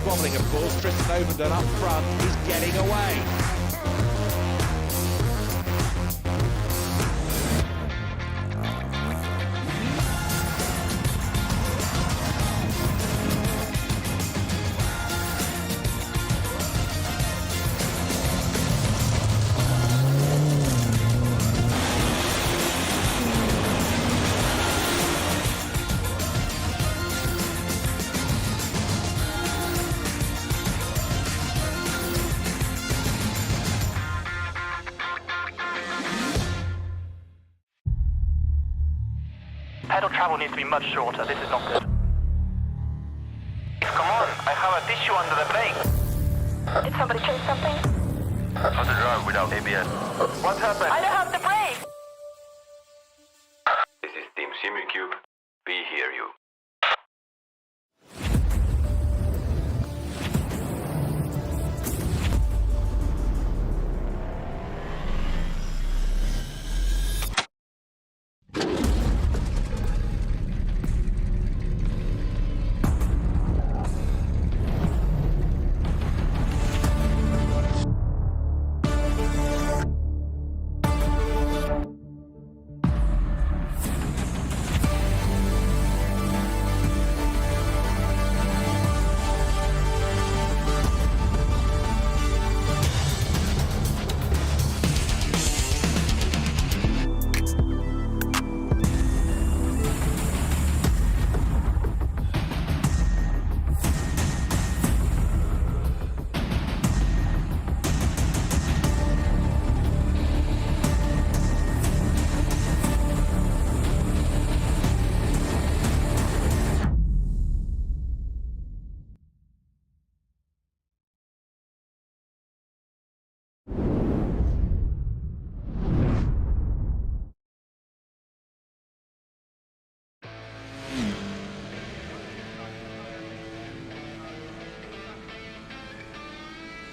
squabbling, of course. Tristan Ovenden up front is getting away. Pedal travel needs to be much shorter. This is not good. Come on, I have a tissue under the brake. Did somebody change something? How to drive without ABS? What happened? I don't have the brake! This is Team SimuCube. We hear you.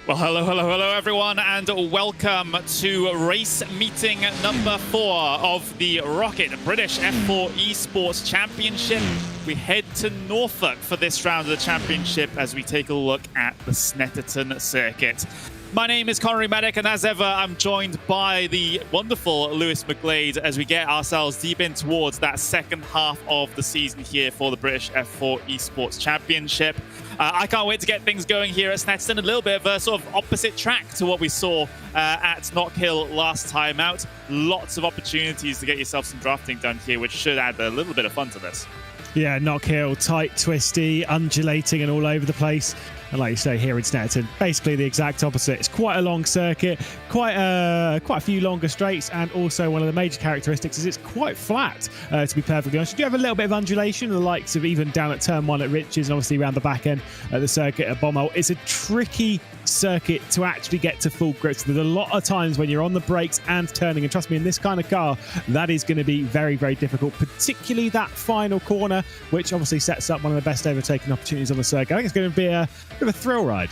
Well, hello everyone, and welcome to race meeting number 4 of the ROKiT British F4 Esports Championship. We head to Norfolk for this round of the championship as we take a look at the Snetterton circuit. My name is Connery Medic, and as ever, I'm joined by the wonderful Lewis McGlade as we get ourselves deep in towards that second half of the season here for the British F4 Esports Championship. I can't wait to get things going here at Snetterton. A little bit of a sort of opposite track to what we saw at Knockhill last time out. Lots of opportunities to get yourself some drafting done here, which should add a little bit of fun to this. Yeah, Knockhill, tight, twisty, undulating and all over the place. And like you say, here in Snetterton, basically the exact opposite. It's quite a long circuit, quite a few longer straights, and also one of the major characteristics is it's quite flat, to be perfectly honest. You do have a little bit of undulation, the likes of even down at turn 1 at Riches, and obviously around the back end at the circuit at Bommel. It's a tricky circuit to actually get to full grips. There's a lot of times when you're on the brakes and turning, and trust me, in this kind of car, that is going to be very, very difficult, particularly that final corner, which obviously sets up one of the best overtaking opportunities on the circuit. I think it's going to be a bit of a thrill ride.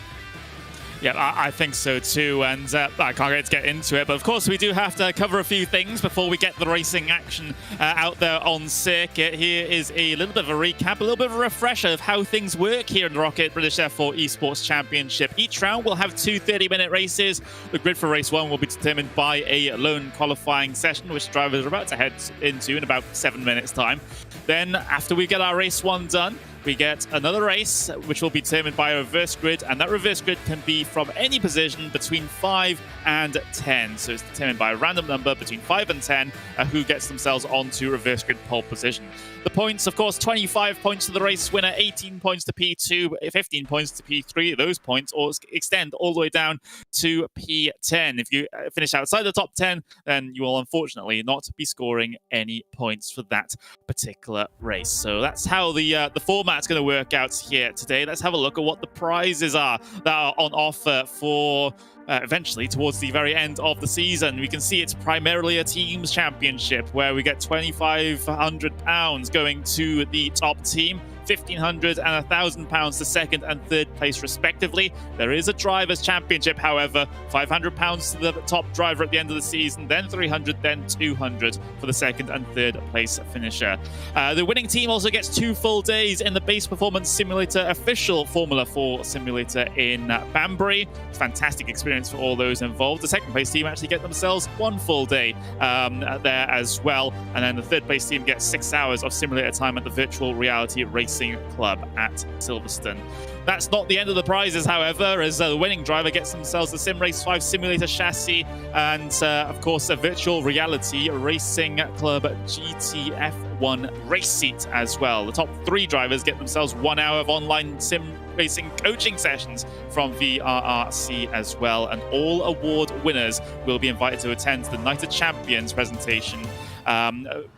Yeah, I think so too, and I can't wait to get into it. But of course, we do have to cover a few things before we get the racing action out there on circuit. Here is a little bit of a recap, a little bit of a refresher of how things work here in the ROKiT British F4 Esports Championship. Each round will have 2 30-minute races. The grid for race 1 will be determined by a lone qualifying session, which drivers are about to head into in about 7 minutes' time. Then, after we get our race 1 done, we get another race, which will be determined by a reverse grid, and that reverse grid can be from any position between 5 and 10. So it's determined by a random number between 5 and 10 who gets themselves onto reverse grid pole position. The points, of course, 25 points to the race winner, 18 points to P2, 15 points to P3. Those points extend all the way down to P10. If you finish outside the top 10, then you will unfortunately not be scoring any points for that particular race. So that's how the format's going to work out here today. Let's have a look at what the prizes are that are on offer for eventually towards the very end of the season. We can see it's primarily a teams championship where we get £2,500 going to the top team. 1,500 and £1,000 to second and third place respectively. There is a drivers' championship, however, £500 to the top driver at the end of the season, then 300, then 200 for the second and third place finisher. The winning team also gets 2 full days in the Base Performance Simulator official Formula 4 simulator in Banbury. Fantastic experience for all those involved. The second place team actually get themselves 1 full day there as well, and then the third place team gets 6 hours of simulator time at the Virtual Reality Racing Club at Silverstone. That's not the end of the prizes, however, as the winning driver gets themselves the SimRace 5 simulator chassis and, of course, a Virtual Reality Racing Club GTF1 race seat as well. The top 3 drivers get themselves 1 hour of online sim racing coaching sessions from VRRC as well, and all award winners will be invited to attend the Night of Champions presentation,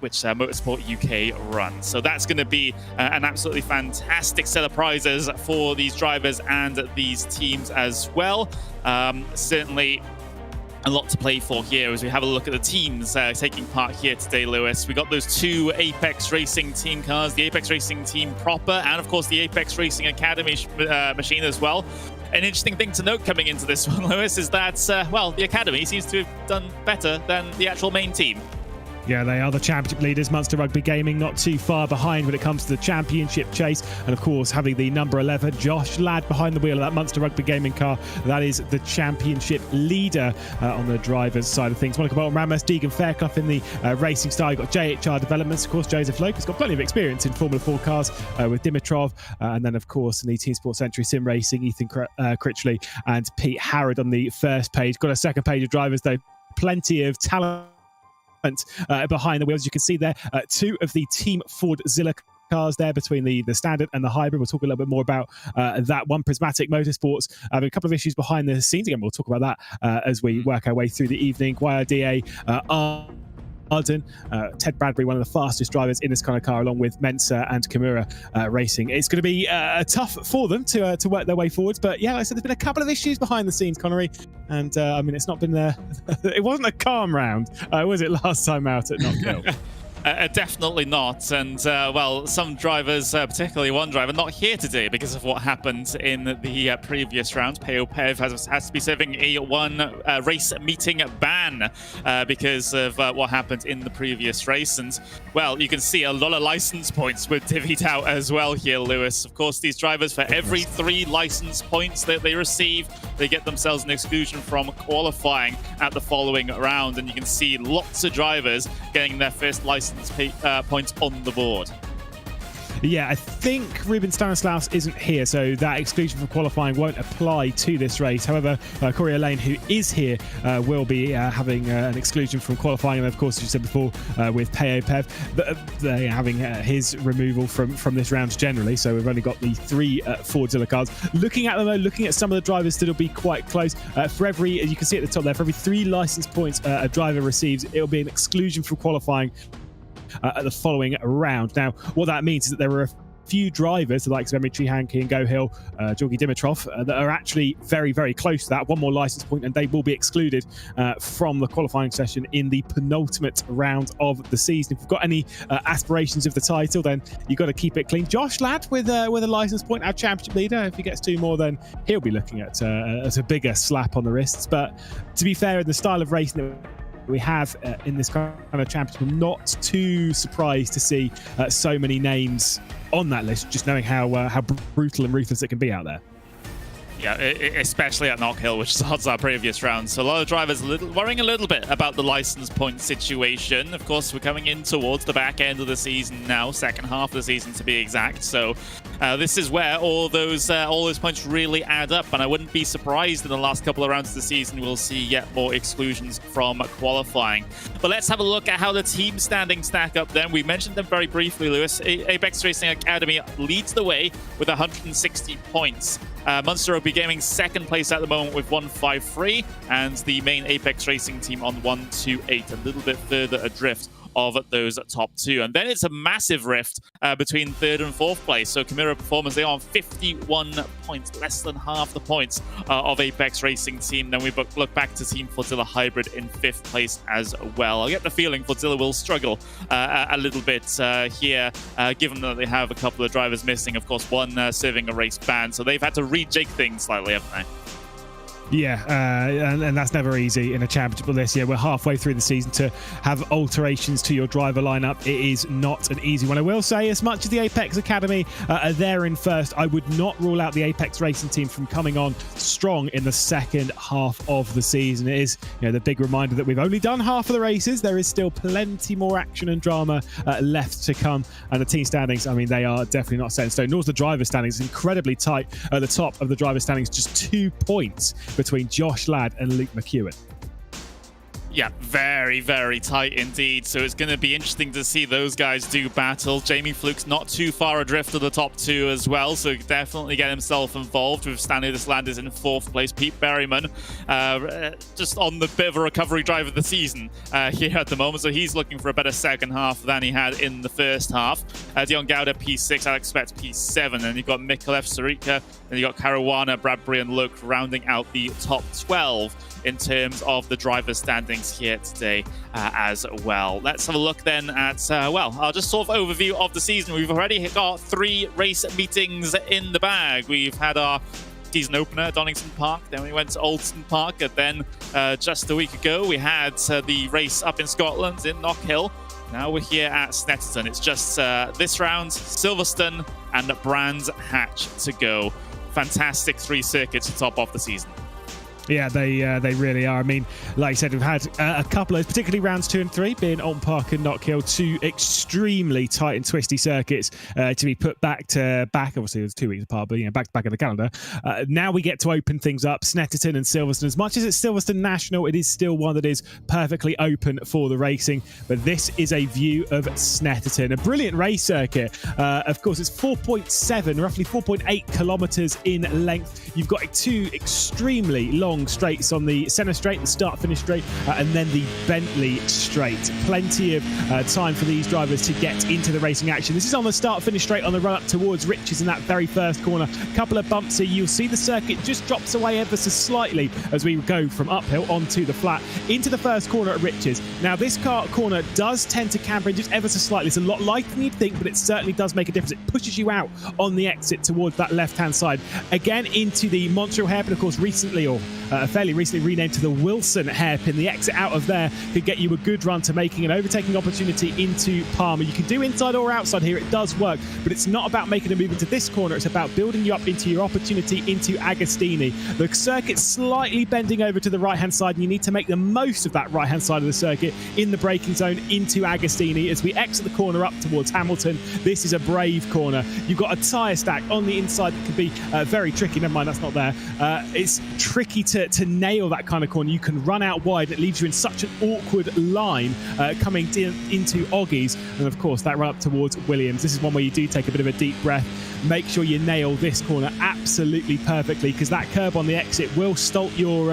which Motorsport UK runs. So that's going to be an absolutely fantastic set of prizes for these drivers and these teams as well. Certainly a lot to play for here as we have a look at the teams taking part here today, Lewis. We got those 2 Apex Racing team cars, the Apex Racing team proper, and of course the Apex Racing Academy machine as well. An interesting thing to note coming into this one, Lewis, is that, well, the Academy seems to have done better than the actual main team. Yeah, they are the championship leaders. Munster Rugby Gaming not too far behind when it comes to the championship chase. And of course, having the number 11, Josh Ladd, behind the wheel of that Munster Rugby Gaming car. That is the championship leader on the driver's side of things. Monica Bolton Ramos, Deegan Fairclough in the racing style. You've got JHR Developments, of course, Joseph Loke has got plenty of experience in Formula 4 cars with Dimitrov. And then, of course, in the Team Sports Century Sim Racing, Ethan Critchley and Pete Harrod on the first page. Got a second page of drivers, though. Plenty of talent behind the wheels. You can see there 2 of the Team Ford Zilla cars there between the standard and the hybrid. We'll talk a little bit more about that one. Prismatic Motorsports having a couple of issues behind the scenes. Again, we'll talk about that as we work our way through the evening. YRDA Arden, Ted Bradbury, one of the fastest drivers in this kind of car, along with Mensa and Kimura Racing. It's going to be tough for them to work their way forwards, but yeah, like I said, there's been a couple of issues behind the scenes, Connery, and I mean, it's not been it wasn't a calm round, was it, last time out at Knock Hill? Definitely not. And, well, some drivers, particularly one driver, not here today because of what happened in the previous round. Peo Pev has to be serving a 1 race meeting ban because of what happened in the previous race. And, well, you can see a lot of license points were divvied out as well here, Lewis. Of course, these drivers, for every 3 license points that they receive, they get themselves an exclusion from qualifying at the following round. And you can see lots of drivers getting their first license points on the board. Yeah, I think Ruben Stanislaus isn't here, so that exclusion from qualifying won't apply to this race. However, Corey Lane, who is here, will be having an exclusion from qualifying. And of course, as you said before, with Peo Pev, they're having his removal from this round generally. So we've only got the 3 Ford Zilla cars. Looking at them, though, looking at some of the drivers that'll be quite close. For every, as you can see at the top there, for every 3 license points a driver receives, it'll be an exclusion from qualifying at the following round. Now, what that means is that there are a few drivers, the likes of Emily Trihanki and Go Hill, Georgi Dimitrov, that are actually very, very close to that. 1 more license point and they will be excluded from the qualifying session in the penultimate round of the season. If you've got any aspirations of the title, then you've got to keep it clean. Josh Ladd with a license point, our championship leader. If he gets 2 more, then he'll be looking at a bigger slap on the wrists. But to be fair, in the style of racing that we have in this kind of championship, I'm not too surprised to see so many names on that list, just knowing how brutal and ruthless it can be out there. Yeah, especially at Knock Hill, which starts our previous round. So a lot of drivers worrying a little bit about the license point situation. Of course, we're coming in towards the back end of the season now, second half of the season to be exact. So this is where all those points really add up. And I wouldn't be surprised in the last couple of rounds of the season we'll see yet more exclusions from qualifying. But let's have a look at how the team standings stack up then. We mentioned them very briefly, Lewis. Apex Racing Academy leads the way with 160 points. Munster Rugby Gaming second place at the moment with 153, and the main Apex Racing team on 128, a little bit further adrift of those top 2. And then it's a massive rift between 3rd and 4th place. So Chimera Performance, they are on 51 points, less than half the points of Apex Racing Team. Then we look back to Team Flotzilla Hybrid in 5th place as well. I get the feeling Flotzilla will struggle a little bit here, given that they have a couple of drivers missing. Of course, one serving a race ban, so they've had to rejig things slightly, haven't they? Yeah, and that's never easy in a championship this year. We're halfway through the season. To have alterations to your driver lineup, it is not an easy one. I will say, as much as the Apex Academy are there in first, I would not rule out the Apex Racing Team from coming on strong in the second half of the season. It is, the big reminder that we've only done half of the races. There is still plenty more action and drama left to come. And the team standings, I mean, they are definitely not set in stone. Nor's the driver standings. It's incredibly tight at the top of the driver standings, just 2 points between Josh Ladd and Luke McEwen. Yeah, very, very tight indeed. So it's going to be interesting to see those guys do battle. Jamie Fluke's not too far adrift of the top 2 as well, so definitely get himself involved with Stanley Landis in 4th place. Pete Berryman just on the bit of a recovery drive of the season here at the moment, so he's looking for a better second half than he had in the first half. Dion Gowda P6, Alex Spetz P7, and you've got Mikolev Sarika, and you've got Caruana, Bradbury, and Luke rounding out the top 12 in terms of the driver standings here today as well. Let's have a look then at, I'll just sort of overview of the season. We've already got 3 race meetings in the bag. We've had our season opener at Donington Park, then we went to Aldston Park, and then just a week ago we had the race up in Scotland in Knockhill. Now we're here at Snetterton. It's just this round, Silverstone and Brands Hatch to go. Fantastic 3 circuits to top off the season. Yeah, they really are. I mean, like I said, we've had a couple of, particularly rounds 2 and 3, being Alton Park and Knockhill, 2 extremely tight and twisty circuits to be put back to back. Obviously, it was 2 weeks apart, but back to back in the calendar. Now we get to open things up. Snetterton and Silverstone. As much as it's Silverstone National, it is still one that is perfectly open for the racing. But this is a view of Snetterton, a brilliant race circuit. Of course, it's 4.7, roughly 4.8 kilometers in length. You've got 2 extremely long straights on the centre straight, the start-finish straight, and then the Bentley straight. Plenty of time for these drivers to get into the racing action. This is on the start-finish straight on the run-up towards Riches in that very first corner. A couple of bumps here. You'll see the circuit just drops away ever so slightly as we go from uphill onto the flat into the first corner at Riches. Now, this corner does tend to camber in just ever so slightly. It's a lot lighter than you'd think, but it certainly does make a difference. It pushes you out on the exit towards that left-hand side. Again, into the Montreal hairpin, of course, recently, or fairly recently renamed to the Wilson hairpin. The exit out of there could get you a good run to making an overtaking opportunity into Palmer. You can do inside or outside here. It does work, but it's not about making a move into this corner. It's about building you up into your opportunity into Agostini. The circuit's slightly bending over to the right-hand side, and you need to make the most of that right-hand side of the circuit in the braking zone into Agostini. As we exit the corner up towards Hamilton, this is a brave corner. You've got a tyre stack on the inside that can be very tricky. Never mind, that's not there. It's tricky to nail that kind of corner. You can run out wide. It leaves you in such an awkward line coming into Oggies. And of course, that run up towards Williams. This is one where you do take a bit of a deep breath. Make sure you nail this corner absolutely perfectly, because that curb on the exit will stall your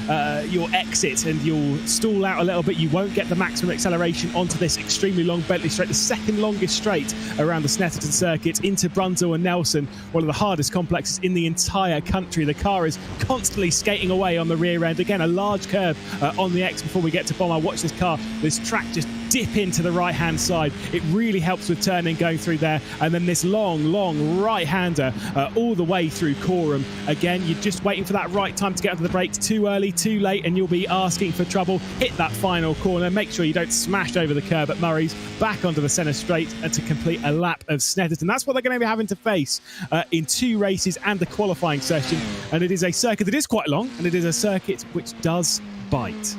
exit, and you'll stall out a little bit. You won't get the maximum acceleration onto this extremely long Bentley straight, the second longest straight around the Snetterton circuit, into Brunswick and Nelson, one of the hardest complexes in the entire country. The car is constantly skating away on the rear end. Again, a large curve on the X before we get to Bomber. Watch this car, this track just dip into the right-hand side. It really helps with turning going through there. And then this long right-hander all the way through Coram. Again, you're just waiting for that right time to get onto the brakes. Too early, too late, and you'll be asking for trouble. Hit that final corner. Make sure you don't smash over the curb at Murray's. Back onto the centre straight and to complete a lap of Snetterton. That's what they're going to be having to face in 2 races and the qualifying session. And it is a circuit that is quite long, and it is a circuit which does bite.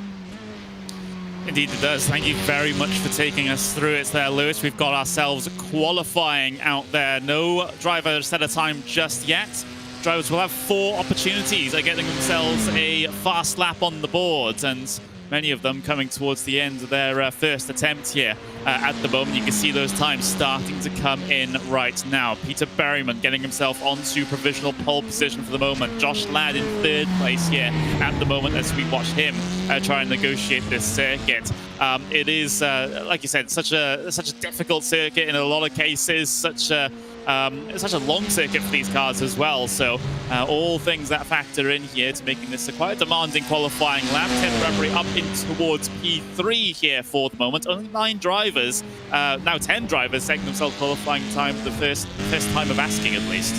Indeed it does. Thank you very much for taking us through it there, Lewis. We've got ourselves qualifying out there. No driver set a time just yet. Drivers will have 4 opportunities at getting themselves a fast lap on the board, and many of them coming towards the end of their first attempt here at the moment. You can see those times starting to come in right now. Peter Berryman getting himself onto provisional pole position for the moment. Josh Ladd in 3rd place here at the moment as we watch him try and negotiate this circuit. it is, like you said, such a difficult circuit in a lot of cases, such a long circuit for these cars as well. So all things that factor in here to making this a quite demanding qualifying lap. 10 Bradbury up in towards P3 here for the moment. Only 9 drivers, now 10 drivers, taking themselves qualifying time for the first time of asking at least.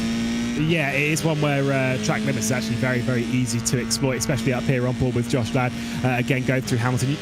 Yeah, it is one where track limits is actually very, very easy to exploit, especially up here on board with Josh Ladd. Again, going through Hamilton.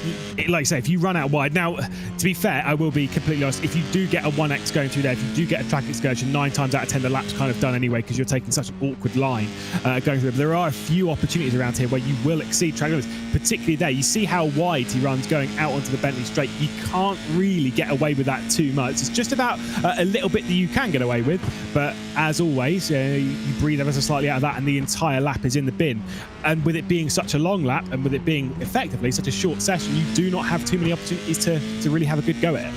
Like I say, if you run out wide. Now, to be fair, I will be completely honest. If you do get a 1x going through there, if you do get a track excursion, 9 times out of 10, the lap's kind of done anyway because you're taking such an awkward line going through. But there are a few opportunities around here where you will exceed track limits, particularly there. You see how wide he runs going out onto the Bentley straight. You can't really get away with that too much. It's just about a little bit that you can get away with. But as always, you breathe ever so slightly out of that and the entire lap is in the bin. And with it being such a long lap and with it being effectively such a short session, you do not have too many opportunities to really have a good go at it.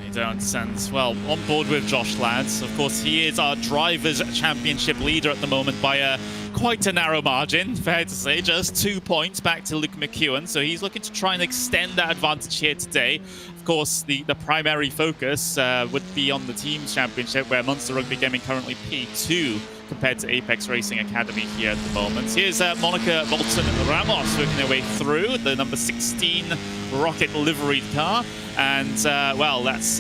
You don't. And, well, on board with Josh Ladd. Of course, he is our Drivers' Championship leader at the moment by quite a narrow margin, fair to say, just 2 points back to Luke McEwen. So he's looking to try and extend that advantage here today. Of course, the primary focus would be on the Teams Championship, where Munster Rugby Gaming currently P2 compared to Apex Racing Academy here at the moment. Here's Monica Bolton and Ramos working their way through the number 16 ROKiT liveried car. And, well, let's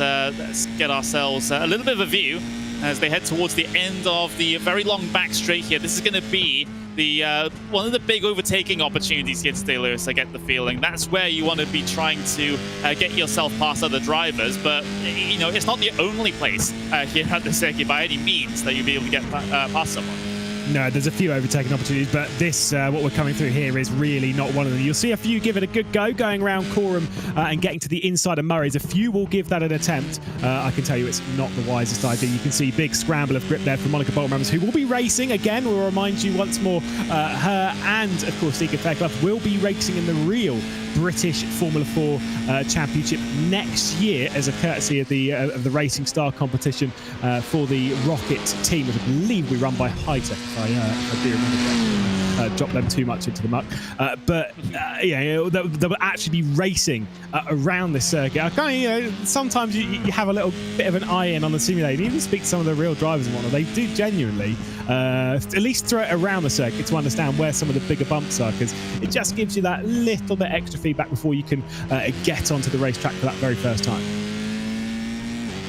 get ourselves a little bit of a view as they head towards the end of the very long back straight here. This is going to be the one of the big overtaking opportunities here today, Lewis. I get the feeling that's where you want to be trying to get yourself past other drivers, but you know, it's not the only place here at the circuit by any means that you'll be able to get past someone. No, there's a few overtaking opportunities, but this, what we're coming through here, is really not one of them. You'll see a few give it a good go, going around Coram and getting to the inside of Murray's. A few will give that an attempt. I can tell you it's not the wisest idea. You can see big scramble of grip there from Monica Bolton-Ramos, who will be racing again. We'll remind you once more, her and, of course, Egan Fairclough will be racing in the real British Formula 4 Championship next year as a courtesy of the Racing Star competition for the ROKiT team, which I believe will be run by Heiter, if I do remember correctly. Drop them too much into the muck. But yeah, they'll actually be racing around this circuit. I kind of, sometimes you have a little bit of an eye in on the simulator. And even speak to some of the real drivers and whatnot. They do genuinely at least throw it around the circuit to understand where some of the bigger bumps are, because it just gives you that little bit extra feedback before you can get onto the racetrack for that very first time.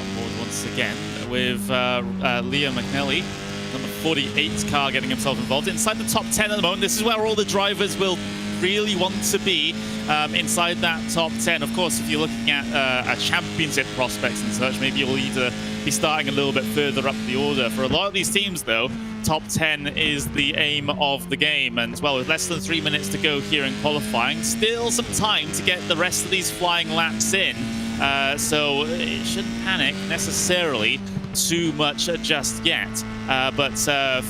On board once again with Liam McNally. Number 48's car getting himself involved inside the top 10 at the moment. This is where all the drivers will really want to be, inside that top 10. Of course, if you're looking at a championship prospects and such, maybe you'll either be starting a little bit further up the order. For a lot of these teams, though, top 10 is the aim of the game. And, well, with less than 3 minutes to go here in qualifying, still some time to get the rest of these flying laps in. So it shouldn't panic necessarily too much just yet. But for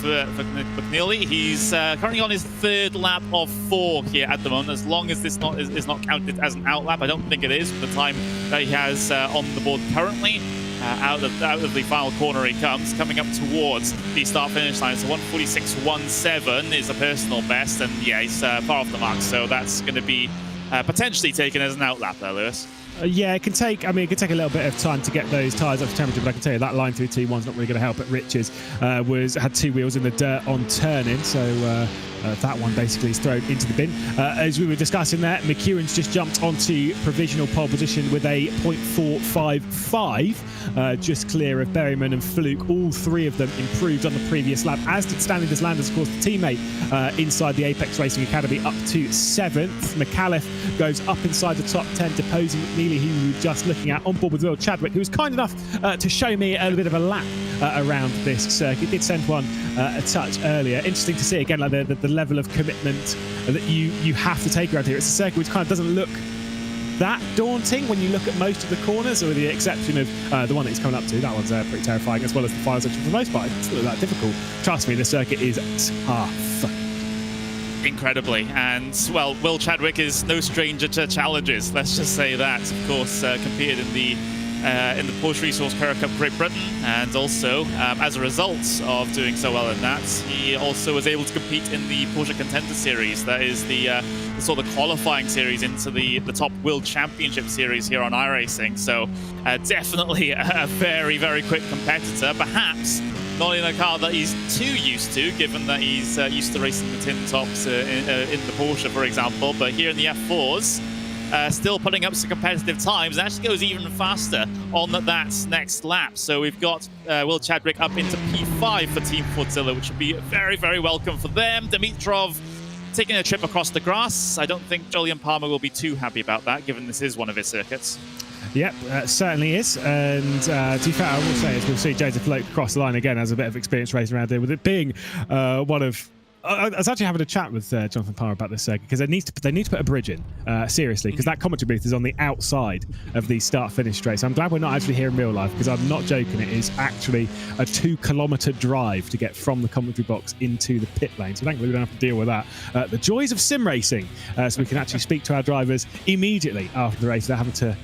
McNeely, he's currently on his 3rd lap of 4 here at the moment. As long as this is not counted as an out lap, I don't think it is for the time that he has on the board currently. Out of the final corner he comes, coming up towards the start-finish line. So 146.17 is a personal best, and yeah, he's far off the mark. So that's going to be potentially taken as an out lap there, Lewis. Yeah, it can take. I mean, it can take a little bit of time to get those tyres up to temperature, but I can tell you that line through T1's not really going to help. But Rich's had 2 wheels in the dirt on turn-in, so that one basically is thrown into the bin. As we were discussing there, McEwen's just jumped onto provisional pole position with a 0.455, just clear of Berryman and Fluke. All 3 of them improved on the previous lap, as did Stanley Deslanders, of course, the teammate inside the Apex Racing Academy, up to 7th. McAuliffe goes up inside the top 10, deposing McNeely, who we were just looking at, on board with Will Chadwick, who was kind enough to show me a bit of a lap around this circuit. Did send one a touch earlier. Interesting to see, again, like the level of commitment that you have to take around here. It's a circuit which kind of doesn't look that daunting when you look at most of the corners, with the exception of the one that he's coming up to. That one's pretty terrifying, as well as the final section. For the most part, it's not that difficult. Trust me, the circuit is tough. Incredibly. And, well, Will Chadwick is no stranger to challenges. Let's just say that. Of course, competed in the in the Porsche Resource Career Cup Great Britain, and also as a result of doing so well in that, he also was able to compete in the Porsche Contender Series. That is the sort of qualifying series into the top World Championship Series here on iRacing. So definitely a very, very quick competitor, perhaps not in a car that he's too used to, given that he's used to racing the tin tops in the Porsche, for example. But here in the F4s, still putting up some competitive times, and actually goes even faster on that next lap. So we've got Will Chadwick up into P5 for Team Fordzilla, which would be very, very welcome for them. Dimitrov taking a trip across the grass. I don't think Julian Palmer will be too happy about that, given this is one of his circuits. Yep, certainly is. And to be fair, I will say, as we'll see Joseph Loke cross the line again, has a bit of experience racing around here, with it being one of... I was actually having a chat with Jonathan Palmer about this circuit, because they need to put a bridge in, seriously, because that commentary booth is on the outside of the start-finish straight. So I'm glad we're not actually here in real life, because I'm not joking, it is actually a 2-kilometre drive to get from the commentary box into the pit lane. So thankfully we don't have to deal with that. The joys of sim racing, so we can actually speak to our drivers immediately after the race without having to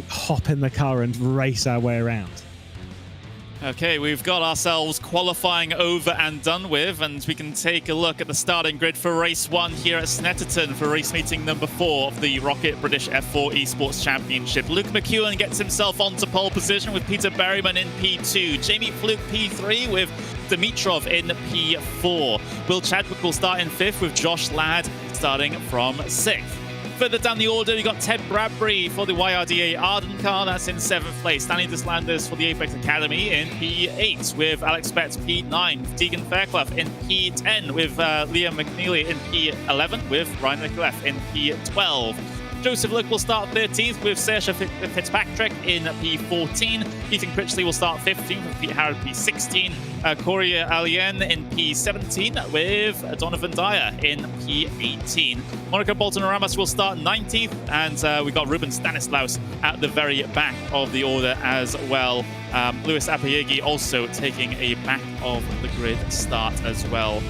hop in the car and race our way around. Okay, we've got ourselves qualifying over and done with, and we can take a look at the starting grid for race 1 here at Snetterton for race meeting number 4 of the ROKiT British F4 Esports Championship. Luke McEwen gets himself onto pole position with Peter Berryman in P2, Jamie Fluke P3 with Dimitrov in P4. Will Chadwick will start in 5th with Josh Ladd starting from 6th. Further down the order, we got Ted Bradbury for the YRDA Arden car, that's in 7th place. Danny Deslanders for the Apex Academy in P8, with Alex Betts P9, Deegan Fairclough in P10, with Liam McNeely in P11, with Ryan Nicoleff in P12. Joseph Look will start 13th with Saoirse Fitzpatrick in P14. Ethan Critchley will start 15th with Pete Harrod P16. Corey Alien in P17 with Donovan Dyer in P18. Monica Bolton-Ramos will start 19th, and we got Ruben Stanislaus at the very back of the order as well. Lewis Apayegi also taking a back of the grid start as well.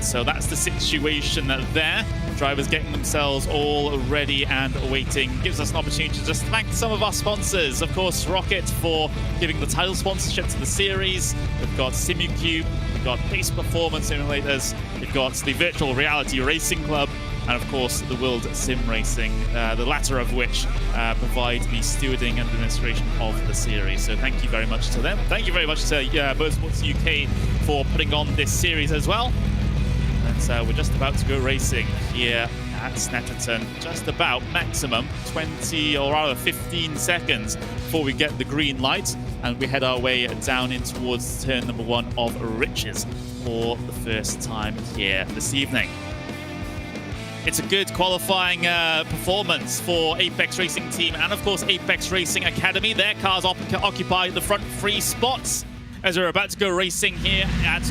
So that's the situation there. Drivers getting themselves all ready and waiting. Gives us an opportunity to just thank some of our sponsors. Of course, ROKiT for giving the title sponsorship to the series. We've got SimuCube, we've got Pace Performance Simulators, we've got the Virtual Reality Racing Club, and of course the World Sim Racing, the latter of which provide the stewarding and administration of the series. So thank you very much to them. Thank you very much to Motorsports UK for putting on this series as well. And we're just about to go racing here at Snetterton. Just about maximum 20 or rather 15 seconds before we get the green light, and we head our way down in towards turn number 1 of Riches for the first time here this evening. It's a good qualifying performance for Apex Racing Team and of course Apex Racing Academy. Their cars occupy the front 3 spots as we're about to go racing here at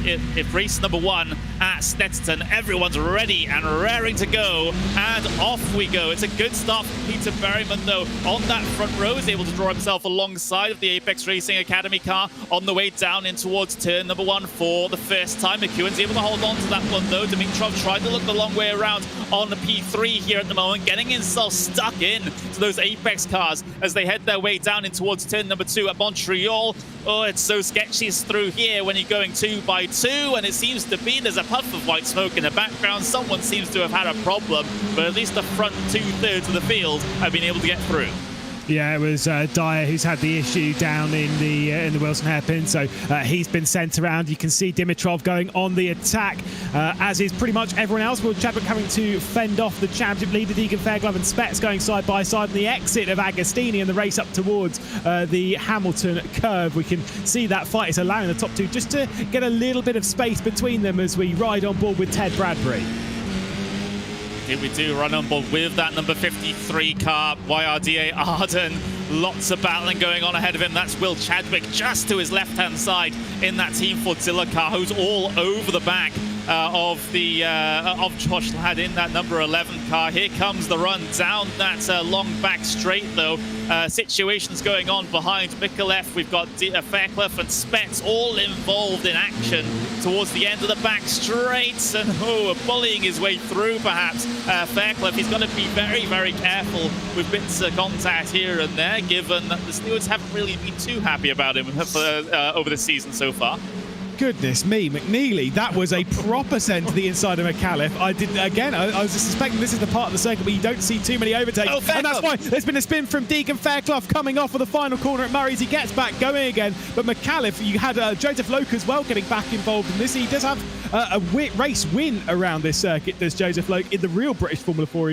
race number 1 at Snetterton. Everyone's ready and raring to go, and off we go. It's a good start for Peter Berryman, though, on that front row. Is able to draw himself alongside of the Apex Racing Academy car on the way down in towards turn number 1 for the first time. McEwen's able to hold on to that one, though. Dimitrov tried to look the long way around on the P3 here at the moment, getting himself stuck in to those Apex cars as they head their way down in towards turn number 2 at Montreal. Oh, it's so sketchy through here when you're going 2 by 2, and it seems to be there's a puff of white smoke in the background. Someone seems to have had a problem, but at least the front 2/3 of the field have been able to get through. Yeah, it was Dyer who's had the issue down in the Wilson hairpin, so he's been sent around. You can see Dimitrov going on the attack, as is pretty much everyone else. Will Chadwick having to fend off the championship leader, Deegan Fairclough and Spets going side by side. And the exit of Agostini and the race up towards the Hamilton curve. We can see that fight is allowing the top 2 just to get a little bit of space between them as we ride on board with Ted Bradbury. We do run on board with that number 53 car, YRDA Arden. Lots of battling going on ahead of him. That's Will Chadwick just to his left-hand side in that Team Fordzilla car, who's all over the back of Josh Ladd in that number 11 car. Here comes the run down that long back straight, though. Situations going on behind Micallef. We've got Fairclough and Spets all involved in action towards the end of the back straight, and bullying his way through, perhaps. Fairclough, he's got to be very, very careful with bits of contact here and there, given that the Stewards haven't really been too happy about him over the season so far. Goodness me, McNeely, that was a proper send to the inside of Micallef. I was suspecting this is the part of the circuit where you don't see too many overtakes. Oh, and that's why there's been a spin from Deegan Fairclough coming off of the final corner at Murray's. He gets back going again. But Micallef, you had Joseph Loke as well getting back involved in this. He does have a race win around this circuit, does Joseph Loke, in the real British Formula 4.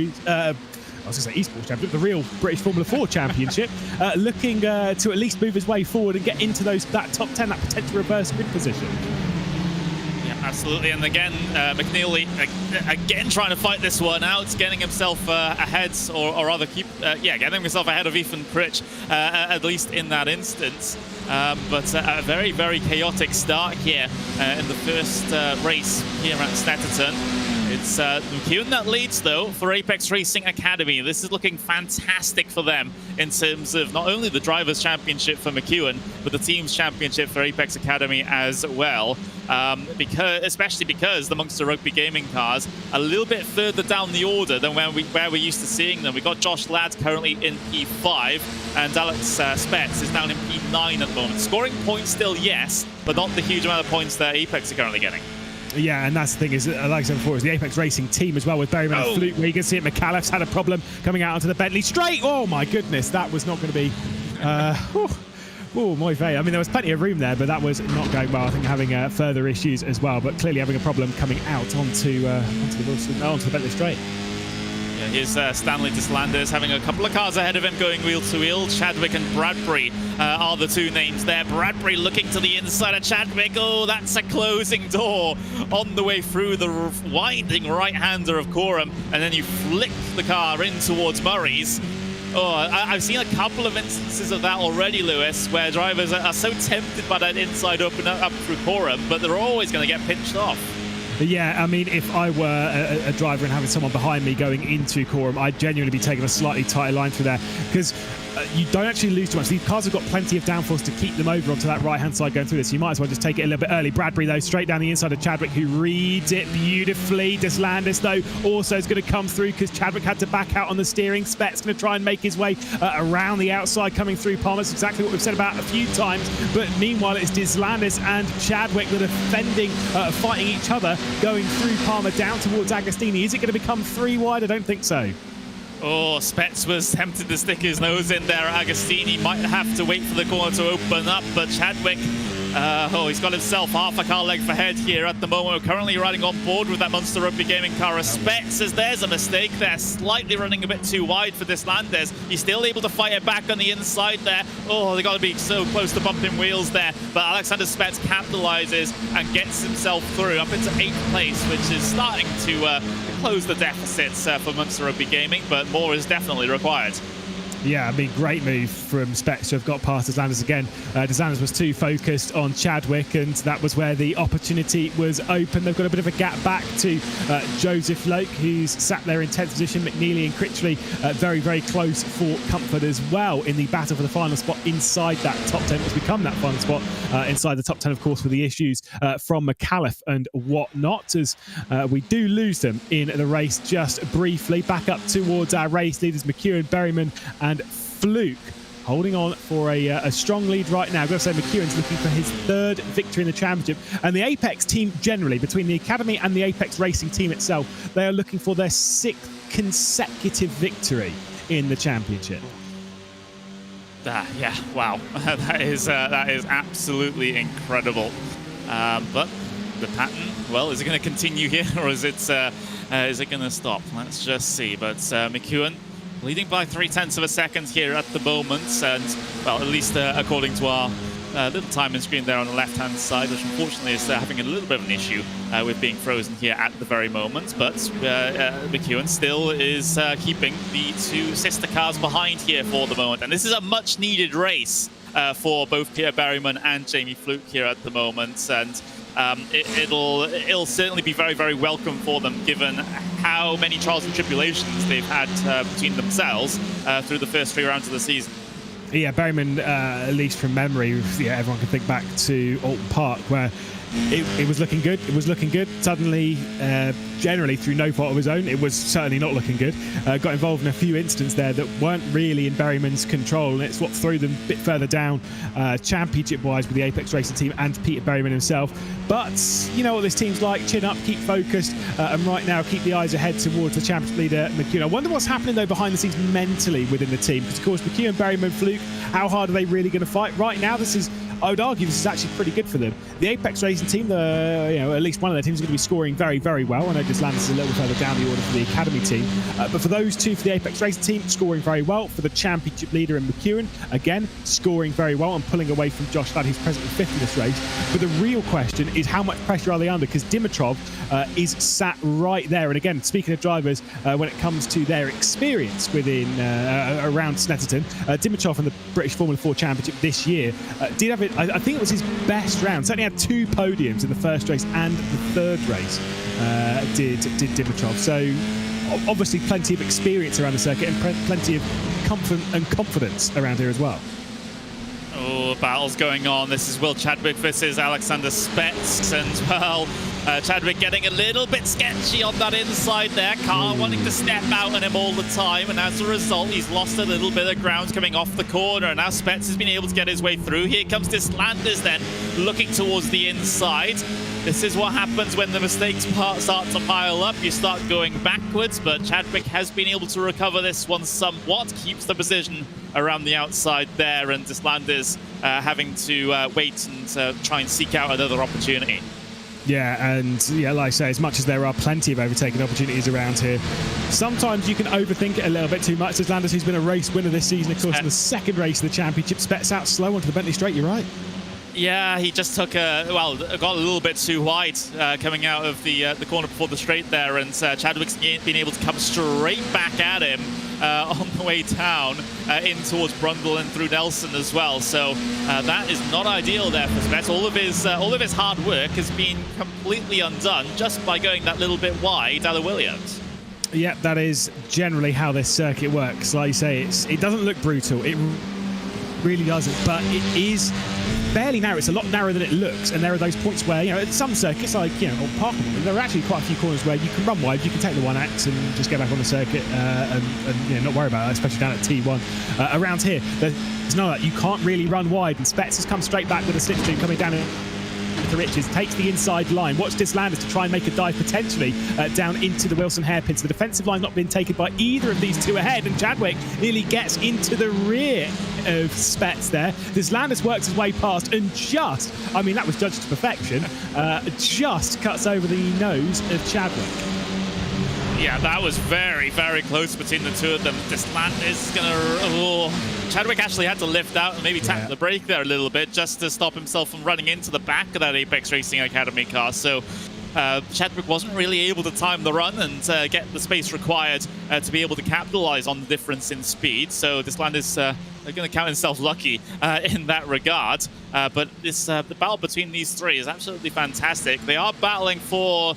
I was going to say Esports Championship, the real British Formula 4 Championship, looking to at least move his way forward and get into that top 10, that potential reverse grid position. Yeah, absolutely. And again, McNeely again trying to fight this one out, getting himself ahead, or rather getting himself ahead of Ethan Critch, at least in that instance. But a very, very chaotic start here in the first race here at Snetterton. It's McEwen that leads, though, for Apex Racing Academy. This is looking fantastic for them in terms of not only the Drivers' Championship for McEwen, but the Teams' Championship for Apex Academy as well. Especially because the Monster Rugby Gaming cars a little bit further down the order than where we're used to seeing them. We've got Josh Ladd currently in P5, and Alex Spets is down in P9 at the moment. Scoring points still, yes, but not the huge amount of points that Apex are currently getting. Yeah, and that's the thing is, like I said before, is the Apex Racing team as well with Berryman and Fluke, where you can see it. Micallef's had a problem coming out onto the Bentley straight. Oh my goodness, that was not going to be. My fate. I mean, there was plenty of room there, but that was not going well. I think having further issues as well, but clearly having a problem coming out onto the Bentley straight. Yeah, here's Stanley Deslanders having a couple of cars ahead of him going wheel to wheel. Chadwick and Bradbury are the two names there. Bradbury looking to the inside of Chadwick. Oh, that's a closing door on the way through the winding right-hander of Coram, and then you flick the car in towards Murray's. Oh, I've seen a couple of instances of that already, Lewis, where drivers are so tempted by that inside open up through Coram, but they're always going to get pinched off. Yeah, I mean, if I were a driver and having someone behind me going into Coram, I'd genuinely be taking a slightly tighter line through there, because you don't actually lose too much. These cars have got plenty of downforce to keep them over onto that right-hand side going through this. So you might as well just take it a little bit early. Bradbury, though, straight down the inside of Chadwick, who reads it beautifully. Deslandis, though, also is going to come through because Chadwick had to back out on the steering. Spet's going to try and make his way around the outside coming through Palmer. That's exactly what we've said about a few times. But meanwhile, it's Deslandis and Chadwick that are fighting each other going through Palmer down towards Agostini. Is it going to become 3 wide? I don't think so. Oh, Spets was tempted to stick his nose in there. Agostini might have to wait for the corner to open up, but Chadwick, he's got himself half a car length ahead here at the moment. We're currently riding on board with that Monster Rugby Gaming car. Spets says there's a mistake there, slightly running a bit too wide for Deslanders. He's still able to fight it back on the inside there. Oh, they got to be so close to bumping wheels there. But Alexander Spets capitalizes and gets himself through up into 8th place, which is starting to close the deficits for Monster Rugby Gaming, but more is definitely required. Yeah, I mean, great move from Spets to have got past Deslanders again. Deslanders was too focused on Chadwick, and that was where the opportunity was open. They've got a bit of a gap back to Joseph Loke, who's sat there in 10th position. McNeely and Critchley very, very close for comfort as well in the battle for the final spot inside that top 10. What's become that final spot inside the top 10, of course, with the issues from Micallef and whatnot, as we do lose them in the race just briefly. Back up towards our race leaders, McEwen, Berryman and Fluke, holding on for a strong lead right now. I've got to say, McEwen's looking for his 3rd victory in the championship. And the Apex team generally, between the Academy and the Apex Racing team itself, they are looking for their 6th consecutive victory in the championship. Yeah, wow. that is absolutely incredible. But the pattern, well, is it going to continue here, or is it going to stop? Let's just see. But McEwen leading by 0.3 of a second here at the moment, and, well, at least according to our little timing screen there on the left-hand side, which unfortunately is having a little bit of an issue with being frozen here at the very moment. But McEwen still is keeping the 2 sister cars behind here for the moment, and this is a much-needed race for both Pierre Berryman and Jamie Fluke here at the moment. And it'll certainly be very, very welcome for them, given how many trials and tribulations they've had between themselves through the first 3 rounds of the season. Yeah, Berryman, at least from memory, yeah, everyone can think back to Alton Park, where it was looking good. It was looking good. Suddenly, generally through no fault of his own, it was certainly not looking good. Got involved in a few incidents there that weren't really in Berryman's control, and it's what threw them a bit further down championship-wise with the Apex Racing team and Peter Berryman himself. But you know what this team's like. Chin up, keep focused, and right now keep the eyes ahead towards the championship leader, McEwen. I wonder what's happening, though, behind the scenes mentally within the team, because, of course, McEwen, Berryman, Fluke, how hard are they really going to fight? Right now, I would argue this is actually pretty good for them. The Apex Racing team, at least one of their teams is going to be scoring very, very well. I know Deslandis is a little further down the order for the Academy team. But for those two, for the Apex Racing team, scoring very well. For the championship leader in McEwen, again, scoring very well and pulling away from Josh Ladd, who's presently 5th in this race. But the real question is how much pressure are they under? Because Dimitrov is sat right there. And again, speaking of drivers, when it comes to their experience within around Snetterton, Dimitrov in the British Formula 4 Championship this year did have it. I think it was his best round. Certainly had 2 podiums in the first race and the 3rd race. Did Dimitrov. So obviously plenty of experience around the circuit and plenty of comfort and confidence around here as well. Oh, battles going on. This is Will Chadwick versus Alexander Spets, and well, Chadwick getting a little bit sketchy on that inside there. Carr wanting to step out on him all the time, and as a result, he's lost a little bit of ground coming off the corner, and now Spets has been able to get his way through. Here comes Deslandis then, looking towards the inside. This is what happens when the mistakes start to pile up. You start going backwards, but Chadwick has been able to recover this one somewhat, keeps the position around the outside there, and Deslandis having to wait and try and seek out another opportunity. Yeah, and yeah, like I say, as much as there are plenty of overtaking opportunities around here, sometimes you can overthink it a little bit too much. Deslandis, who's been a race winner this season, of course, in the 2nd race of the championship, Spets out slow onto the Bentley Straight, you're right. Yeah, he just took got a little bit too wide coming out of the corner before the straight there, and Chadwick's been able to come straight back at him on the way down in towards Brundle and through Nelson as well. So that is not ideal there for Spets. All of his hard work has been completely undone just by going that little bit wide out of Williams. Yeah, that is generally how this circuit works. Like you say, it doesn't look brutal. It really doesn't, but it is fairly narrow. It's a lot narrower than it looks, and there are those points where, at some circuits, like, or Park, there are actually quite a few corners where you can run wide, you can take the 1X and just get back on the circuit and not worry about it, especially down at T1. Around here, there's none of that. You can't really run wide, and Spets has come straight back with a slipstream coming down to Riches, takes the inside line. Watch Deslandis to try and make a dive potentially down into the Wilson hairpin. So the defensive line not being taken by either of these two ahead, and Chadwick nearly gets into the rear of Spets there. Deslandis works his way past and just, that was judged to perfection, just cuts over the nose of Chadwick. Yeah, that was very, very close between the two of them. Deslandis is going to... Chadwick actually had to lift out and maybe tap the brake there a little bit just to stop himself from running into the back of that Apex Racing Academy car. So Chadwick wasn't really able to time the run and get the space required to be able to capitalize on the difference in speed. So Deslandis going to count himself lucky in that regard. But this the battle between these three is absolutely fantastic. They are battling for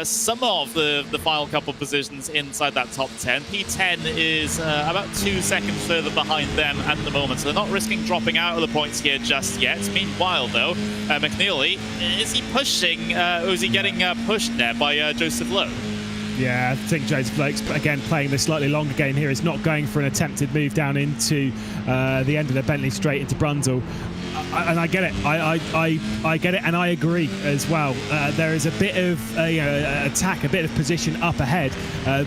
some of the final couple positions inside that top 10. P10 is about 2 seconds further behind them at the moment, so they're not risking dropping out of the points here just yet. Meanwhile, though, McNeely, is he pushing, or is he getting pushed there by Joseph Lowe? Yeah, I think Joseph Lowe's, again, playing the slightly longer game here, is not going for an attempted move down into the end of the Bentley Straight into Brundle. And I get it. I get it, and I agree as well. There is a bit of attack, a bit of position up ahead,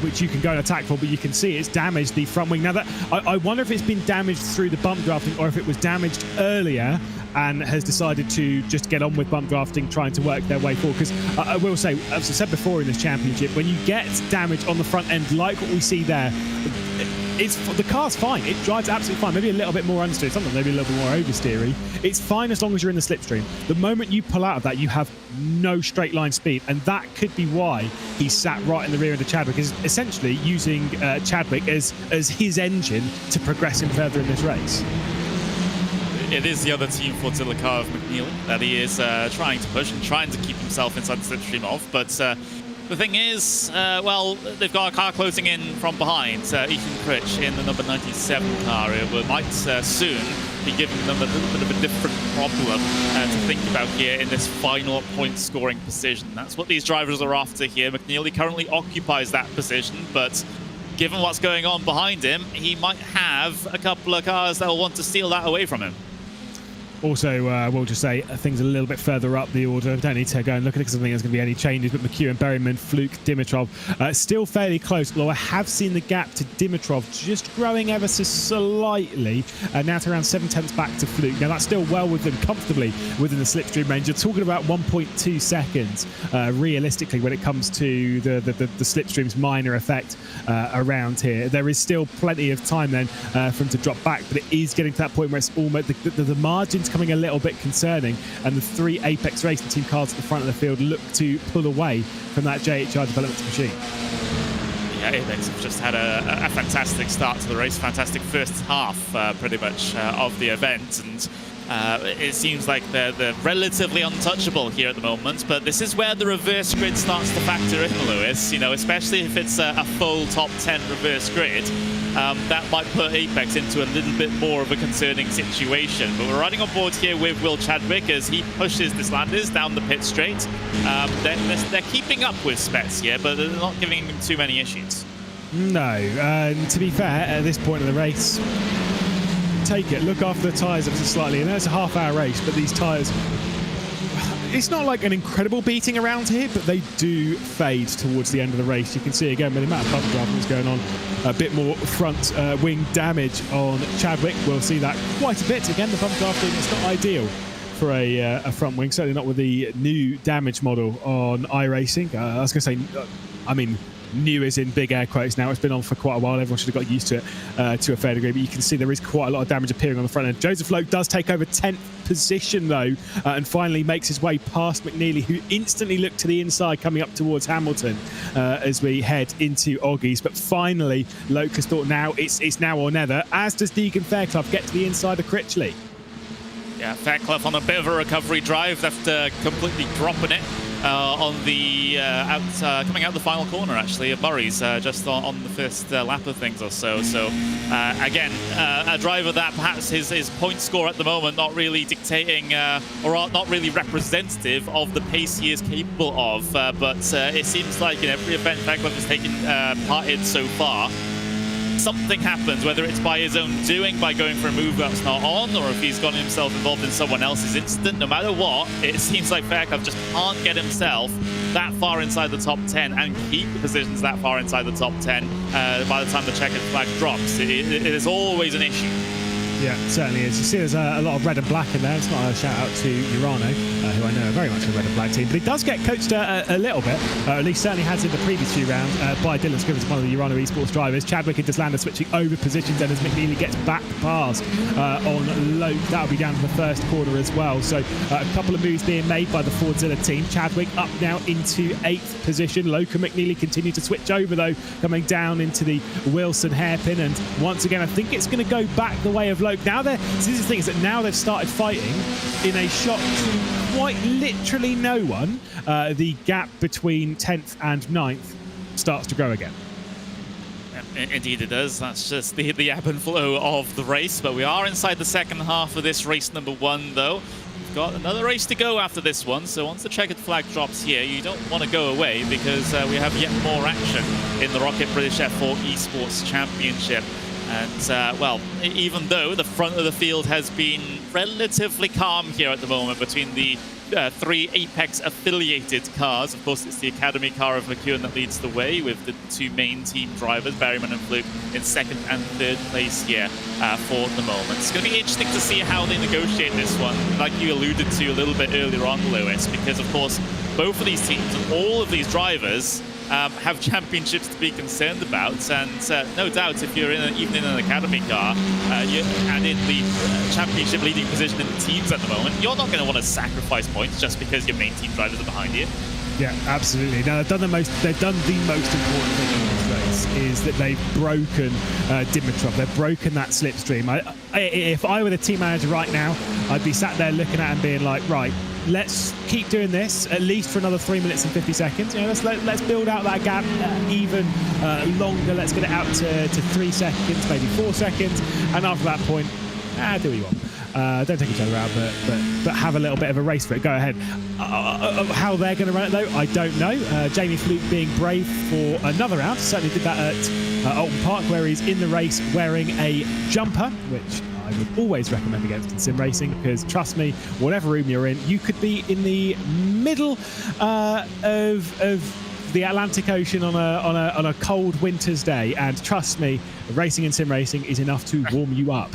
which you can go and attack for, but you can see it's damaged the front wing. Now, that I wonder if it's been damaged through the bump drafting or if it was damaged earlier and has decided to just get on with bump drafting, trying to work their way forward. Because I will say, as I said before in this championship, when you get damage on the front end, like what we see there, the car's fine. It drives absolutely fine. Maybe a little bit more understeer, sometimes maybe a little bit more oversteery. It's fine as long as you're in the slipstream. The moment you pull out of that, you have no straight line speed, and that could be why he sat right in the rear end of Chadwick, is essentially using Chadwick as his engine to progress him further in this race. it is the other team Fortilla car of McNeely that he is trying to push and trying to keep himself inside the slipstream of. But the thing is, well, they've got a car closing in from behind. Ethan Critch in the number 97 car. It might soon be giving them a little bit of a different problem to think about here in this final point scoring position. That's what these drivers are after here. McNeely currently occupies that position, but given what's going on behind him, he might have a couple of cars that will want to steal that away from him. Also, we'll just say things a little bit further up the order. We don't need to go and look at it because I don't think there's going to be any changes, but McEwen, Berryman, Fluke, Dimitrov still fairly close, although I have seen the gap to Dimitrov just growing ever so slightly, now to around 7/10 back to Fluke. Now, that's still well within, comfortably within the slipstream range. You're talking about 1.2 seconds, realistically, when it comes to the slipstream's minor effect around here. There is still plenty of time then for him to drop back, but it is getting to that point where it's almost the margins coming a little bit concerning, and the 3 Apex Racing Team cars at the front of the field look to pull away from that JHR development machine. Yeah, Apex have just had a fantastic start to the race, fantastic first half pretty much of the event, and it seems like they're relatively untouchable here at the moment, but this is where the reverse grid starts to factor in, Lewis, you know, especially if it's a full top 10 reverse grid. That might put Apex into a little bit more of a concerning situation. But we're riding on board here with Will Chadwick as he pushes this Landers down the pit straight. They're keeping up with Spets here, but they're not giving him too many issues. No, to be fair, at this point of the race, take it, look after the tyres ever so slightly. And it's a half-hour race, but these tyres, it's not like an incredible beating around here, but they do fade towards the end of the race. You can see again with the amount of bump drafting that's going on, a bit more front wing damage on Chadwick. We'll see that quite a bit. Again, the bump drafting is not ideal for a front wing, certainly not with the new damage model on iRacing. I was going to say, I mean, new is in big air quotes now. It's been on for quite a while. Everyone should have got used to it to a fair degree, but you can see there is quite a lot of damage appearing on the front end. Joseph Loke does take over 10th position though, and finally makes his way past McNeely, who instantly looked to the inside coming up towards Hamilton as we head into Oggies. But finally, Loke has thought now it's now or never, as does Deegan Fairclough get to the inside of Critchley. Yeah, Fairclough on a bit of a recovery drive after completely dropping it on the coming out the final corner actually of Murray's just on the first lap of things or so. So again, a driver that perhaps his point score at the moment not really dictating or not really representative of the pace he is capable of. But it seems like in every event Fairclough has taken part in so far, something happens, whether it's by his own doing, by going for a move that's not on, or if he's gotten himself involved in someone else's incident. No matter what, it seems like Fairclough just can't get himself that far inside the top 10 and keep the positions that far inside the top 10 by the time the checkered flag drops. It is always an issue. Yeah, it certainly is. You see there's a lot of red and black in there. It's not a shout out to Urano, who I know are very much a red and black team, but he does get coached a little bit, or at least certainly has in the previous few rounds, by Dylan Scrivens, one of the Urano Esports drivers. Chadwick and Deslander switching over positions, and as McNeely gets back past on Loke, that'll be down to the first corner as well. So a couple of moves being made by the Fordzilla team. Chadwick up now into 8th position. Loke and McNeely continue to switch over though, coming down into the Wilson hairpin, and once again I think it's going to go back the way of Loke. Now this is the thing, is that now they've started fighting in a shot to quite literally no one. The gap between 10th and 9th starts to grow again. Indeed it does. That's just the ebb and flow of the race. But we are inside the second half of this race number 1 though. We've got another race to go after this one, so once the checkered flag drops here, you don't want to go away because we have yet more action in the ROKiT British F4 Esports Championship. And, well, even though the front of the field has been relatively calm here at the moment between the 3 Apex-affiliated cars. Of course, it's the Academy car of McEwen that leads the way with the 2 main team drivers, Berryman and Fluke, in 2nd and 3rd place here for the moment. It's going to be interesting to see how they negotiate this one, like you alluded to a little bit earlier on, Lewis, because, of course, both of these teams and all of these drivers have championships to be concerned about, and no doubt if you're even in an Academy car and in the championship leading position in the teams at the moment, you're not going to want to sacrifice points just because your main team drivers are behind you. Yeah, absolutely. Now they've done the most important thing in this race. this is that they've broken Dimitrov. They've broken that slipstream. If I were the team manager right now, I'd be sat there looking at him being like, right, let's keep doing this at least for another 3 minutes and 50 seconds. You know, let's build out that gap even longer. Let's get it out to 3 seconds, maybe 4 seconds, and after that point, do what you want. Don't take each other out, but have a little bit of a race for it. Go ahead. How they're going to run it though, I don't know. Jamie Fluke being brave for another round, certainly did that at Alton Park, where he's in the race wearing a jumper, which I would always recommend against in sim racing, because trust me, whatever room you're in, you could be in the middle of the Atlantic Ocean on a cold winter's day, and trust me, racing in sim racing is enough to warm you up.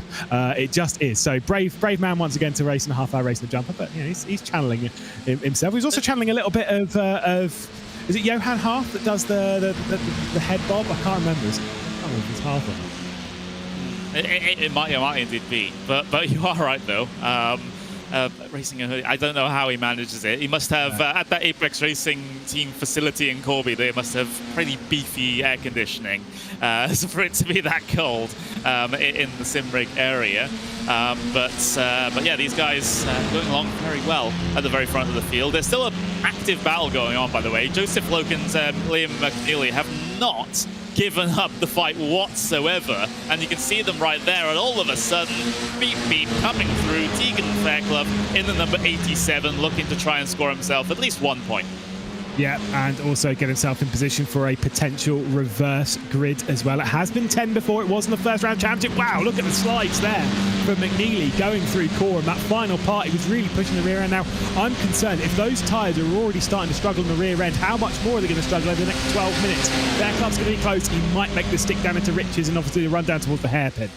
It just is. So brave man once again to race in a half-hour race in a jumper, but you know, he's channeling himself. He's also channeling a little bit of is it Johan Harth that does the head bob? I can't remember. I can't remember if it's Harth or not. It might indeed be, but you are right though. Racing a hoodie, I don't know how he manages it. He must have at that Apex Racing team facility in Corby, they must have pretty beefy air conditioning so for it to be that cold in the sim rig area. But yeah, these guys going along very well at the very front of the field. There's still an active battle going on, by the way. Joseph Lokins and Liam McNeely have not given up the fight whatsoever, and you can see them right there, and all of a sudden, beep beep coming through. Tegan Fairclough in the number 87, looking to try and score himself at least 1 point. Yeah, and also get himself in position for a potential reverse grid as well. It has been 10 before, it was in the first round championship. Wow, look at the slides there from McNeely going through core, and that final part, he was really pushing the rear end. Now, I'm concerned, if those tyres are already starting to struggle in the rear end, how much more are they going to struggle over the next 12 minutes? Fairclough's going to be close. He might make the stick down into Riches and obviously the run down towards the hairpin.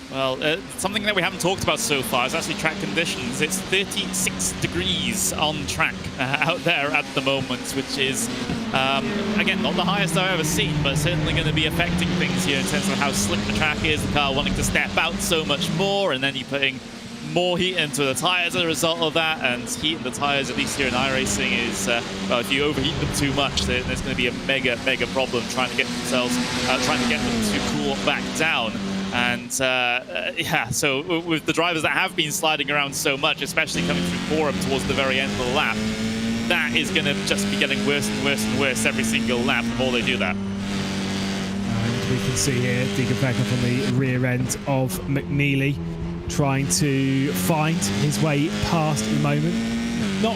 Well, something that we haven't talked about so far is actually track conditions. It's 36 degrees on track out there at the moment, which is, again, not the highest I've ever seen, but certainly going to be affecting things here in terms of how slick the track is, the car wanting to step out so much more, and then you're putting more heat into the tyres as a result of that, and heat in the tyres, at least here in iRacing, is, well, if you overheat them too much, then there's going to be a mega problem trying to get them to cool back down. And yeah, so with the drivers that have been sliding around so much, especially coming through Forum towards the very end of the lap, that is going to just be getting worse and worse and worse every single lap the more they do that. And we can see here Tegan Fairclough on the rear end of McNeely, trying to find his way past at the moment. Not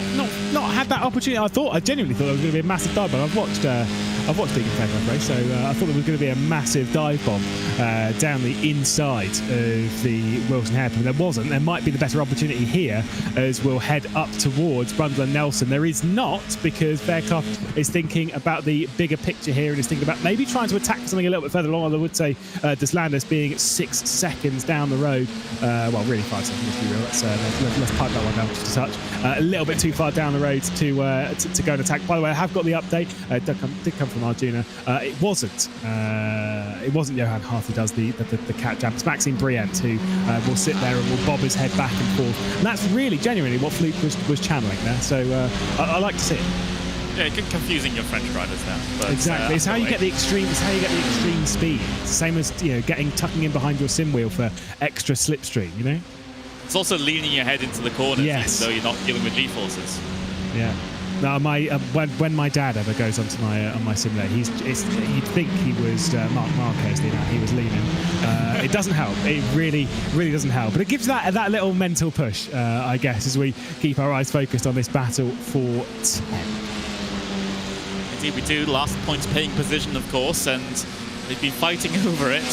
had that opportunity. I genuinely thought there was going to be a massive dive bomb. I've watched Tegan Fairclough race, so I thought there was going to be a massive dive bomb down the inside of the Wilson hairpin. There wasn't. There might be the better opportunity here as we'll head up towards Brundle and Nelson. There is not, because Fairclough is thinking about the bigger picture here and is thinking about maybe trying to attack something a little bit further along. I would say Deslandis being 6 seconds down the road. Well, really 5 seconds, if you will. Let's pipe that one down just a touch. A little bit too far down the road to go and attack. By the way, I have got the update. Did come from Arjuna. It wasn't Johan Harth who does the cat jump. It's Maxime Briant who will sit there and will bob his head back and forth. And that's really genuinely what Fluke was channeling there. So I like to see it. Yeah, confusing your French drivers now. But, exactly. It's how you get the extreme. It's how you get the extreme speed. It's the same as tucking in behind your sim wheel for extra slipstream. You know. It's also leaning your head into the corners, yes, even though you're not dealing with G-forces. Yeah. No, when my dad ever goes onto my simulator, you'd think he was Mark Marquez. He was leaning. It doesn't help. It really doesn't help. But it gives that little mental push, I guess, as we keep our eyes focused on this battle for 10. Indeed, we do. Last points paying position, of course, and they've been fighting over it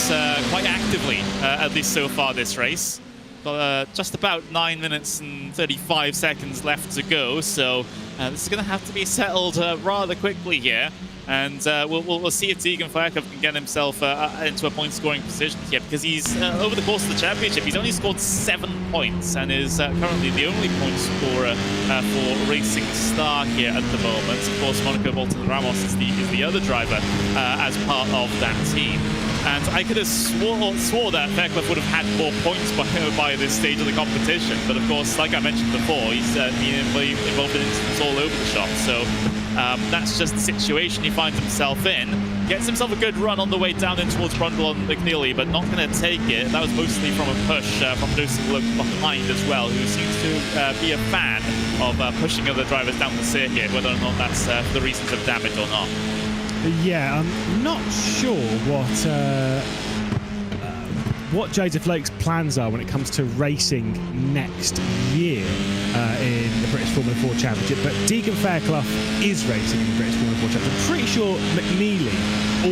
quite actively, at least so far this race. Got just about 9 minutes and 35 seconds left to go, so this is going to have to be settled rather quickly here. And we'll see if Tegan Fairclough can get himself into a point-scoring position here, because he's, over the course of the championship, he's only scored 7 points and is currently the only point scorer for Racing Star here at the moment. Of course, Monaco Bolton Ramos is the other driver as part of that team. And I could have swore that Fairclough would have had more points by this stage of the competition. But of course, like I mentioned before, he's been involved in incidents all over the shop. So that's just the situation he finds himself in. Gets himself a good run on the way down in towards Brundle and McNeely, but not going to take it. That was mostly from a push from Dosing Look behind as well, who seems to be a fan of pushing other drivers down the circuit, whether or not that's for the reasons of damage or not. Yeah, I'm not sure what Joseph Loke's plans are when it comes to racing next year in the British Formula 4 Championship, but Deegan Fairclough is racing in the British Formula 4 Championship. I'm pretty sure McNeely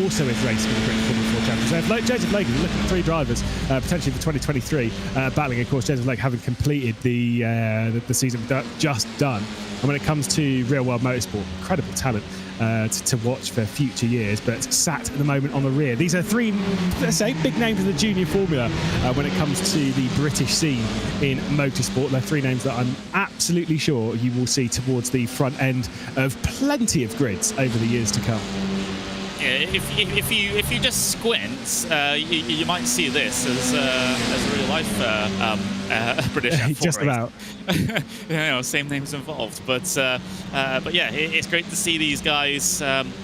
also is racing in the British Formula 4 Championship. So if Joseph Loke is looking at 3 drivers potentially for 2023, battling, of course, Joseph Loke having completed the season just done. And when it comes to real-world motorsport, incredible talent to watch for future years, but sat at the moment on the rear. These are 3, let's say, big names in the junior formula when it comes to the British scene in motorsport. They're 3 names that I'm absolutely sure you will see towards the front end of plenty of grids over the years to come. Yeah, if you just squint, you might see this as a real life British F4 just race. about. Same names involved, but yeah, it's great to see these guys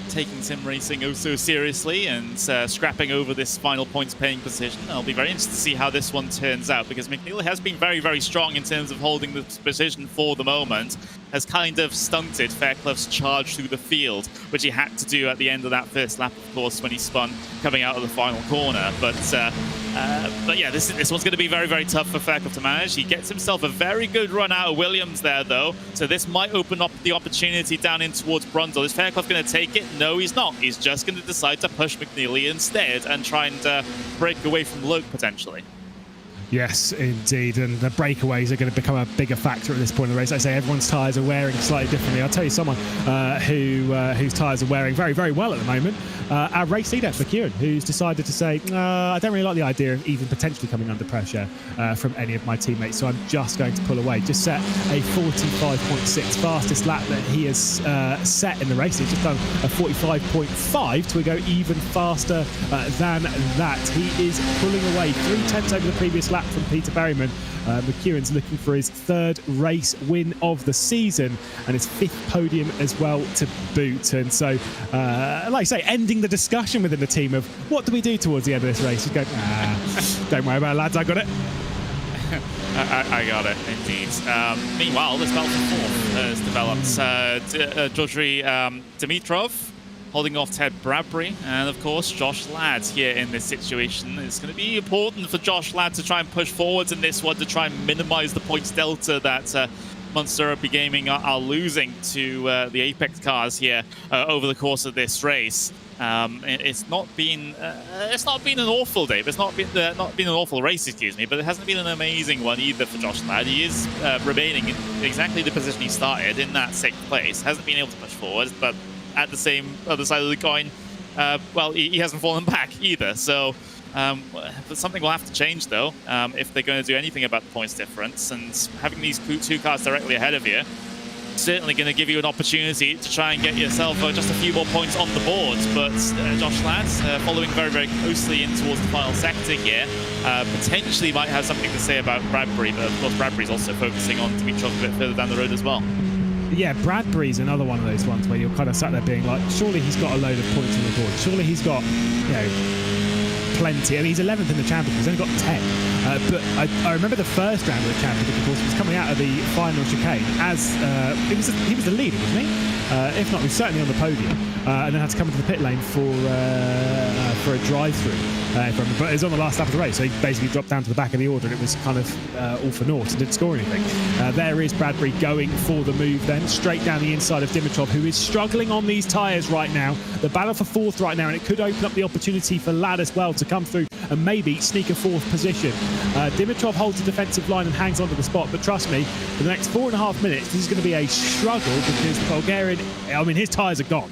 taking sim racing oh so seriously and scrapping over this final points paying position. I'll be very interested to see how this one turns out, because McNeely has been very, very strong in terms of holding the position for the moment. Has kind of stunted Fairclough's charge through the field, which he had to do at the end of that first lap, of course, when he spun coming out of the final corner. But yeah, this one's going to be very, very tough for Fairclough to manage. He gets himself a very good run out of Williams there, though, so this might open up the opportunity down in towards Brundle. Is Fairclough going to take it? No, he's not. He's just going to decide to push McNeely instead and try and break away from Loke potentially. Yes, indeed, and the breakaways are going to become a bigger factor at this point in the race. Like I say, everyone's tyres are wearing slightly differently. I'll tell you someone whose tyres are wearing very, very well at the moment. Our race leader, McEwen, who's decided to say, I don't really like the idea of even potentially coming under pressure from any of my teammates, so I'm just going to pull away. Just set a 45.6 fastest lap that he has set in the race. He's just done a 45.5 to go even faster than that. He is pulling away 3/10 over the previous lap from Peter Berryman. McEwen's looking for his 3rd race win of the season and his 5th podium as well to boot. And so, like I say, ending the discussion within the team of what do we do towards the end of this race? You go, don't worry about it, lads, I got it. I got it, indeed. Meanwhile, this battle for 4th has developed. Georgi Dimitrov holding off Ted Bradbury, and of course Josh Ladd here in this situation. It's going to be important for Josh Ladd to try and push forwards in this one to try and minimize the points delta that Monster Rugby Gaming are losing to the Apex cars here over the course of this race. It's not been an awful day. It's not been an awful race, excuse me, but it hasn't been an amazing one either for Josh Ladd. He is remaining in exactly the position he started in, that 6th place. Hasn't been able to push forward, but at the same other side of the coin, well, he hasn't fallen back either. So something will have to change, though, if they're going to do anything about the points difference. And having these 2 cars directly ahead of you, certainly going to give you an opportunity to try and get yourself just a few more points on the board. But Josh Ladd, following very, very closely in towards the final sector here, potentially might have something to say about Bradbury. But of course, Bradbury's also focusing on Dimitrov a bit further down the road as well. Yeah, Bradbury's another one of those ones where you're kind of sat there being like, surely he's got a load of points on the board. Surely he's got, plenty. I mean, he's 11th in the championship. He's only got 10. But I remember the first round of the championship, of course, he was coming out of the final chicane as he was the leader, wasn't he? If not, he was certainly on the podium, and then had to come into the pit lane for a drive-through. But it was on the last lap of the race, so he basically dropped down to the back of the order, and it was kind of all for naught and didn't score anything. There is Bradbury going for the move then, straight down the inside of Dimitrov, who is struggling on these tyres right now. The battle for 4th right now, and it could open up the opportunity for Ladd as well to come through and maybe sneak a 4th position. Dimitrov holds the defensive line and hangs onto the spot, but trust me, for the next 4.5 minutes, this is going to be a struggle because the Bulgarian, his tyres are gone.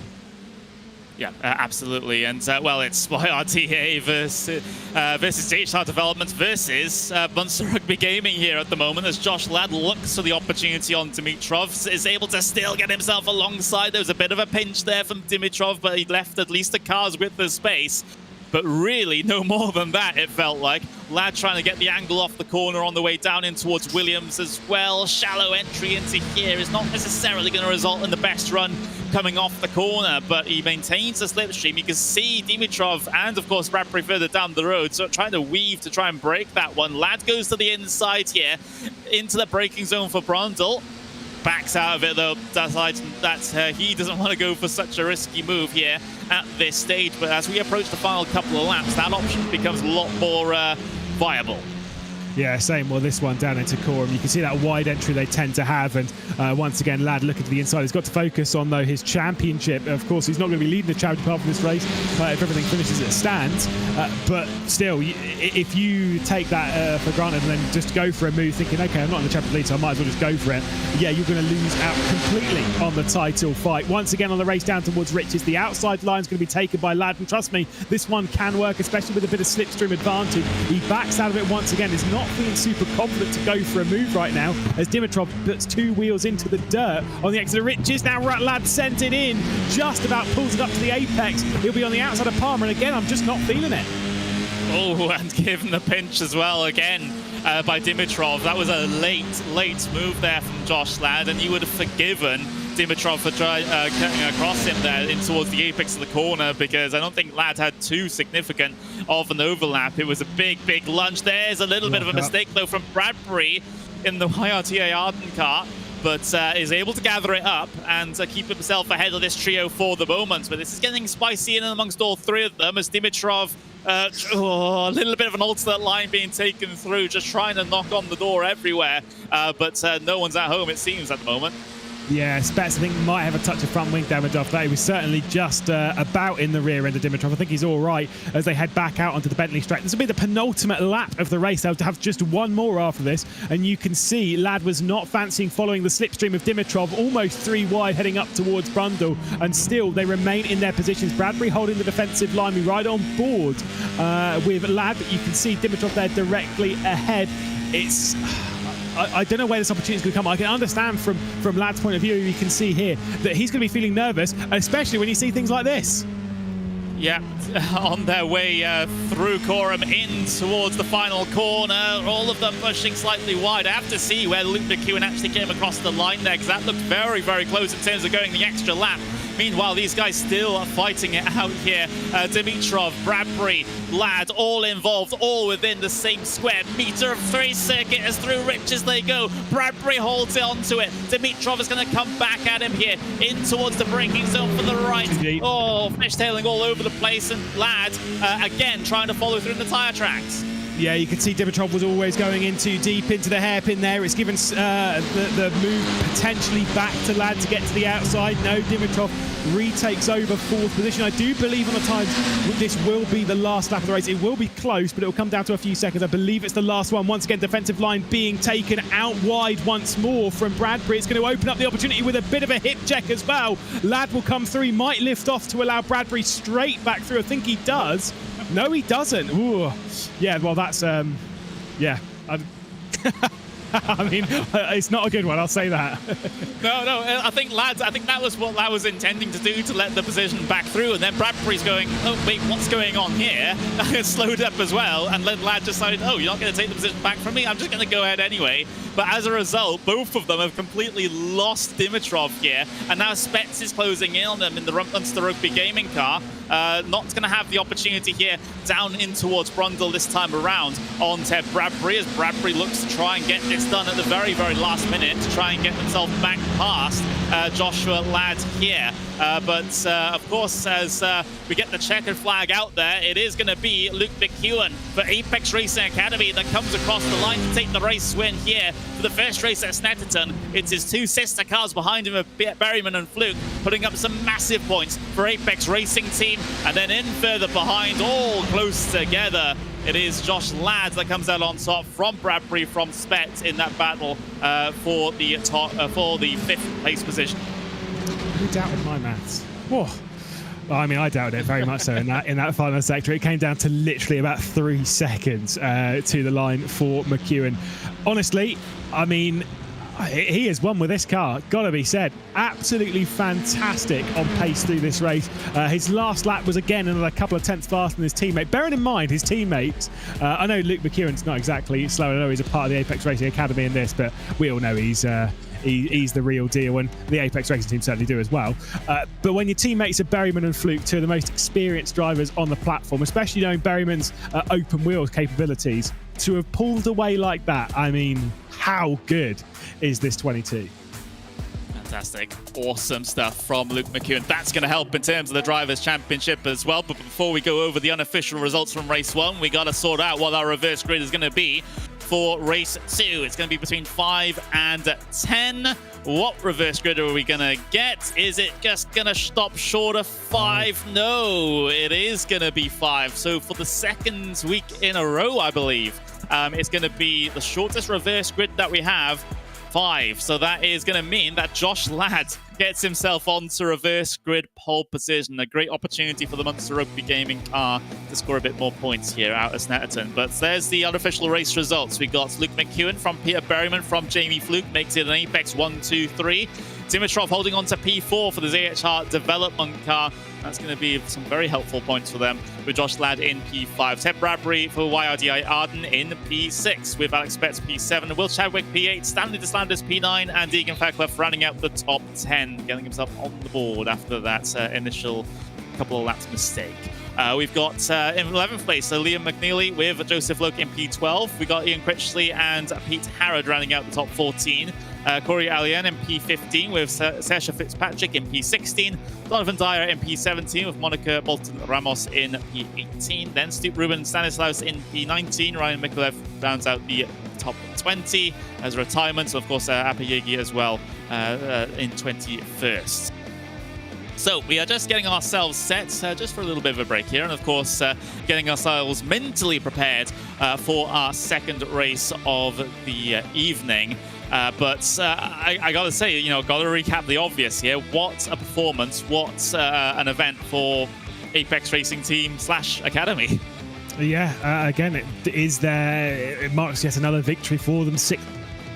Yeah, absolutely. And, well, it's YRTA versus JHR Development versus Monster Rugby Gaming here at the moment, as Josh Ladd looks for the opportunity on Dimitrov, is able to still get himself alongside. There was a bit of a pinch there from Dimitrov, but he left at least the car's width of space. But really, no more than that, it felt like. Ladd trying to get the angle off the corner on the way down in towards Williams as well. Shallow entry into here is not necessarily going to result in the best run coming off the corner, but he maintains the slipstream. You can see Dimitrov and, of course, Bradbury further down the road, so trying to weave to try and break that one. Lad goes to the inside here, into the braking zone for Brundle. Backs out of it, though, decides that he doesn't want to go for such a risky move here at this stage. But as we approach the final couple of laps, that option becomes a lot more viable. Yeah, same. Well, this one down into Corum. You can see that wide entry they tend to have. And once again, Lad looking to the inside. He's got to focus on, though, his championship. Of course, he's not going to be leading the championship after this race if everything finishes as it stands. But still, if you take that for granted and then just go for a move thinking, OK, I'm not in the championship lead, so I might as well just go for it. Yeah, you're going to lose out completely on the title fight. Once again, on the race down towards Riches, the outside line is going to be taken by Lad. And trust me, this one can work, especially with a bit of slipstream advantage. He backs out of it once again. Is not feeling super confident to go for a move right now as Dimitrov puts two wheels into the dirt on the exit of Riches. Now Lad sent it in, just about pulls it up to the apex. He'll be on the outside of Palmer, and again, I'm just not feeling it. Oh, and given the pinch as well again by Dimitrov. That was a late move there from Josh Lad, and you would have forgiven Dimitrov for cutting across him there in towards the apex of the corner, because I don't think Lad had too significant of an overlap. It was a big lunge. There's a little bit of a mistake, though, from Bradbury in the YRTA Arden car, but is able to gather it up and keep himself ahead of this trio for the moment. But this is getting spicy in amongst all three of them as Dimitrov, a little bit of an alternate line being taken through, just trying to knock on the door everywhere, but no one's at home, it seems, at the moment. Yeah, Spets, I think, might have a touch of front wing damage off that. He was certainly just about in the rear end of Dimitrov. I think he's all right as they head back out onto the Bentley straight. This will be the penultimate lap of the race. They'll have just one more after this. And you can see Lad was not fancying following the slipstream of Dimitrov, almost three wide heading up towards Brundle. And still, they remain in their positions. Bradbury holding the defensive line. We ride on board with Lad, but you can see Dimitrov there directly ahead. It's... I don't know where this opportunity is going to come. I can understand from Lad's point of view, you can see here that he's going to be feeling nervous, especially when you see things like this. Yeah, on their way through Corum in towards the final corner. All of them pushing slightly wide. I have to see where Luke McEwen actually came across the line there, because that looked very close in terms of going the extra lap. Meanwhile, these guys still are fighting it out here. Dimitrov, Bradbury, Lad, all involved, all within the same square meter of three circuit as through Riches they go. Bradbury holds it onto it. Dimitrov is going to come back at him here, in towards the braking zone for the right. Oh, fishtailing all over the place, and Lad, again, trying to follow through in the tyre tracks. Yeah, you can see Dimitrov was always going in too deep into the hairpin there. It's given the move potentially back to Lad to get to the outside. No, Dimitrov retakes over fourth position. I do believe on the times this will be the last lap of the race. It will be close, but it will come down to a few seconds. I believe it's the last one. Once again, defensive line being taken out wide once more from Bradbury. It's going to open up the opportunity with a bit of a hip check as well. Lad will come through. He might lift off to allow Bradbury straight back through. I think he does. No, he doesn't. Ooh. Yeah, well, that's, yeah. I mean, it's not a good one, I'll say that. No, I think that was what Lad was intending to do, to let the position back through, and then Bradbury's going, oh, wait, what's going on here? Slowed up as well, and then Lad decided, oh, you're not going to take the position back from me, I'm just going to go ahead anyway. But as a result, both of them have completely lost Dimitrov here, and now Spets is closing in on them in the Munster Rugby gaming car. Not going to have the opportunity here down in towards Brundle this time around on Ted Bradbury, as Bradbury looks to try and get this done at the very last minute to try and get himself back past Joshua Lad here. But of course, as we get the checkered flag out there, it is going to be Luke McEwen for Apex Racing Academy that comes across the line to take the race win here for the first race at Snetterton. It's his two sister cars behind him of Berryman and Fluke, putting up some massive points for Apex Racing Team. And then in further behind, all close together, it is Josh Ladd that comes out on top from Bradbury from Spet in that battle for the fifth place position. Who doubted my maths? Whoa. Well, I mean, I doubted it very much so in that final sector. It came down to literally about 3 seconds to the line for McEwen. Honestly, I mean, he has won with this car, gotta be said. Absolutely fantastic on pace through this race. His last lap was again another couple of tenths faster than his teammate. Bearing in mind his teammates, I know Luke McEwen's not exactly slow. I know he's a part of the Apex Racing Academy in this, but we all know he's he's the real deal, and the Apex Racing team certainly do as well. But when your teammates are Berryman and Fluke, two of the most experienced drivers on the platform, especially knowing Berryman's open wheel capabilities, to have pulled away like that, I mean, how good is this 22? Fantastic. Awesome stuff from Luke McEwen. That's going to help in terms of the Drivers' Championship as well. But before we go over the unofficial results from Race 1, we got to sort out what our reverse grid is going to be for Race 2. It's going to be between 5 and 10. What reverse grid are we going to get? Is it just going to stop short of 5? No, it is going to be 5. So for the second week in a row, I believe, it's going to be the shortest reverse grid that we have, 5. So that is going to mean that Josh Ladd gets himself onto reverse grid pole position. A great opportunity for the Monster Rugby Gaming car to score a bit more points here out of Snetterton. But there's the unofficial race results. We got Luke McEwen from Peter Berryman from Jamie Fluke, makes it an Apex 1, 2, 3. Dimitrov holding on to P4 for the ZHR development car. That's going to be some very helpful points for them, with Josh Ladd in P5. Ted Bradbury for YRDI Arden in P6, with Alex Betts P7, Will Chadwick P8, Stanley DeSlanders P9, and Deegan Fairclough rounding out the top 10, getting himself on the board after that initial couple of laps mistake. We've got in 11th place, so Liam McNeely with Joseph Loke in P12. We got Ian Critchley and Pete Harrod rounding out the top 14. Corey Alien in P15 with Sasha Fitzpatrick in P16. Donovan Dyer in P17 with Monica Bolton Ramos in P18. Then Stoop Ruben Stanislaus in P19. Ryan Mikulev rounds out the top 20 as a retirement. So, of course, Apayegi as well in 21st. So we are just getting ourselves set just for a little bit of a break here, and of course getting ourselves mentally prepared for our second race of the evening. But I gotta say, you know, gotta recap the obvious here. What a performance! What an event for Apex Racing Team / Academy. Yeah, again, it marks yet another victory for them. 6th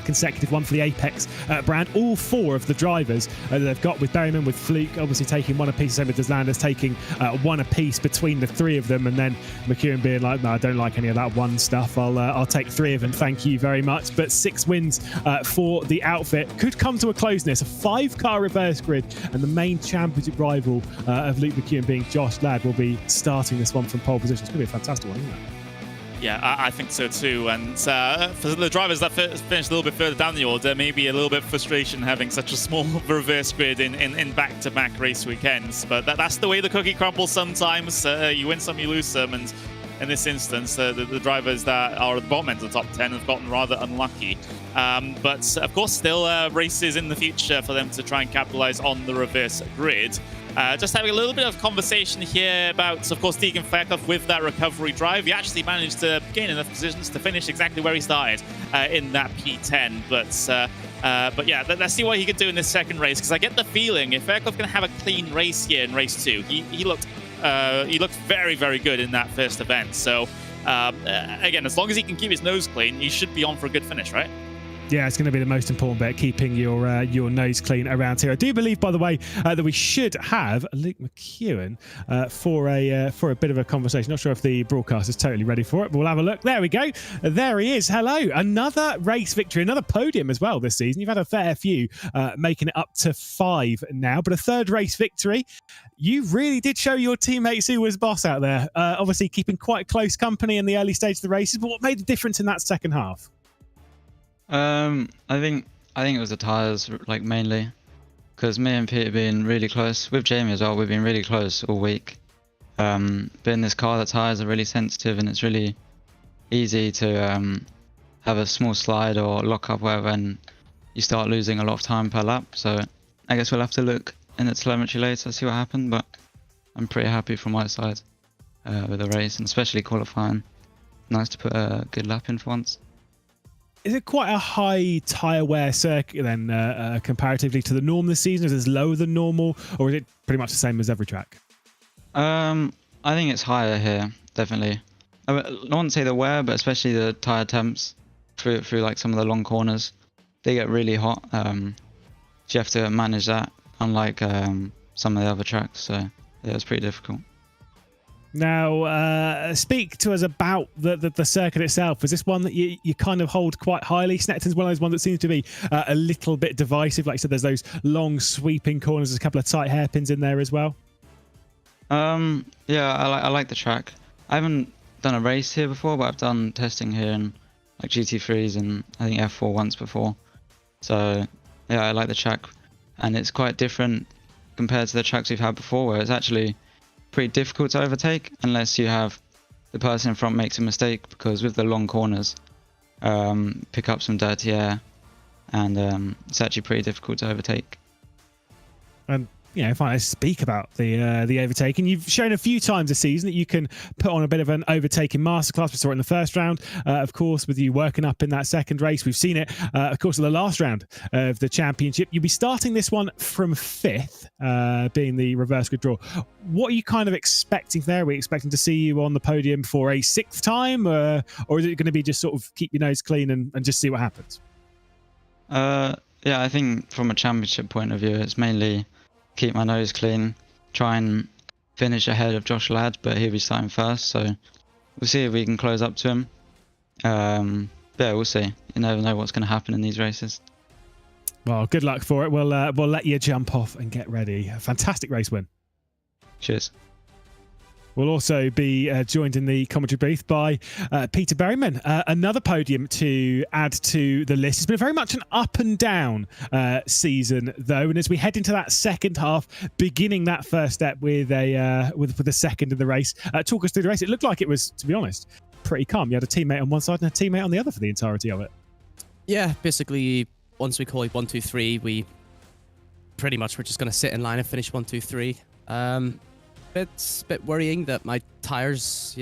consecutive one for the Apex brand. All 4 of the drivers that they've got, with Berryman, with Fluke obviously taking 1 apiece, same with DeSlanders taking 1 apiece between the 3 of them, and then McEwen being like, no, I don't like any of that 1 stuff. I'll take 3 of them, thank you very much. But 6 wins for the outfit. Could come to a closeness. A 5-car reverse grid, and the main championship rival of Luke McEwen being Josh Ladd will be starting this one from pole position. It's going to be a fantastic one, isn't it? Yeah, I think so too. And for the drivers that finished a little bit further down the order, maybe a little bit of frustration having such a small reverse grid in back-to-back race weekends. But that's the way the cookie crumbles sometimes. You win some, you lose some. And in this instance, the drivers that are at the bottom end of the top 10 have gotten rather unlucky. But of course, still races in the future for them to try and capitalize on the reverse grid. Just having a little bit of conversation here about, of course, Deegan Fairclough with that recovery drive. He actually managed to gain enough positions to finish exactly where he started in that P10. But yeah, let's see what he could do in this second race, because I get the feeling if Fairclough can have a clean race here in race 2, he looked very, very good in that first event. So again, as long as he can keep his nose clean, he should be on for a good finish, right? Yeah, it's going to be the most important bit, keeping your nose clean around here. I do believe, by the way, that we should have Luke McEwen for a bit of a conversation. Not sure if the broadcast is totally ready for it, but we'll have a look. There we go. There he is. Hello. Another race victory, another podium as well this season. You've had a fair few, making it up to 5 now, but a 3rd race victory. You really did show your teammates who was boss out there. Obviously keeping quite close company in the early stage of the races, but what made the difference in that second half? I think it was the tyres, like, mainly, because me and Pete have been really close. With Jamie as well, we've been really close all week. But in this car, the tyres are really sensitive, and it's really easy to have a small slide or lock up, whatever, and you start losing a lot of time per lap. So I guess we'll have to look in the telemetry later, see what happened. But I'm pretty happy from my side with the race, and especially qualifying. Nice to put a good lap in for once. Is it quite a high tyre wear circuit then, comparatively to the norm this season? Is it lower than normal, or is it pretty much the same as every track? I think it's higher here, definitely. I wouldn't say the wear, but especially the tyre temps through like some of the long corners. They get really hot. So you have to manage that, unlike some of the other tracks. So yeah, it's pretty difficult. Now, speak to us about the circuit itself. Is this one that you kind of hold quite highly? Snetterton's one of those ones that seems to be a little bit divisive. Like I said, there's those long sweeping corners. There's a couple of tight hairpins in there as well. Yeah, I like the track. I haven't done a race here before, but I've done testing here in like GT3s and I think F4 once before. So yeah, I like the track, and it's quite different compared to the tracks we've had before, where it's actually pretty difficult to overtake unless you have the person in front makes a mistake, because with the long corners, pick up some dirty air, and it's actually pretty difficult to overtake. And if I speak about the overtaking, you've shown a few times this season that you can put on a bit of an overtaking masterclass. We saw it in the first round, of course, with you working up in that second race. We've seen it, of course, in the last round of the championship. You'll be starting this one from 5th, being the reverse grid draw. What are you kind of expecting there? Are we expecting to see you on the podium for a 6th time, or is it going to be just sort of keep your nose clean and just see what happens? Yeah, I think from a championship point of view, it's mainly keep my nose clean, try and finish ahead of Josh Ladd, but he'll be starting first, so we'll see if we can close up to him. Yeah, we'll see. You never know what's going to happen in these races. Well, good luck for it. We'll let you jump off and get ready. A fantastic race win. Cheers. We'll also be joined in the commentary booth by Peter Berryman. Another podium to add to the list. It's been very much an up and down season, though. And as we head into that second half, beginning that first step with the second in the race, talk us through the race. It looked like it was, to be honest, pretty calm. You had a teammate on one side and a teammate on the other for the entirety of it. Yeah, basically, once we call it 1, 2, 3, we pretty much were just going to sit in line and finish 1, 2, 3. It's a bit worrying that my tires,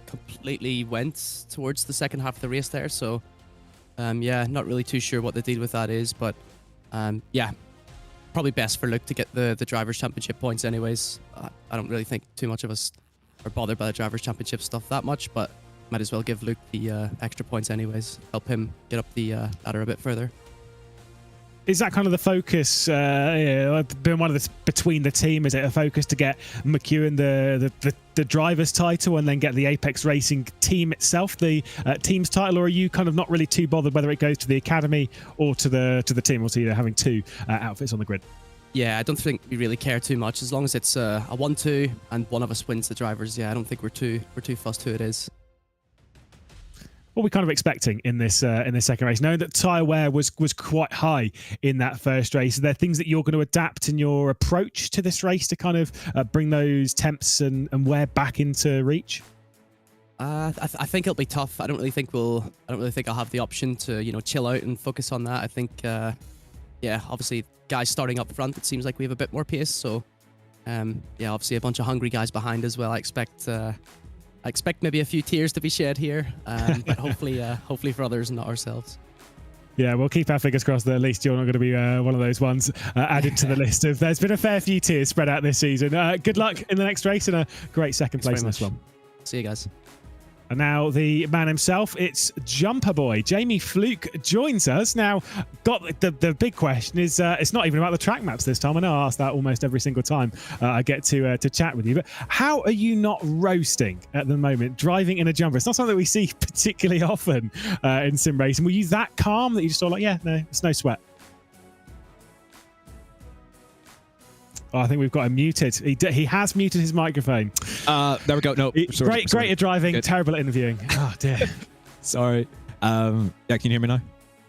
completely went towards the second half of the race there. So, not really too sure what the deal with that is. But, probably best for Luke to get the Drivers' Championship points anyways. I don't really think too much of us are bothered by the Drivers' Championship stuff that much, but might as well give Luke the extra points anyways. Help him get up the ladder a bit further. Is that kind of the focus, been one of the between the team? Is it a focus to get McEwen the driver's title and then get the Apex Racing team itself the team's title, or are you kind of not really too bothered whether it goes to the academy or to the team, or to having two outfits on the grid? Yeah, I don't think we really care too much as long as it's a 1-2 and one of us wins the drivers. Yeah, I don't think we're too fussed who it is. What are we kind of expecting in this second race, knowing that tyre wear was quite high in that first race? Are there things that you're going to adapt in your approach to this race to kind of bring those temps and wear back into reach? I think it'll be tough. I don't really think I'll have the option to chill out and focus on that. I think obviously guys starting up front, it seems like we have a bit more pace. So obviously a bunch of hungry guys behind as well. I expect maybe a few tears to be shed here, but hopefully for others, not ourselves. Yeah, we'll keep our fingers crossed that at least you're not going to be one of those ones added to the list. There's been a fair few tears spread out this season. Good luck in the next race and a great second place in this one. See you guys. And now the man himself, it's Jumper Boy. Jamie Fluke joins us. Now, got the big question is, it's not even about the track maps this time. I know I ask that almost every single time I get to chat with you. But how are you not roasting at the moment, driving in a jumper? It's not something that we see particularly often in sim racing. Were you that calm that you just thought, like, yeah, no, it's no sweat? Oh, I think we've got him muted. He has muted his microphone. There we go. No, sorry. Great at driving, good. Terrible at interviewing. Oh, dear. Sorry. Can you hear me now?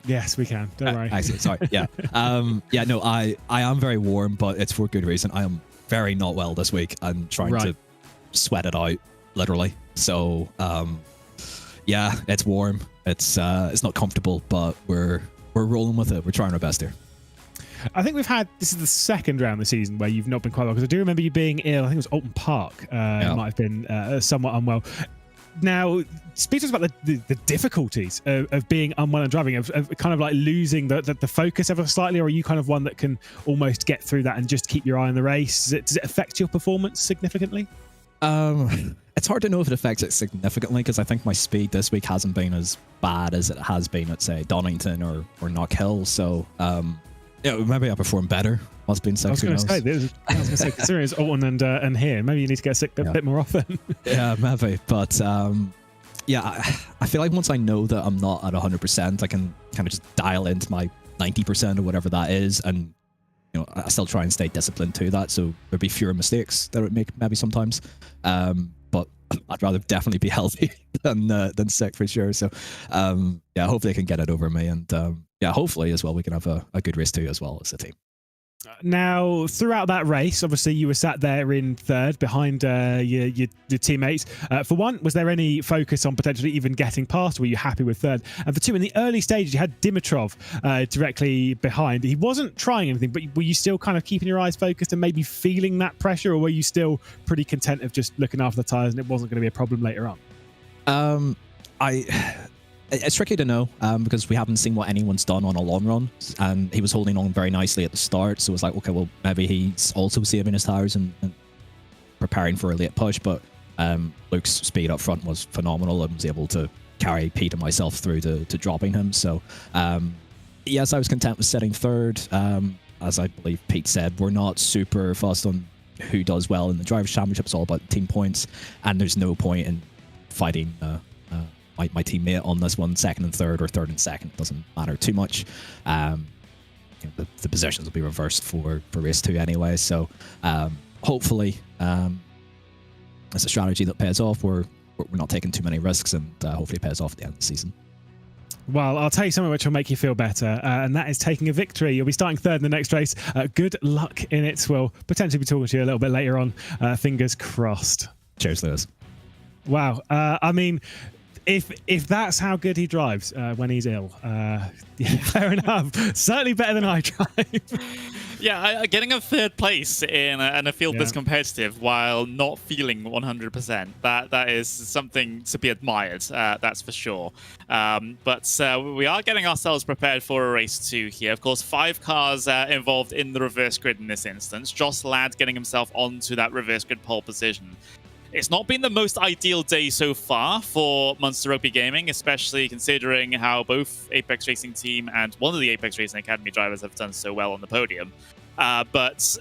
Yes, we can. Don't worry. Excellent. Sorry. Yeah. No, I am very warm, but it's for good reason. I am very not well this week. I'm trying to sweat it out, literally. So, it's warm. It's not comfortable, but we're rolling with it. We're trying our best here. I think this is the second round of the season where you've not been quite well, because I do remember you being ill. I think it was Alton Park. It might have been somewhat unwell. Now, speak to us about the difficulties of being unwell and driving, of kind of like losing the focus ever slightly, or are you kind of one that can almost get through that and just keep your eye on the race? Does it affect your performance significantly? It's hard to know if it affects it significantly, because I think my speed this week hasn't been as bad as it has been at, say, Donington or Knock Hill. So, Yeah, maybe I perform better. Must be in I was going to say, considering it's Alton and here, maybe you need to get sick a bit more often. Yeah, maybe. But yeah, I feel like once I know that I'm not at 100%, I can kind of just dial into my 90% or whatever that is, and I still try and stay disciplined to that. So there'd be fewer mistakes that I would make maybe sometimes. But I'd rather definitely be healthy than sick for sure. So yeah, hopefully I can get it over me, and yeah, hopefully as well we can have a good race too as well as a team. Now, throughout that race, obviously you were sat there in third behind your teammates. For one, was there any focus on potentially even getting past? Or were you happy with third? And for two, in the early stages, you had Dimitrov directly behind. He wasn't trying anything, but were you still kind of keeping your eyes focused and maybe feeling that pressure, or were you still pretty content of just looking after the tyres and it wasn't going to be a problem later on? It's tricky to know because we haven't seen what anyone's done on a long run, and he was holding on very nicely at the start, so it's like, okay, well, maybe he's also saving his tires and preparing for a late push. But Luke's speed up front was phenomenal and was able to carry Pete and myself through to dropping him. So yes, I was content with sitting third. As I believe Pete said, we're not super fussed on who does well in the Drivers' Championship. It's all about team points, and there's no point in fighting my teammate on this one, second and third or third and second. It doesn't matter too much. The positions will be reversed for race 2 anyway. So hopefully it's a strategy that pays off. We're not taking too many risks, and hopefully it pays off at the end of the season. Well, I'll tell you something which will make you feel better, and that is taking a victory. You'll be starting third in the next race. Good luck in it. We'll potentially be talking to you a little bit later on. Fingers crossed. Cheers, Lewis. Wow. I mean, if that's how good he drives when he's ill, yeah, fair enough. Certainly better than I drive. Yeah, getting a third place in a field that's competitive while not feeling 100%, that is something to be admired, that's for sure. But we are getting ourselves prepared for a race 2 here. Of course, 5 cars involved in the reverse grid in this instance. Josh Ladd getting himself onto that reverse grid pole position. It's not been the most ideal day so far for Munster Rugby Gaming, especially considering how both Apex Racing Team and one of the Apex Racing Academy drivers have done so well on the podium. But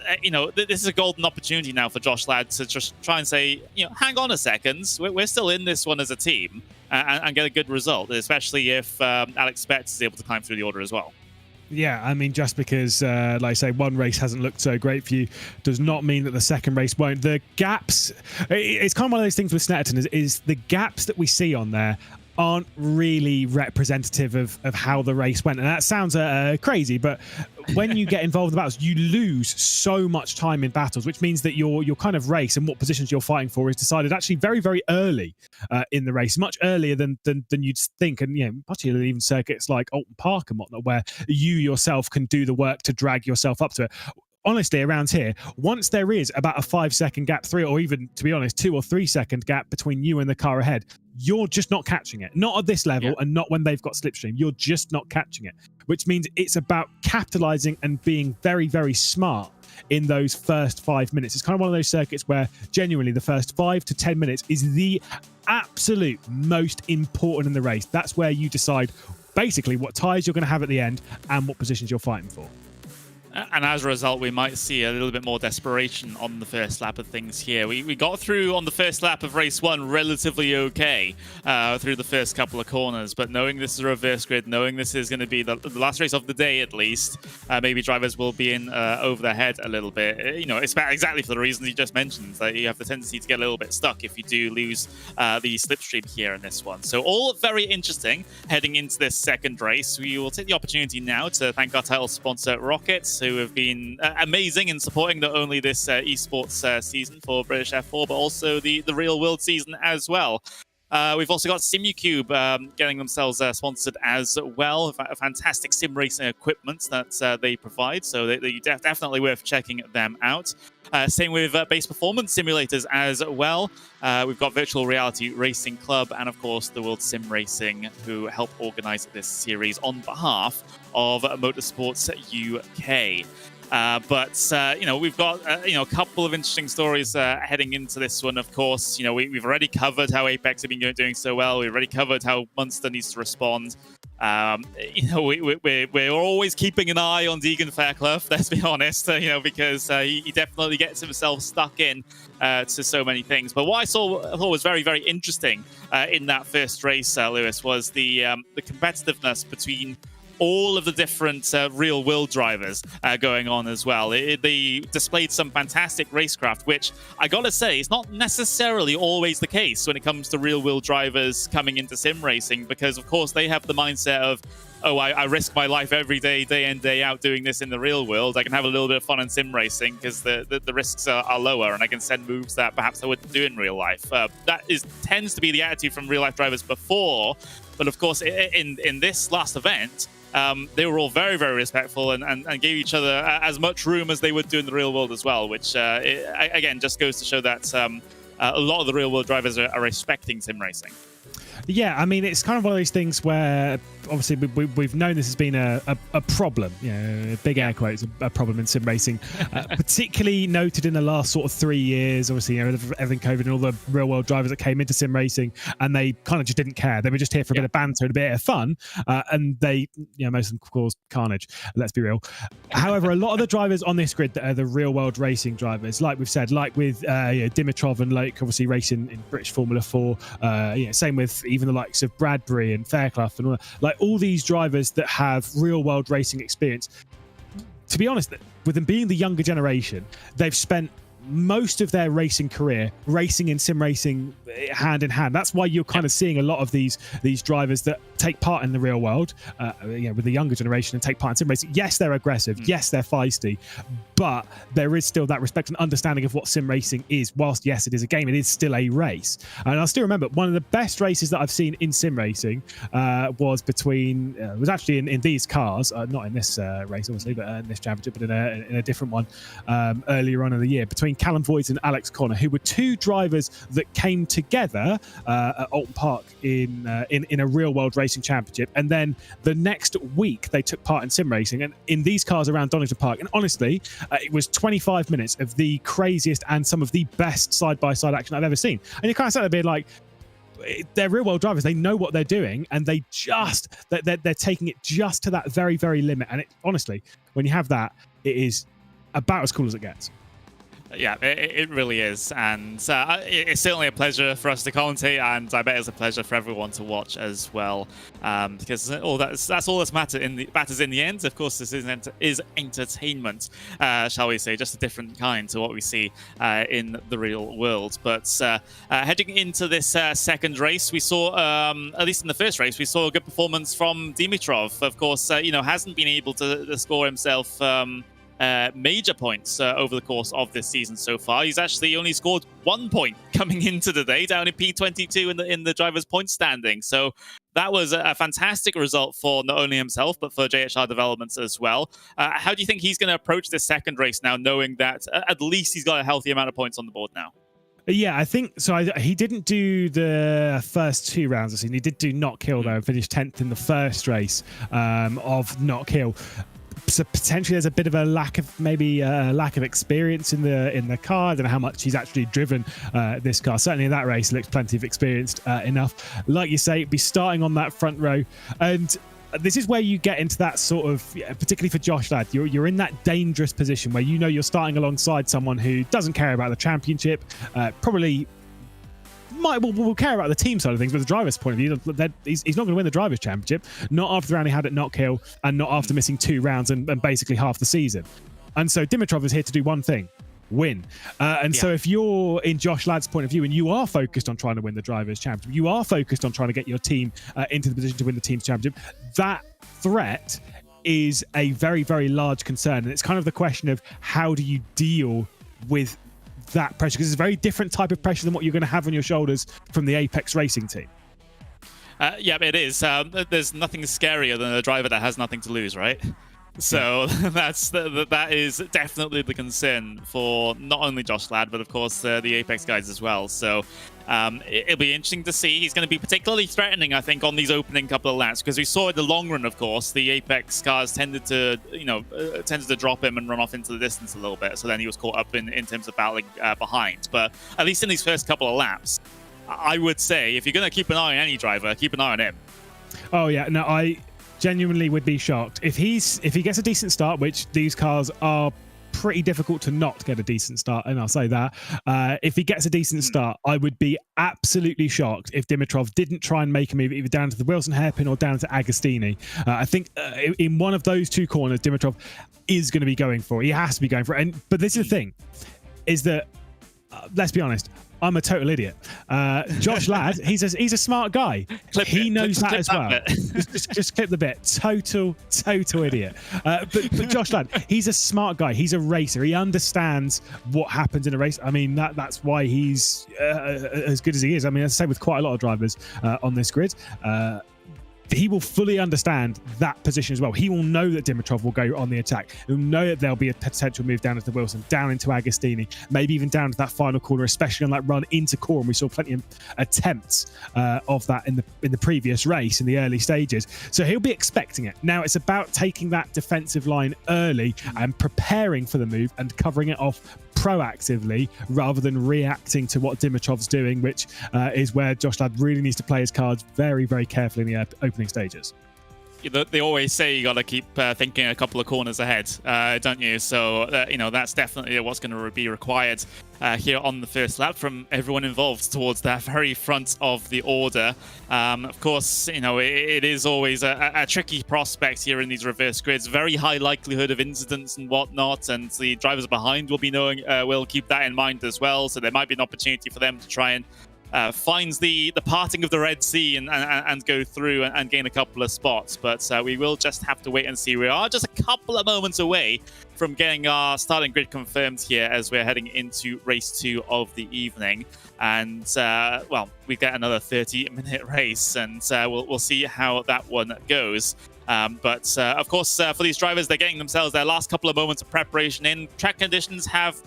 this is a golden opportunity now for Josh Ladd to just try and say, hang on a second, we're still in this one as a team and get a good result, especially if Alex Betts is able to climb through the order as well. Yeah, I mean, just because, like I say, one race hasn't looked so great for you does not mean that the second race won't. The gaps, it's kind of one of those things with Snetterton is the gaps that we see on there aren't really representative of how the race went. And that sounds crazy, but when you get involved in battles, you lose so much time in battles, which means that your kind of race and what positions you're fighting for is decided actually very, very early in the race, much earlier than you'd think. And, particularly even circuits like Alton Park and whatnot, where you yourself can do the work to drag yourself up to it. Honestly, around here, once there is about a 5-second gap, 3 or even, to be honest, 2 or 3 second gap between you and the car ahead, you're just not catching it. Not at this level and not when they've got slipstream. You're just not catching it, which means it's about capitalizing and being very, very smart in those first 5 minutes. It's kind of one of those circuits where genuinely the first 5 to 10 minutes is the absolute most important in the race. That's where you decide basically what tyres you're going to have at the end and what positions you're fighting for. And as a result, we might see a little bit more desperation on the first lap of things here. We got through on the first lap of race 1 relatively okay through the first couple of corners, but knowing this is a reverse grid, knowing this is going to be the last race of the day at least, maybe drivers will be in over their head a little bit. It's exactly for the reasons you just mentioned, that you have the tendency to get a little bit stuck if you do lose the slipstream here in this one. So all very interesting heading into this second race. We will take the opportunity now to thank our title sponsor, ROKiT, who have been amazing in supporting not only this esports season for British F4, but also the real world season as well. We've also got SimuCube getting themselves sponsored as well. Fantastic sim racing equipment that they provide, so they're definitely worth checking them out. Same with Base Performance Simulators as well. We've got Virtual Reality Racing Club and, of course, the World Sim Racing, who help organise this series on behalf of Motorsports UK. We've got a couple of interesting stories heading into this one. Of course, we've already covered how Apex have been doing so well. We've already covered how Munster needs to respond. You know, we're always keeping an eye on Deegan Fairclough, let's be honest, you know, because he definitely gets himself stuck in to so many things. But what I thought was very, very interesting in that first race, Lewis, was the competitiveness between all of the different real-world drivers going on as well. They displayed some fantastic racecraft, which I gotta say is not necessarily always the case when it comes to real-world drivers coming into sim racing, because of course they have the mindset of, oh, I risk my life every day, day in, day out doing this in the real world. I can have a little bit of fun in sim racing because the risks are lower, and I can send moves that perhaps I wouldn't do in real life. That tends to be the attitude from real-life drivers before, but of course in this last event, they were all very, very respectful and gave each other as much room as they would do in the real world as well, which, again, just goes to show that a lot of the real world drivers are respecting sim racing. Yeah, I mean, it's kind of one of those things where obviously we've known this has been a problem, you know, big air quotes, a problem in sim racing, particularly noted in the last sort of 3 years. Obviously, you know, everything COVID and all the real world drivers that came into sim racing, and they kind of just didn't care. They were just here for a bit of banter and a bit of fun, and they, you know, most of them caused carnage. Let's be real. However, a lot of the drivers on this grid that are the real world racing drivers, like we've said, like with Dimitrov and Loke, obviously racing in British Formula 4. You know, same with even the likes of Bradbury and Fairclough and all that. Like all these drivers that have real world racing experience, to be honest, with them being the younger generation, they've spent most of their racing career racing in sim racing hand in hand. That's why you're kind of seeing a lot of these drivers that take part in the real world, you know, with the younger generation and take part in sim racing. Yes, they're aggressive. Yes, they're feisty, but there is still that respect and understanding of what sim racing is. Whilst yes, it is a game, it is still a race. And I still remember one of the best races that I've seen in sim racing was between was actually in these cars, not in this race obviously, but in this championship, but in a different one earlier on in the year, between Callum Voigt and Alex Connor, who were two drivers that came together at Alton Park in a real world racing championship, and then the next week they took part in sim racing and in these cars around Donington Park. And honestly, it was 25 minutes of the craziest and some of the best side-by-side action I've ever seen. And you kind of sat there being like, they're real world drivers, they know what they're doing, and they're taking it just to that very, very limit. And it, honestly, when you have that, it is about as cool as it gets. Yeah, it really is, and it's certainly a pleasure for us to commentate, and I bet it's a pleasure for everyone to watch as well, because that's all that matters in the end. Of course, this is entertainment, shall we say, just a different kind to what we see in the real world. But heading into this second race, we saw, at least in the first race, we saw a good performance from Dimitrov. Of course, you know, hasn't been able to score himself major points over the course of this season so far. He's actually only scored 1 point coming into the day, down in P22 in the drivers' point standing. So that was a fantastic result for not only himself, but for JHR Developments as well. How do you think he's going to approach this second race now, knowing that at least he's got a healthy amount of points on the board now? Yeah, I think so. He didn't do the first 2 rounds of the season. He did do not kill though, and finished 10th in the first race of not kill. So potentially there's a bit of a lack of experience in the car. I don't know how much he's actually driven this car. Certainly in that race, he looks plenty of experienced enough. Like you say, be starting on that front row, and this is where you get into that sort of, particularly for Josh Ladd, you're in that dangerous position where you know you're starting alongside someone who doesn't care about the championship, probably will care about the team side of things, but the driver's point of view, he's not going to win the drivers' championship, not after the round he had at not kill, and not after missing 2 rounds and basically half the season. And so Dimitrov is here to do one thing: win. So if you're in Josh Ladd's point of view and you are focused on trying to win the drivers' championship, you are focused on trying to get your team into the position to win the team's championship, that threat is a very, very large concern. And it's kind of the question of how do you deal with that pressure, because it's a very different type of pressure than what you're going to have on your shoulders from the Apex Racing team. Yeah, it is. There's nothing scarier than a driver that has nothing to lose, right? So that is definitely the concern for not only Josh Ladd, but of course the Apex guys as well. So it'll be interesting to see. He's going to be particularly threatening, I think, on these opening couple of laps, because we saw in the long run, of course, the Apex cars tended to drop him and run off into the distance a little bit. So then he was caught up in terms of battling behind. But at least in these first couple of laps, I would say if you're going to keep an eye on any driver, keep an eye on him. Oh yeah, no, Genuinely would be shocked if he gets a decent start, which these cars are pretty difficult to not get a decent start, and I'll say that. If he gets a decent start, I would be absolutely shocked if Dimitrov didn't try and make a move either down to the Wilson hairpin or down to Agostini. I think in one of those two corners, Dimitrov is going to be going for it. He has to be going for it. But this is the thing, is that let's be honest, I'm a total idiot. Josh Ladd, he's a smart guy. He knows that as well. just clip the bit. Total idiot. But Josh Ladd, he's a smart guy. He's a racer. He understands what happens in a race. I mean, that's why he's as good as he is. I mean, as I say, with quite a lot of drivers on this grid. He will fully understand that position as well. He will know that Dimitrov will go on the attack. He'll know that there'll be a potential move down into Wilson, down into Agostini, maybe even down to that final corner, especially on that run into core. And we saw plenty of attempts of that in the previous race in the early stages. So he'll be expecting it. Now it's about taking that defensive line early and preparing for the move and covering it off proactively rather than reacting to what Dimitrov's doing, which is where Josh Ladd really needs to play his cards very, very carefully in the opening stages. They always say you got to keep thinking a couple of corners ahead, don't you? So, that's definitely what's going to be required here on the first lap from everyone involved towards that very front of the order. Of course, it is always a tricky prospect here in these reverse grids. Very high likelihood of incidents and whatnot, and the drivers behind will keep that in mind as well. So there might be an opportunity for them to try and finds the parting of the Red Sea and go through and gain a couple of spots. But we will just have to wait and see. We are just a couple of moments away from getting our starting grid confirmed here as we're heading into race 2 of the evening. And, we get another 30-minute race, and we'll see how that one goes. But of course, for these drivers, they're getting themselves their last couple of moments of preparation in. Track conditions have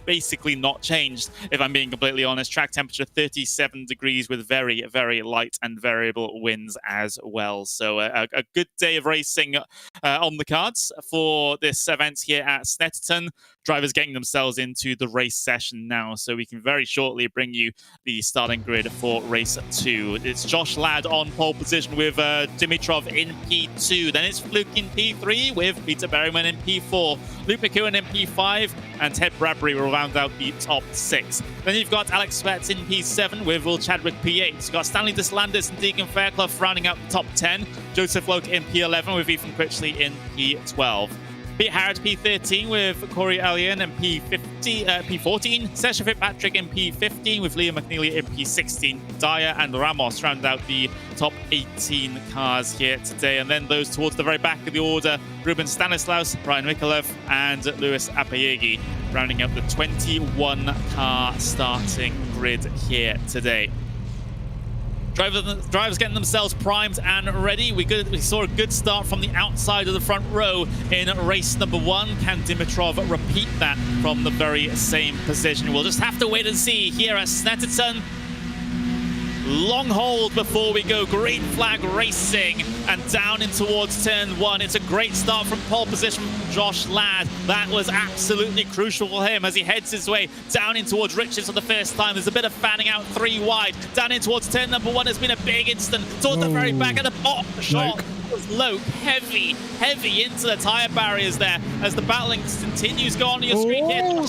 basically not changed, if I'm being completely honest. Track temperature 37 degrees with very, very light and variable winds as well. So a good day of racing on the cards for this event here at Snetterton. Drivers getting themselves into the race session now, so we can very shortly bring you the starting grid for race 2. It's Josh Ladd on pole position with Dimitrov in P2. Then it's Fluke in P3 with Peter Berryman in P4, Luke McEwen in P5, and Ted Bradbury will round out the top 6. Then you've got Alex Sweats in P7 with Will Chadwick P8. You've got Stanley Deslandis and Deegan Fairclough rounding out the top 10. Joseph Loke in P11 with Ethan Critchley in P12. Pete Harrod P13 with Corey Allian in P14. Sesha Fitzpatrick in P15 with Liam McNeely in P16. Dyer and Ramos round out the top 18 cars here today. And then those towards the very back of the order, Ruben Stanislaus, Brian Mikulev, and Lewis Apayegi rounding out the 21-car starting grid here today. Drivers getting themselves primed and ready. We saw a good start from the outside of the front row in race number 1. Can Dimitrov repeat that from the very same position? We'll just have to wait and see here at Snetterton. Long hold before we go. Green flag racing and down in towards turn 1. It's a great start from pole position from Josh Ladd. That was absolutely crucial for him as he heads his way down in towards Richards for the first time. There's a bit of fanning out 3 wide. Down in towards turn number 1 has been a big instant. Towards the very back of the bottom shot was Loke. Heavy into the tyre barriers there as the battling continues. Go on your screen here.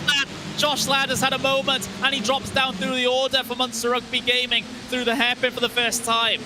Josh Ladd has had a moment and he drops down through the order for Munster Rugby Gaming through the hairpin for the first time.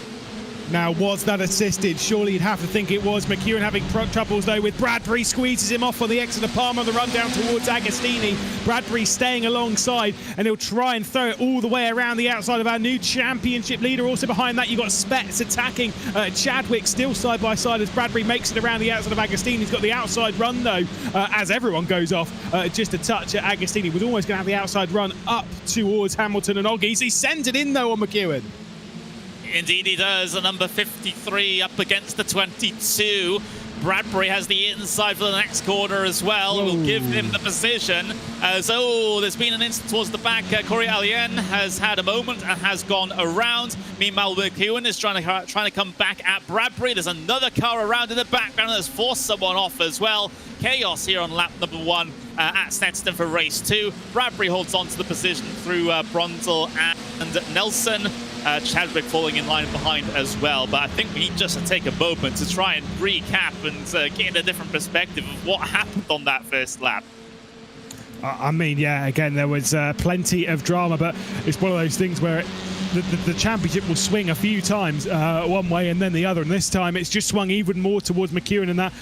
Now, was that assisted? Surely you'd have to think it was. McEwen having troubles, though, with Bradbury. Squeezes him off on the exit of Palmer on the run down towards Agostini. Bradbury staying alongside, and he'll try and throw it all the way around the outside of our new championship leader. Also behind that, you've got Spets attacking Chadwick, still side by side as Bradbury makes it around the outside of Agostini. He's got the outside run, though, as everyone goes off just a touch at Agostini. Was almost going to have the outside run up towards Hamilton and Oggies. He sends it in, though, on McEwen. Indeed he does. The number 53 up against the 22. Bradbury has the inside for the next corner as well. We'll give him the position. There's been an instant towards the back. Corey Allian has had a moment and has gone around. Meanwhile, McEwen is trying to come back at Bradbury. There's another car around in the background that's forced someone off as well. Chaos here on lap number 1 at Snetterton for race 2. Bradbury holds on to the position through Brundle and Nelson. Chadwick falling in line behind as well. But I think we need just to take a moment to try and recap and get a different perspective of what happened on that first lap. I mean, yeah, again, there was plenty of drama, but it's one of those things where the championship will swing a few times one way and then the other, and this time it's just swung even more towards McEwen, and that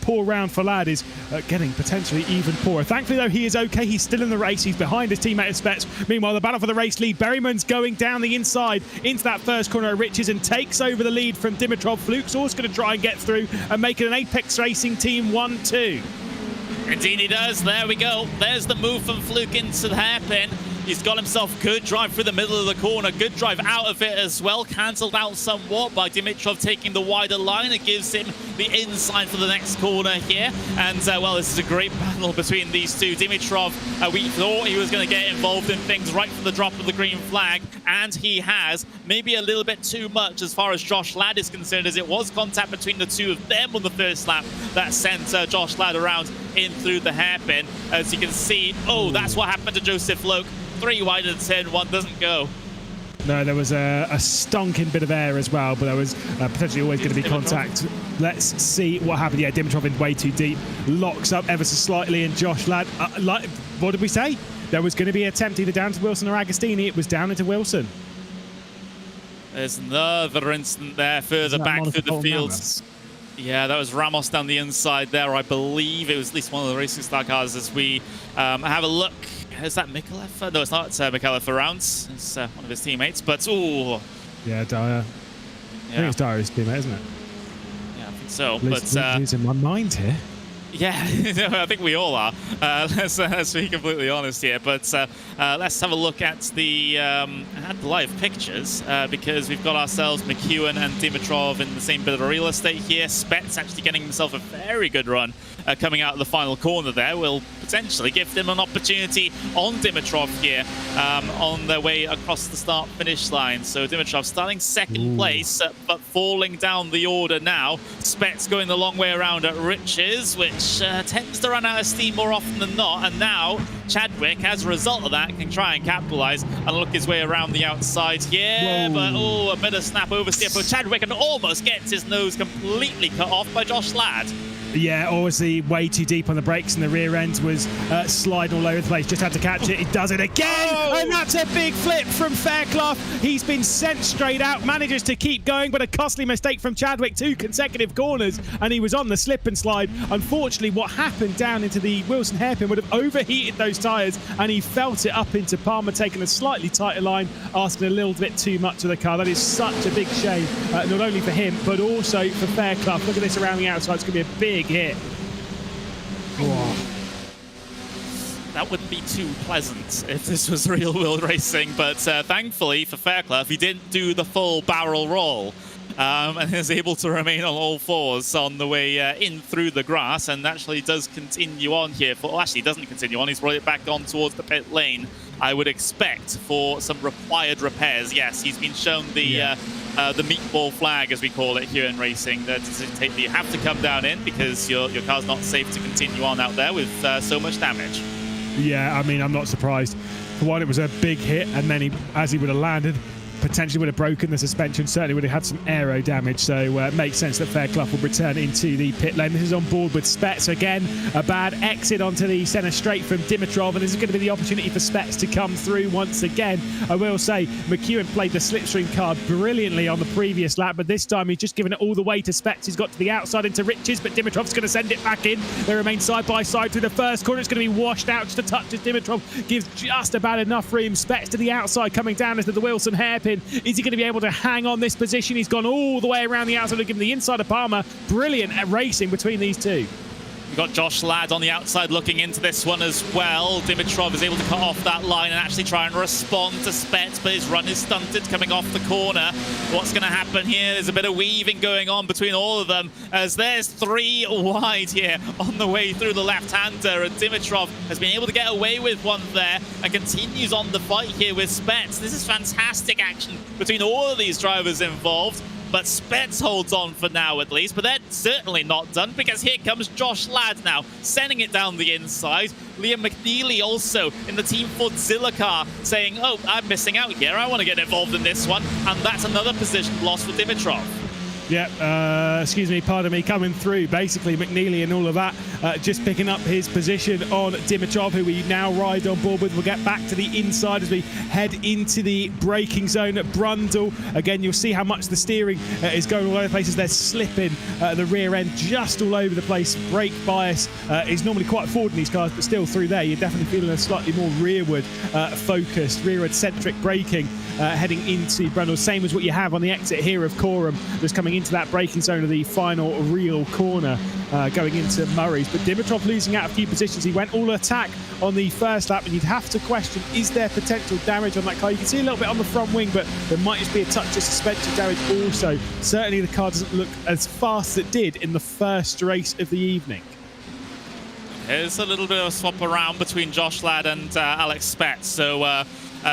poor round for Lad is getting potentially even poorer. Thankfully, though, he is okay. He's still in the race. He's behind his teammate Spets. Meanwhile, the battle for the race lead. Berryman's going down the inside into that first corner of Riches and takes over the lead from Dimitrov. Fluke's also going to try and get through and make it an Apex Racing team 1-2. Indeed he does. There we go. There's the move from Fluke into the hairpin. He's got himself good drive through the middle of the corner. Good drive out of it as well. Cancelled out somewhat by Dimitrov taking the wider line. It gives him the inside for the next corner here. And, well, this is a great battle between these two. Dimitrov, we thought he was going to get involved in things right from the drop of the green flag. And he has. Maybe a little bit too much as far as Josh Ladd is concerned, as it was contact between the two of them on the first lap that sent Josh Ladd around in through the hairpin. As you can see, oh, that's what happened to Joseph Loke. 3 wide of the turn, 1 doesn't go. No, there was a stonking bit of air as well, but there was potentially always going to be contact. Let's see what happened. Yeah, Dimitrov in way too deep. Locks up ever so slightly, and Josh Ladd, what did we say? There was going to be an attempt either down to Wilson or Agostini. It was down into Wilson. There's another incident there further back through the fields. Yeah, that was Ramos down the inside there. I believe it was at least one of the Racing Star cars as we have a look. Is that Mikalev? No, it's not. It's Mikalev around. It's one of his teammates. But, ooh. Yeah, Dyer. I think it's Dyer's teammate, isn't it? Yeah, I think so. Losing my mind here. Yeah, I think we all are. Let's be completely honest here. But let's have a look at the live pictures because we've got ourselves McEwen and Dimitrov in the same bit of real estate here. Spets actually getting himself a very good run coming out of the final corner there. Will potentially give them an opportunity on Dimitrov here on their way across the start-finish line. So Dimitrov starting second place, but falling down the order now. Spets going the long way around at Riches, which tends to run out of steam more often than not, and now Chadwick, as a result of that, can try and capitalize and look his way around the outside here. But a bit of snap oversteer for Chadwick, and almost gets his nose completely cut off by Josh Ladd. Yeah, obviously way too deep on the brakes, and the rear end was sliding all over the place. Just had to catch it. He does it again, and that's a big flip from Fairclough. He's been sent straight out, manages to keep going, but a costly mistake from Chadwick. 2 consecutive corners, and he was on the slip and slide. Unfortunately, what happened down into the Wilson hairpin would have overheated those tyres, and he felt it up into Palmer, taking a slightly tighter line, asking a little bit too much of the car. That is such a big shame, not only for him, but also for Fairclough. Look at this around the outside. It's going to be a big hit. Wow. That wouldn't be too pleasant if this was real world racing, but thankfully for Fairclough, he didn't do the full barrel roll and is able to remain on all fours on the way in through the grass, and actually does continue on here. Well, actually, doesn't continue on. He's brought it back on towards the pit lane, I would expect, for some required repairs. Yes, he's been shown the meatball flag, as we call it here in racing, that you have to come down in because your car's not safe to continue on out there with so much damage. Yeah, I mean, I'm not surprised. For one, it was a big hit, and then as he would have landed, potentially would have broken the suspension, certainly would have had some aero damage, so it makes sense that Fairclough will return into the pit lane. This is on board with Spets. Again, a bad exit onto the centre straight from Dimitrov, and this is going to be the opportunity for Spets to come through once again. I will say, McEwen played the slipstream card brilliantly on the previous lap, but this time he's just given it all the way to Spets. He's got to the outside into Riches, but Dimitrov's going to send it back in. They remain side by side through the first corner. It's going to be washed out just a touch as Dimitrov gives just about enough room. Spets to the outside, coming down into the Wilson hairpin. Is he going to be able to hang on this position? He's gone all the way around the outside to give him the inside of Palmer. Brilliant at racing between these two. We've got Josh Ladd on the outside looking into this one as well. Dimitrov is able to cut off that line and actually try and respond to Spets, but his run is stunted coming off the corner. What's going to happen here? There's a bit of weaving going on between all of them, as there's 3 wide here on the way through the left-hander, and Dimitrov has been able to get away with one there and continues on the fight here with Spets. This is fantastic action between all of these drivers involved. but Spets holds on for now at least. But they're certainly not done, because here comes Josh Ladd now, sending it down the inside. Liam McNeely also in the Team Fordzilla car saying, oh, I'm missing out here, I want to get involved in this one. And that's another position lost for Dimitrov. Yeah, excuse me, pardon me, coming through. Basically, McNeely and all of that, just picking up his position on Dimitrov, who we now ride on board with. We'll get back to the inside as we head into the braking zone at Brundle. Again, you'll see how much the steering is going all over the place as they're slipping the rear end just all over the place. Brake bias is normally quite forward in these cars, but still through there, you're definitely feeling a slightly more rearward focused, rearward-centric braking heading into Brundle. Same as what you have on the exit here of Coram, that's coming into that braking zone of the final real corner going into Murray's. But Dimitrov losing out a few positions. He went all attack on the first lap, and you'd have to question, is there potential damage on that car? You can see a little bit on the front wing, but there might just be a touch of suspension damage also. Certainly the car doesn't look as fast as it did in the first race of the evening. There's a little bit of a swap around between Josh Ladd and Alex Spets. So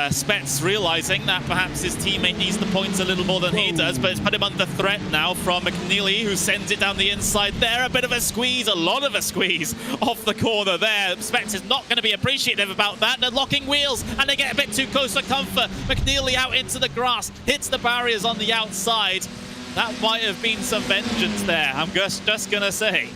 Spets realizing that perhaps his teammate needs the points a little more than he does, but it's put him under threat now from McNeely, who sends it down the inside there. A bit of a squeeze, a lot of a squeeze off the corner there. Spets is not going to be appreciative about that. They're locking wheels and they get a bit too close for comfort. McNeely out into the grass, hits the barriers on the outside. That might have been some vengeance there, I'm just going to say.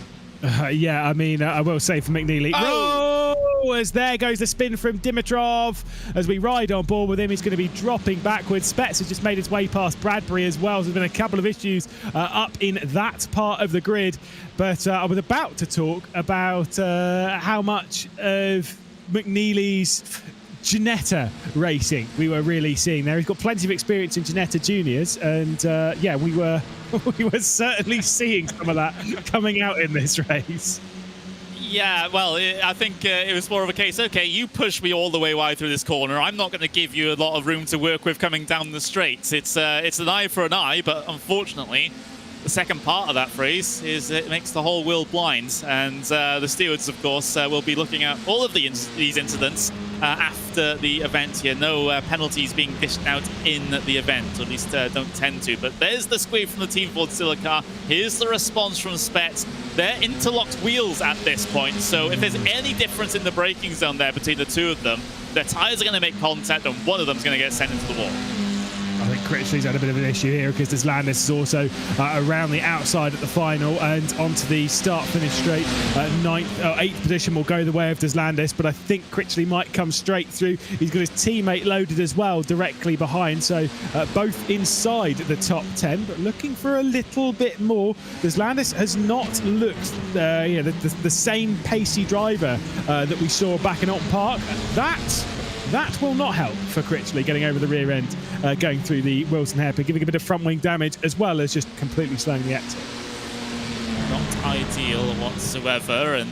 Yeah, I mean, I will say for McNeely. Oh, as there goes the spin from Dimitrov. As we ride on board with him, he's going to be dropping backwards. Spets has just made his way past Bradbury as well. So there's been a couple of issues up in that part of the grid. But I was about to talk about how much of McNeely's Ginetta racing we were really seeing there. He's got plenty of experience in Ginetta Juniors, and yeah, we were certainly seeing some of that coming out in this race. Yeah, well, I think it was more of a case, okay, you push me all the way wide through this corner. I'm not going to give you a lot of room to work with coming down the straights. It's an eye for an eye, but unfortunately, the second part of that phrase is it makes the whole world blind. And the stewards, of course, will be looking at all of these incidents after the event here. No penalties being dished out in the event, or at least don't tend to. But there's the squeeze from the Team Fordzilla car. Here's the response from Spets. They're interlocked wheels at this point, so if there's any difference in the braking zone there between the two of them, their tyres are going to make contact and one of them's going to get sent into the wall. I think Critchley's had a bit of an issue here because Deslandis is also around the outside at the final and onto the start-finish straight. 8th position will go the way of Deslandis, but I think Critchley might come straight through. He's got his teammate loaded as well, directly behind, so both inside the top 10, but looking for a little bit more. Deslandis has not looked the same pacey driver that we saw back in Alton Park. That will not help for Critchley getting over the rear end, going through the Wilson hairpin, giving a bit of front wing damage as well as just completely slowing the exit. Not ideal whatsoever, and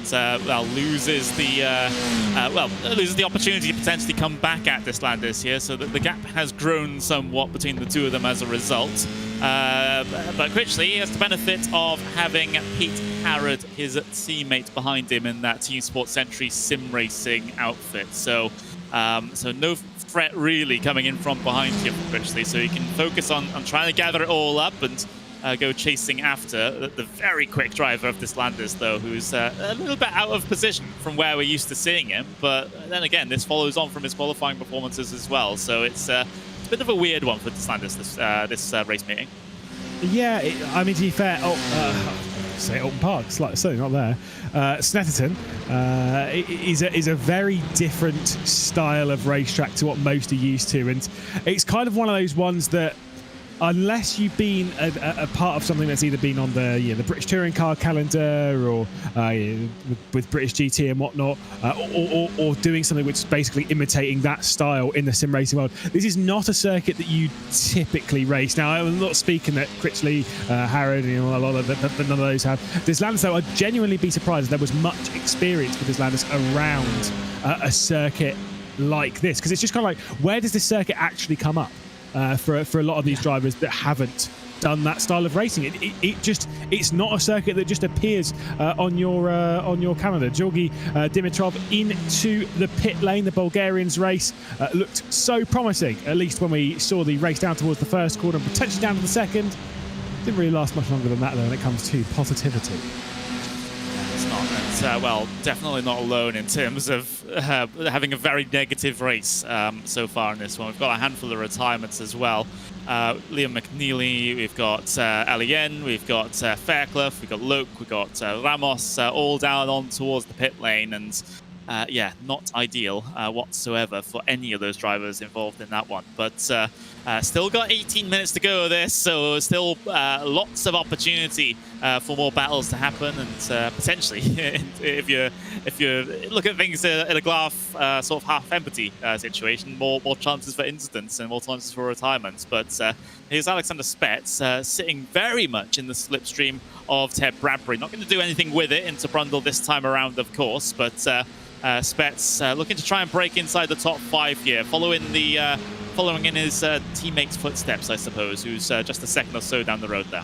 loses the opportunity to potentially come back at Deslandis here, so that the gap has grown somewhat between the two of them as a result. But Critchley has the benefit of having Pete Harrod, his teammate, behind him in that Team Sports Century sim racing outfit. So no threat really coming in from behind here from Critchley, so he can focus on trying to gather it all up and go chasing after the very quick driver of Deslandis, though, who's a little bit out of position from where we're used to seeing him. But then again, this follows on from his qualifying performances as well, so it's a bit of a weird one for Deslandis this race meeting. Yeah, I mean, to be fair, say Alton Park, certainly not there. Snetterton is a very different style of racetrack to what most are used to, and it's kind of one of those ones that, unless you've been a part of something that's either been on the British Touring Car calendar or with British GT and whatnot, or doing something which is basically imitating that style in the sim racing world, this is not a circuit that you typically race. Now, I'm not speaking that Critchley, Harrod, a lot of none of those have. Deslandis, though, I'd genuinely be surprised if there was much experience with Deslandis around a circuit like this, because it's just kind of like, where does this circuit actually come up? For a lot of these drivers that haven't done that style of racing, it's not a circuit that just appears on your calendar. Georgi Dimitrov into the pit lane. The Bulgarians race looked so promising, at least when we saw the race down towards the first corner and potentially down to the second. Didn't really last much longer than that, though, when it comes to positivity. It's not. It's, well, definitely not alone in terms of having a very negative race so far in this one. We've got a handful of retirements as well. Liam McNeely, we've got Alien, we've got Fairclough, we've got Luke, we've got Ramos, all down on towards the pit lane, and yeah, not ideal whatsoever for any of those drivers involved in that one. But still got 18 minutes to go of this, so still lots of opportunity for more battles to happen, and potentially, if you look at things in a glass sort of half-empty situation, more chances for incidents and more chances for retirements. But here's Alexander Spets sitting very much in the slipstream of Ted Bradbury. Not going to do anything with it into Brundle this time around, of course, but Spets looking to try and break inside the top 5 here, following in his teammate's footsteps, I suppose, who's just a second or so down the road there.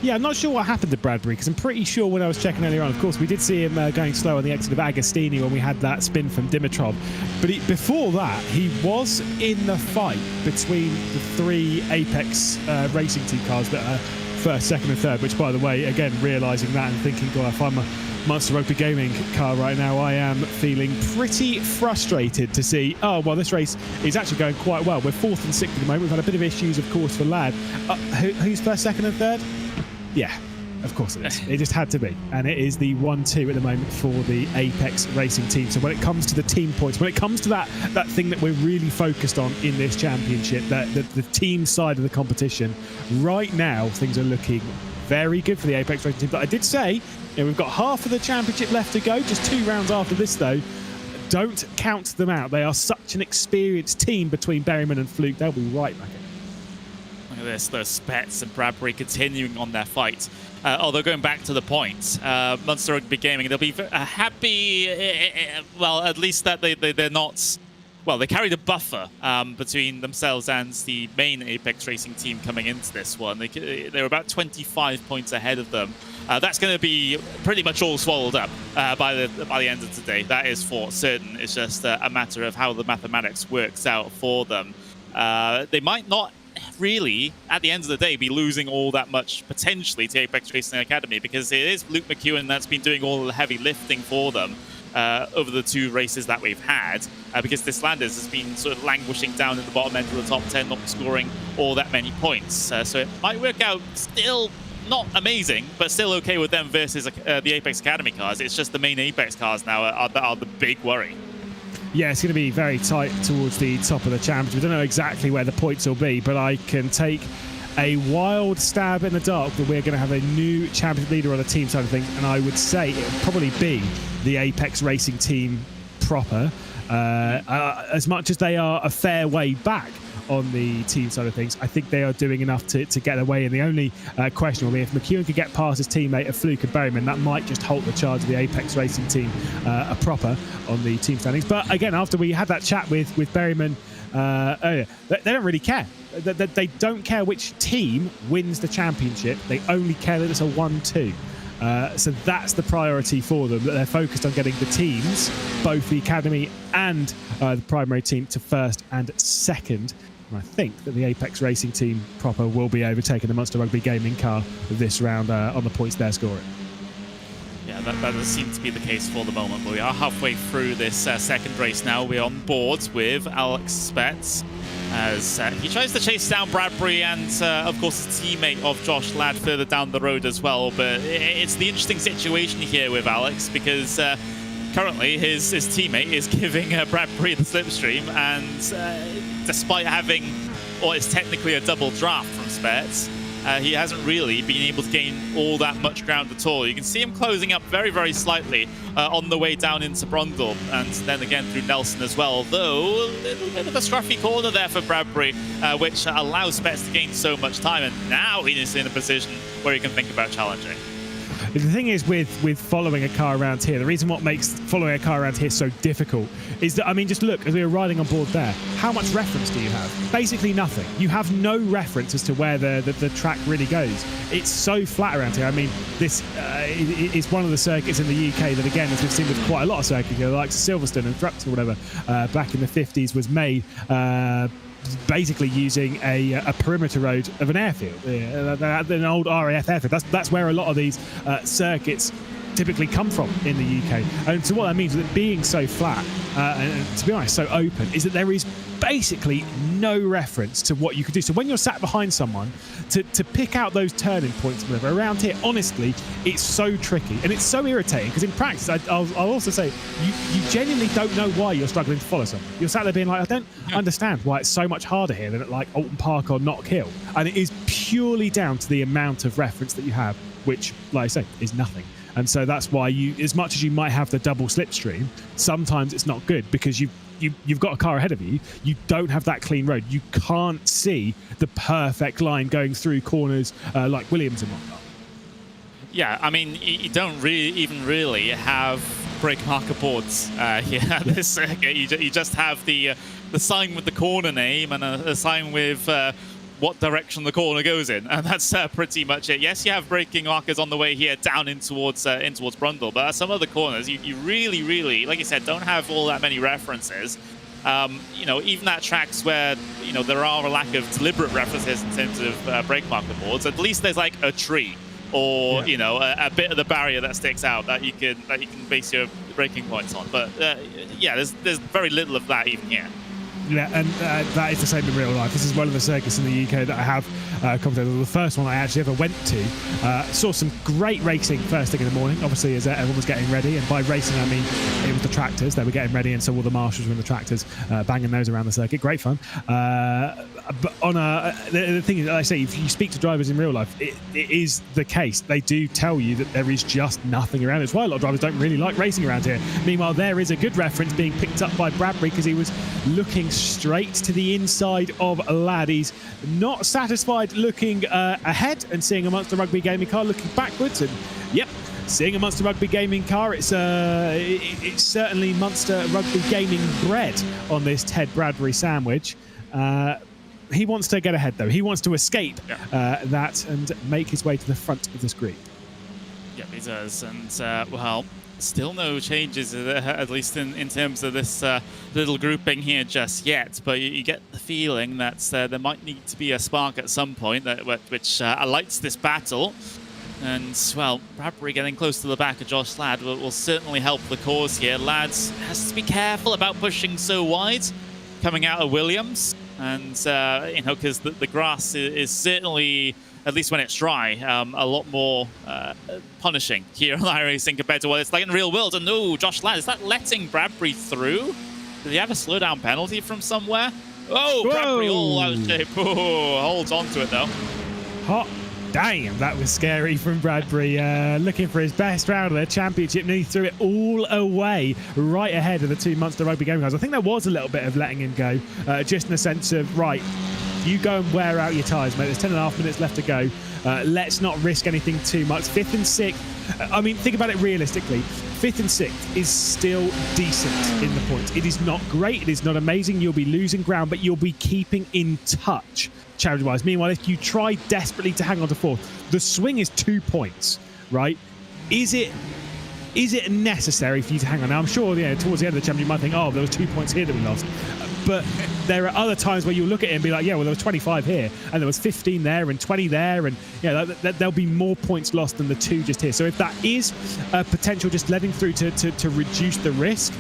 Yeah, I'm not sure what happened to Bradbury, because I'm pretty sure when I was checking earlier on, of course, we did see him going slow on the exit of Agostini when we had that spin from Dimitrov. But before that, he was in the fight between the 3 Apex racing team cars that are first, second and third, which, by the way, again, realising that and thinking, God, if I'm a Monster Rugby Gaming car right now, I am feeling pretty frustrated to see, oh, well, this race is actually going quite well. We're 4th and 6th at the moment. We've had a bit of issues, of course, for Lad. Who's first, second and third? Yeah, of course it is. It just had to be. And it is the 1-2 at the moment for the Apex Racing team. So when it comes to the team points, when it comes to that thing that we're really focused on in this championship, the team side of the competition, right now things are looking very good for the Apex Racing team. But I did say, we've got half of the championship left to go, just 2 rounds after this, though. Don't count them out. They are such an experienced team between Berryman and Fluke. They'll be right back in. Look at this, those Spets and Bradbury continuing on their fight. Although going back to the point, Monster Rugby Gaming, they'll be happy, well, at least that they're not... Well, they carried a buffer between themselves and the main Apex Racing team coming into this one. They were about 25 points ahead of them. That's going to be pretty much all swallowed up by the end of today. That is for certain. It's just a matter of how the mathematics works out for them. They might not really, at the end of the day, be losing all that much potentially to Apex Racing Academy, because it is Luke McEwen that's been doing all the heavy lifting for them over the 2 races that we've had, because this Landers has been sort of languishing down in the bottom end of the top 10, not scoring all that many points. So it might work out still not amazing, but still okay with them versus the Apex Academy cars. It's just the main Apex cars now are the big worry. Yeah, it's going to be very tight towards the top of the championship. We don't know exactly where the points will be, but I can take a wild stab in the dark that we're going to have a new champion leader on the team side of things, and I would say it would probably be the Apex Racing team proper, as much as they are a fair way back on the team side of things. I think they are doing enough to get away, and the only question will be if McEwen could get past his teammate of Fluke and Berryman, that might just halt the charge of the Apex Racing team proper on the team standings. But again, after we had that chat with Berryman earlier, they don't really care. They don't care which team wins the championship. They only care that it's a 1-2. So that's the priority for them, that they're focused on getting the teams, both the academy and the primary team, to first and second. And I think that the Apex Racing team proper will be overtaking the Monster Rugby Gaming car this round on the points they're scoring. Yeah, that does seem to be the case for the moment, but we are halfway through this second race now. We're on board with Alex Spets as he tries to chase down Bradbury and, of course, his teammate of Josh Ladd further down the road as well. But it's the interesting situation here with Alex, because currently his teammate is giving Bradbury the slipstream, and despite having what is technically a double draft from Spets, he hasn't really been able to gain all that much ground at all. You can see him closing up very, very slightly on the way down into Brundle, and then again through Nelson as well, though a little bit of a scruffy corner there for Bradbury, which allows Spets to gain so much time, and now he is in a position where he can think about challenging. The thing is with following a car around here, the reason what makes following a car around here so difficult is that, I mean, just look, as we were riding on board there, how much reference do you have? Basically nothing. You have no reference as to where the track really goes. It's so flat around here. I mean, this is one of the circuits in the UK that, again, as we've seen with quite a lot of circuits, like Silverstone and Thruxton or whatever, back in the 50s was made basically using a perimeter road of an airfield, an old RAF airfield. That's where a lot of these circuits typically come from in the UK. And so what that means is that being so flat and to be honest so open is that there is basically no reference to what you could do. So when you're sat behind someone to pick out those turning points, whatever, around here, honestly, it's so tricky and it's so irritating because in practice, I'll also say you genuinely don't know why you're struggling to follow someone. You're sat there being like, I don't understand why it's so much harder here than at like Alton Park or Knock Hill. And it is purely down to the amount of reference that you have, which, like I say, is nothing. And so that's why as much as you might have the double slipstream, sometimes it's not good because you've got a car ahead of you. You don't have that clean road. You can't see the perfect line going through corners like Williams and whatnot. Yeah, I mean, you don't even really have brake marker boards here at this circuit. You just have the sign with the corner name and a sign with what direction the corner goes in, and that's pretty much it. Yes, you have braking markers on the way here down in towards Brundle, but some other corners you really, like you said, don't have all that many references. You know, even at tracks where there are a lack of deliberate references in terms of brake marker boards, at least there's like a tree or a bit of the barrier that sticks out that you can base your braking points on. But yeah, there's very little of that even here. Yeah, and that is the same in real life. This is one of the circuits in the UK that I have commentated. The first one I actually ever went to. Saw some great racing first thing in the morning, obviously, as everyone was getting ready. And by racing, I mean it was the tractors. They were getting ready, and so all the marshals were in the tractors, banging those around the circuit. Great fun. But on the thing is, like I say, if you speak to drivers in real life, it is the case. They do tell you that there is just nothing around. It's why a lot of drivers don't really like racing around here. Meanwhile, there is a good reference being picked up by Bradbury because he was looking straight to the inside of Ladd. He's not satisfied looking ahead and seeing a Monster Rugby gaming car, looking backwards, and yep, seeing a Monster Rugby gaming car. It's certainly Monster Rugby gaming bread on this Ted Bradbury sandwich. He wants to get ahead though. He wants to escape that and make his way to the front of the screen. Yep, he does, and well, still no changes, at least in terms of this little grouping here just yet, but you get the feeling that there might need to be a spark at some point which alights this battle. And, well, Bradbury getting close to the back of Josh Ladd will certainly help the cause here. Ladd has to be careful about pushing so wide coming out of Williams, and, because the grass is certainly, at least when it's dry, a lot more punishing here on iRacing compared to what it's like in the real world. And no, Josh Ladd, is that letting Bradbury through? Did he have a slowdown penalty from somewhere? Oh, whoa. Bradbury all out of shape. Oh, holds on to it though. Hot damn, that was scary from Bradbury. Looking for his best round of the championship, and he threw it all away right ahead of the two Monster Rugby gaming cars. I think there was a little bit of letting him go, just in the sense of, right, you go and wear out your tyres, mate. There's 10.5 minutes left to go. Let's not risk anything too much. 5th and 6th. I mean, think about it realistically. 5th and 6th is still decent in the points. It is not great. It is not amazing. You'll be losing ground, but you'll be keeping in touch challenge-wise. Meanwhile, if you try desperately to hang on to 4th, the swing is 2 points, right? Is it necessary for you to hang on? Now, I'm sure towards the end of the championship, you might think, oh, there was 2 points here that we lost. But there are other times where you look at it and be like, yeah, well, there was 25 here, and there was 15 there, and 20 there, and there'll be more points lost than the 2 just here. So if that is a potential just letting through to reduce the risk,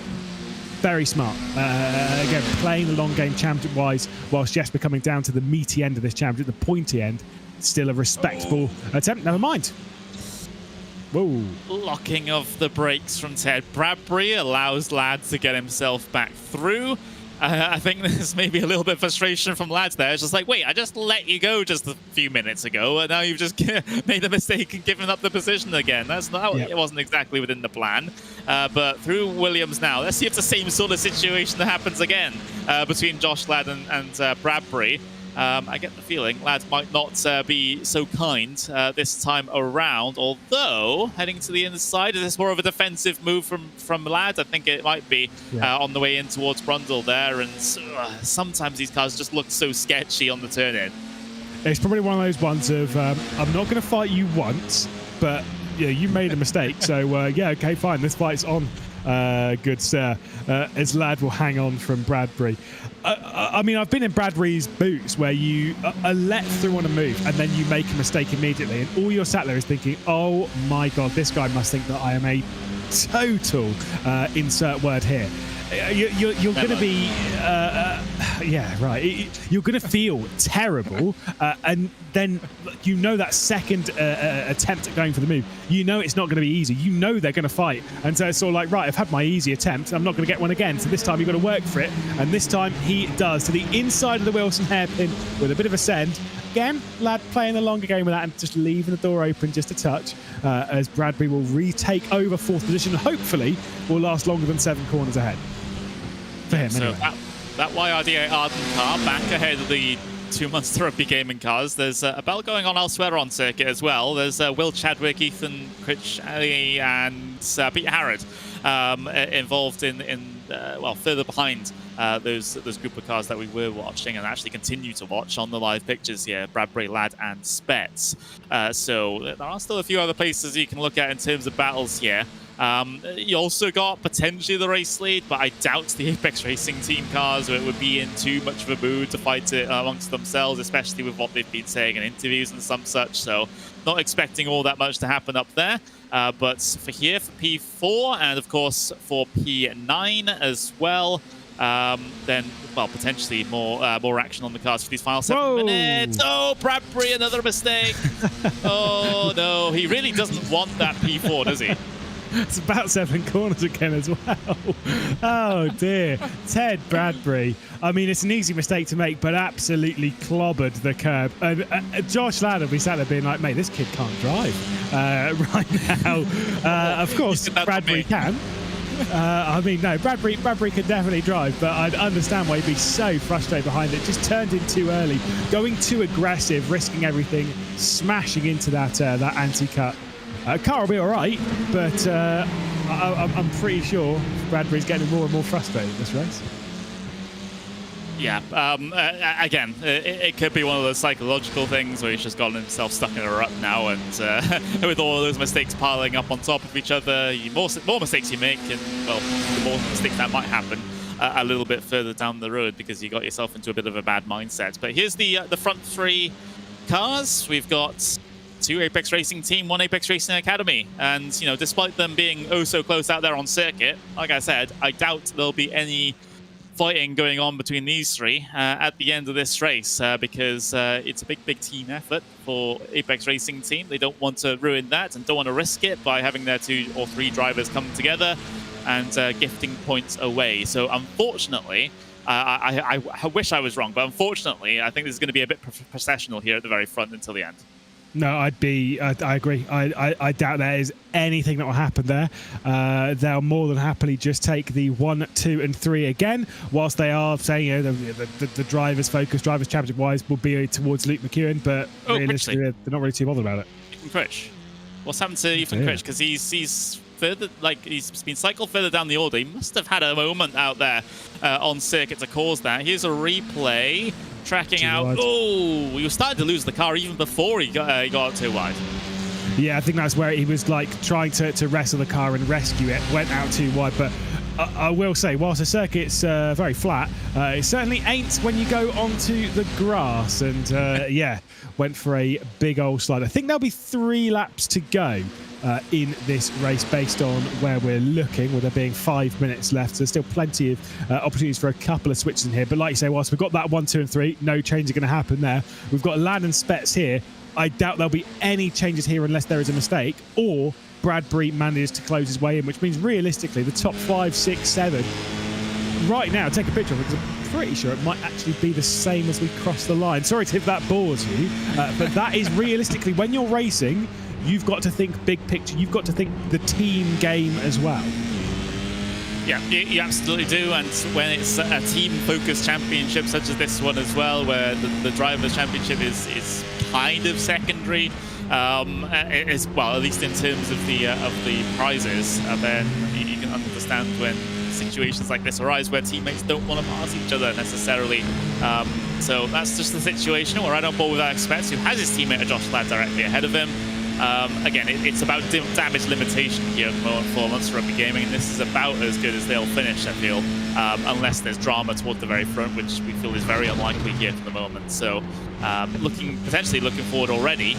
very smart. Again, playing the long game championship-wise, whilst yes, we're coming down to the meaty end of this championship, the pointy end, still a respectable attempt. Never mind. Whoa. Locking of the brakes from Ted Bradbury allows Ladd to get himself back through. I think there's maybe a little bit of frustration from Ladd there. It's just like, wait, I just let you go just a few minutes ago, and now you've just made a mistake and given up the position again. It wasn't exactly within the plan. But through Williams now, let's see if the same sort of situation happens again between Josh Ladd and Bradbury. I get the feeling Ladd might not be so kind this time around, although heading to the inside, is this more of a defensive move from Ladd? I think it might be on the way in towards Brundle there, and sometimes these cars just look so sketchy on the turn-in. It's probably one of those ones of, I'm not going to fight you once, but you made a mistake, so yeah, okay, fine, this fight's on good sir, as Lad will hang on from Bradbury. I mean, I've been in Bradbury's boots where you are let through on a move and then you make a mistake immediately, and all you're sat there is thinking, oh my God, this guy must think that I am a total insert word here. You're going to be, yeah, right. You're going to feel terrible, and then you know that second attempt at going for the move, you know it's not going to be easy. You know they're going to fight, and so it's sort of like, right, I've had my easy attempt. I'm not going to get one again. So this time you've got to work for it, and this time he does to the inside of the Wilson hairpin with a bit of a send. Again, Lad playing the longer game with that and just leaving the door open just a touch, as Bradbury will retake over fourth position. Hopefully, will last longer than 7 corners ahead. For him, anyway. So that YRDA Arden car back ahead of the 2 Monster Rugby gaming cars. There's a battle going on elsewhere on circuit as well. There's Will Chadwick, Ethan Critchley, and Peter Harrod involved in well, further behind those group of cars that we were watching and actually continue to watch on the live pictures here, Bradbury, Lad, and Spets. So there are still a few other places you can look at in terms of battles here. You also got potentially the race lead, but I doubt the Apex Racing team cars would be in too much of a mood to fight it amongst themselves, especially with what they've been saying in interviews and some such. So not expecting all that much to happen up there. But for here, for P4, and of course for P9 as well, then, well, potentially more action on the cars for these final 7 minutes. Oh, Bradbury, another mistake. Oh, no. He really doesn't want that P4, does he? It's about 7 corners again as well. Oh, dear. Ted Bradbury. I mean, it's an easy mistake to make, but absolutely clobbered the curb. Josh Ladd will be sat there being like, mate, this kid can't drive right now. Of course, Bradbury can. I mean, no, Bradbury can definitely drive, but I'd understand why he'd be so frustrated behind it. Just turned in too early, going too aggressive, risking everything, smashing into that anti-cut. Car will be all right, but I'm pretty sure Bradbury's getting more and more frustrated in this race. Yeah, again, it could be one of those psychological things where he's just gotten himself stuck in a rut now, and with all of those mistakes piling up on top of each other, the more mistakes you make, and, well, the more mistakes that might happen a little bit further down the road, because you got yourself into a bit of a bad mindset. But here's the front 3 cars. We've got 2 Apex Racing Team, 1 Apex Racing Academy. And, you know, despite them being oh so close out there on circuit, like I said, I doubt there'll be any fighting going on between these 3 at the end of this race, because it's a big team effort for Apex Racing Team. They don't want to ruin that and don't want to risk it by having their 2 or 3 drivers come together and gifting points away. So unfortunately, I wish I was wrong, but unfortunately, I think this is going to be a bit processional here at the very front until the end. No, I agree. I doubt there is anything that will happen there. They'll more than happily just take the 1, 2, and 3 again, whilst they are saying, you know, the drivers' focus, drivers' championship-wise, will be towards Luke McEwen, but realistically, they're not really too bothered about it. Ethan Critch. What's happened to Ethan Critch? Because he's further, like, he's been cycled further down the order. He must have had a moment out there on circuit to cause that. Here's a replay. Tracking out. Oh, he was starting to lose the car even before he got too wide. Yeah, I think that's where he was like trying to wrestle the car and rescue it. Went out too wide, but I will say, whilst the circuit's very flat, it certainly ain't when you go onto the grass. And yeah, went for a big old slide. I think there'll be 3 laps to go in this race based on where we're looking, with there being 5 minutes left. So there's still plenty of opportunities for a couple of switches in here. But like you say, whilst we've got that 1, 2, and 3, no change are going to happen there. We've got Lad and Spets here. I doubt there'll be any changes here unless there is a mistake, or Bradbury manages to close his way in, which means realistically the top 5, 6, 7 right now, take a picture of it, because I'm pretty sure it might actually be the same as we cross the line. Sorry if that bores you, but that is realistically, when you're racing, you've got to think big picture. You've got to think the team game as well. Yeah, you absolutely do. And when it's a team-focused championship such as this one as well, where the Drivers' Championship is kind of secondary, as well, at least in terms of the prizes, then you can understand when situations like this arise where teammates don't want to pass each other necessarily. So that's just the situation. We're right on board with Alex Spets, who has his teammate Josh Ladd directly ahead of him. Again, it's about damage limitation here at the moment for Monster Rugby Gaming, and this is about as good as they'll finish, I feel, unless there's drama toward the very front, which we feel is very unlikely here for the moment. So potentially looking forward already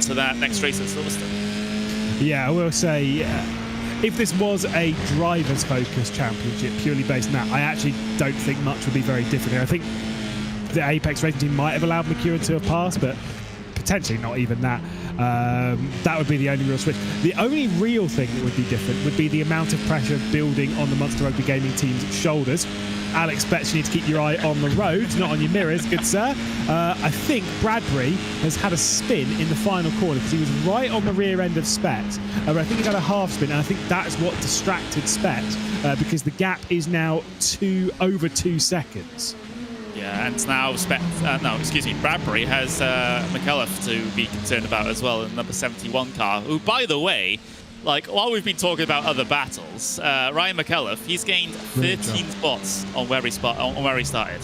to that next race at Silverstone. Yeah, I will say, if this was a driver's focused championship purely based on that, I actually don't think much would be very different here. I think the Apex Racing team might have allowed McEwen to have passed, but potentially not even that. That would be the only real switch. The only real thing that would be different would be the amount of pressure building on the Monster Rugby Gaming team's shoulders. Alex bets you need to keep your eye on the road, not on your mirrors, good sir. I think Bradbury has had a spin in the final corner because he was right on the rear end of Spet. I think he's had a half spin, and I think that's what distracted Spet because the gap is now over 2 seconds. Yeah, and now Bradbury has McAuliffe to be concerned about as well, in the number 71 car, who, by the way, like, while we've been talking about other battles, Ryan McAuliffe, he's gained 13 spots on where he started.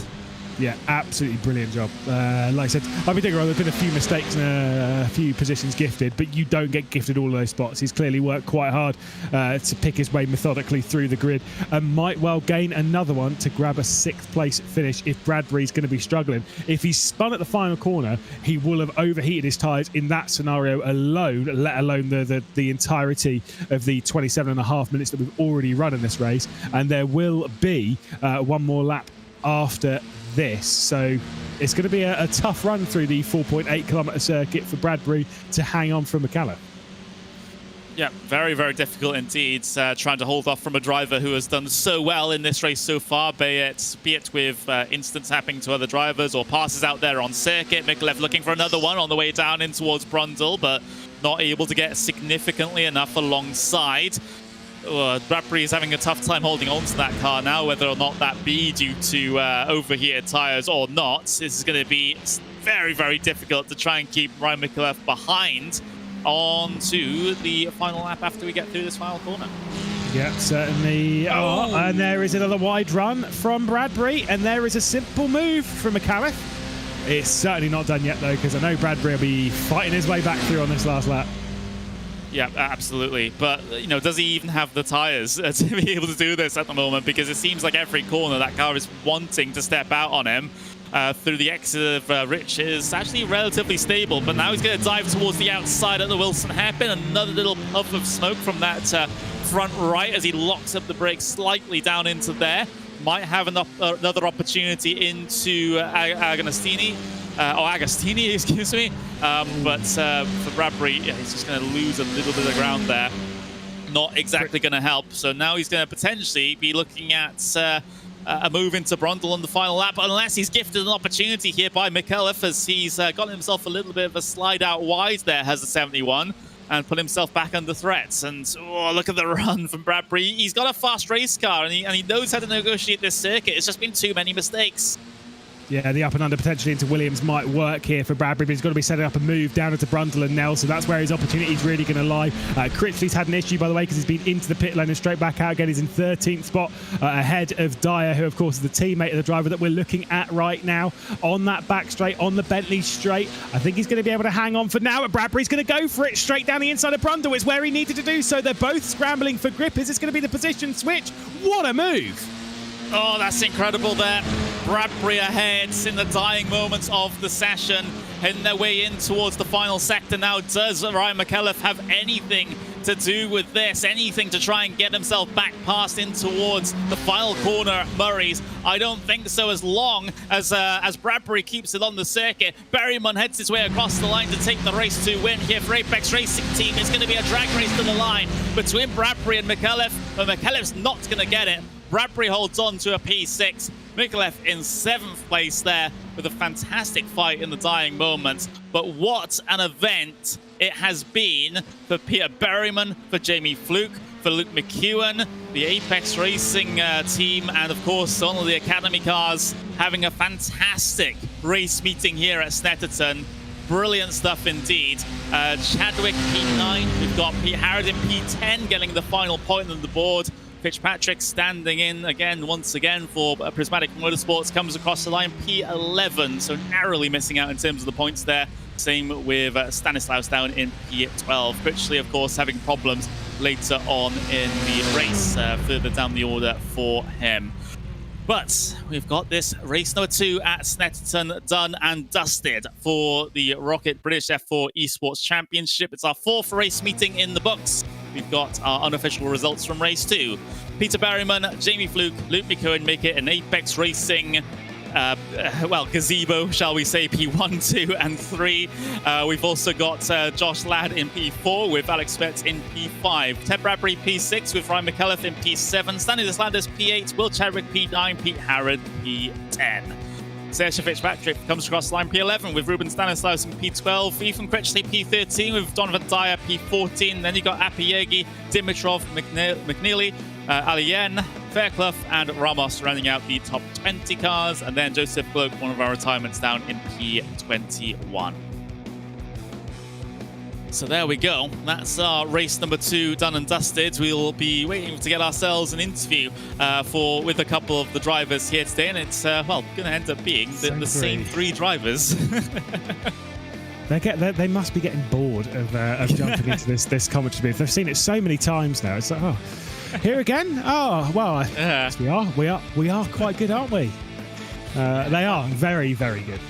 Yeah, absolutely brilliant job. Like I said, I've been thinking there's been a few mistakes and a few positions gifted, but you don't get gifted all of those spots. He's clearly worked quite hard to pick his way methodically through the grid and might well gain another one to grab a 6th place finish if Bradbury's going to be struggling. If he's spun at the final corner, he will have overheated his tyres in that scenario alone, let alone the entirety of the 27.5 minutes that we've already run in this race. And there will be one more lap after this, so it's going to be a tough run through the 4.8 kilometre circuit for Bradbury to hang on from McAuliffe. Yeah, very, very difficult indeed, trying to hold off from a driver who has done so well in this race so far, be it with incidents happening to other drivers or passes out there on circuit. McAuliffe looking for another one on the way down in towards Brundle, but not able to get significantly enough alongside. Bradbury is having a tough time holding on to that car now, whether or not that be due to overheated tyres or not. This is going to be very, very difficult to try and keep Ryan McAuliffe behind onto the final lap after we get through this final corner. Yeah, certainly. Oh, and there is another wide run from Bradbury, and there is a simple move from McAuliffe. It's certainly not done yet, though, because I know Bradbury will be fighting his way back through on this last lap. Yeah, absolutely. But, you know, does he even have the tyres to be able to do this at the moment? Because it seems like every corner that car is wanting to step out on him. Through the exit of Rich is actually relatively stable, but now he's going to dive towards the outside at the Wilson hairpin. Another little puff of smoke from that front right as he locks up the brakes slightly down into there. Might have another opportunity into Agostini, excuse me. But for Bradbury, yeah, he's just going to lose a little bit of ground there. Not exactly going to help. So now he's going to potentially be looking at a move into Brundle on the final lap, unless he's gifted an opportunity here by McAuliffe, as he's gotten himself a little bit of a slide out wide there, has the 71, and put himself back under threats. And look at the run from Bradbury. He's got a fast race car, and he knows how to negotiate this circuit. It's just been too many mistakes. Yeah, the up and under potentially into Williams might work here for Bradbury, but he's got to be setting up a move down into Brundle and Nell, so that's where his opportunity is really going to lie. Critchley's had an issue, by the way, because he's been into the pit lane and straight back out again. He's in 13th spot ahead of Dyer, who, of course, is the teammate of the driver that we're looking at right now on that back straight, on the Bentley straight. I think he's going to be able to hang on for now, but Bradbury's going to go for it straight down the inside of Brundle. It's where he needed to do so. They're both scrambling for grip. Is this going to be the position switch? What a move! Oh, that's incredible there. Bradbury ahead in the dying moments of the session, heading their way in towards the final sector now. Does Ryan McAuliffe have anything to do with this? Anything to try and get himself back past in towards the final corner, Murray's? I don't think so, as long as Bradbury keeps it on the circuit. Berryman heads his way across the line to take the race to win here for Apex Racing Team. It's going to be a drag race to the line between Bradbury and McAuliffe, but McAuliffe's not going to get it. Bradbury holds on to a P6. McAuliffe in 7th place there with a fantastic fight in the dying moments. But what an event it has been for Peter Berryman, for Jamie Fluke, for Luke McEwen, the Apex Racing team, and of course all of the Academy cars having a fantastic race meeting here at Snetterton. Brilliant stuff indeed. Chadwick P9, we've got Pete Harridan P10 getting the final point on the board. Fitzpatrick standing in again, once again, for Prismatic Motorsports, comes across the line P11, so narrowly missing out in terms of the points there. Same with Stanislaus down in P12. Critchley, of course, having problems later on in the race, further down the order for him. But we've got this race number 2 at Snetterton done and dusted for the ROKiT British F4 Esports Championship. It's our 4th race meeting in the books. We've got our unofficial results from race 2. Peter Berryman, Jamie Fluke, Luke McCohen make it an Apex Racing gazebo, shall we say, P1, 2, and 3. We've also got Josh Ladd in P4 with Alex Betts in P5. Ted Bradbury P6 with Ryan McCullough in P7. Stanley Deslanders P8. Will Chadwick P9. Pete Harrod P10. Sergio Fitzpatrick comes across line P11 with Ruben Stanislaus in P12. Ethan Critchley P13 with Donovan Dyer P14. Then you got Appiegi, Dimitrov, McNeely, Alien, Fairclough, and Ramos rounding out the top 20 cars. And then Joseph Gloak, one of our retirements, down in P21. So there we go. That's our race number 2 done and dusted. We'll be waiting to get ourselves an interview with a couple of the drivers here today, and it's going to end up being the same 3 drivers. They must be getting bored of jumping into this commentary booth. They've seen it so many times now. It's like, oh, here again? Oh, well, yes, we are quite good, aren't we? They are very, very good.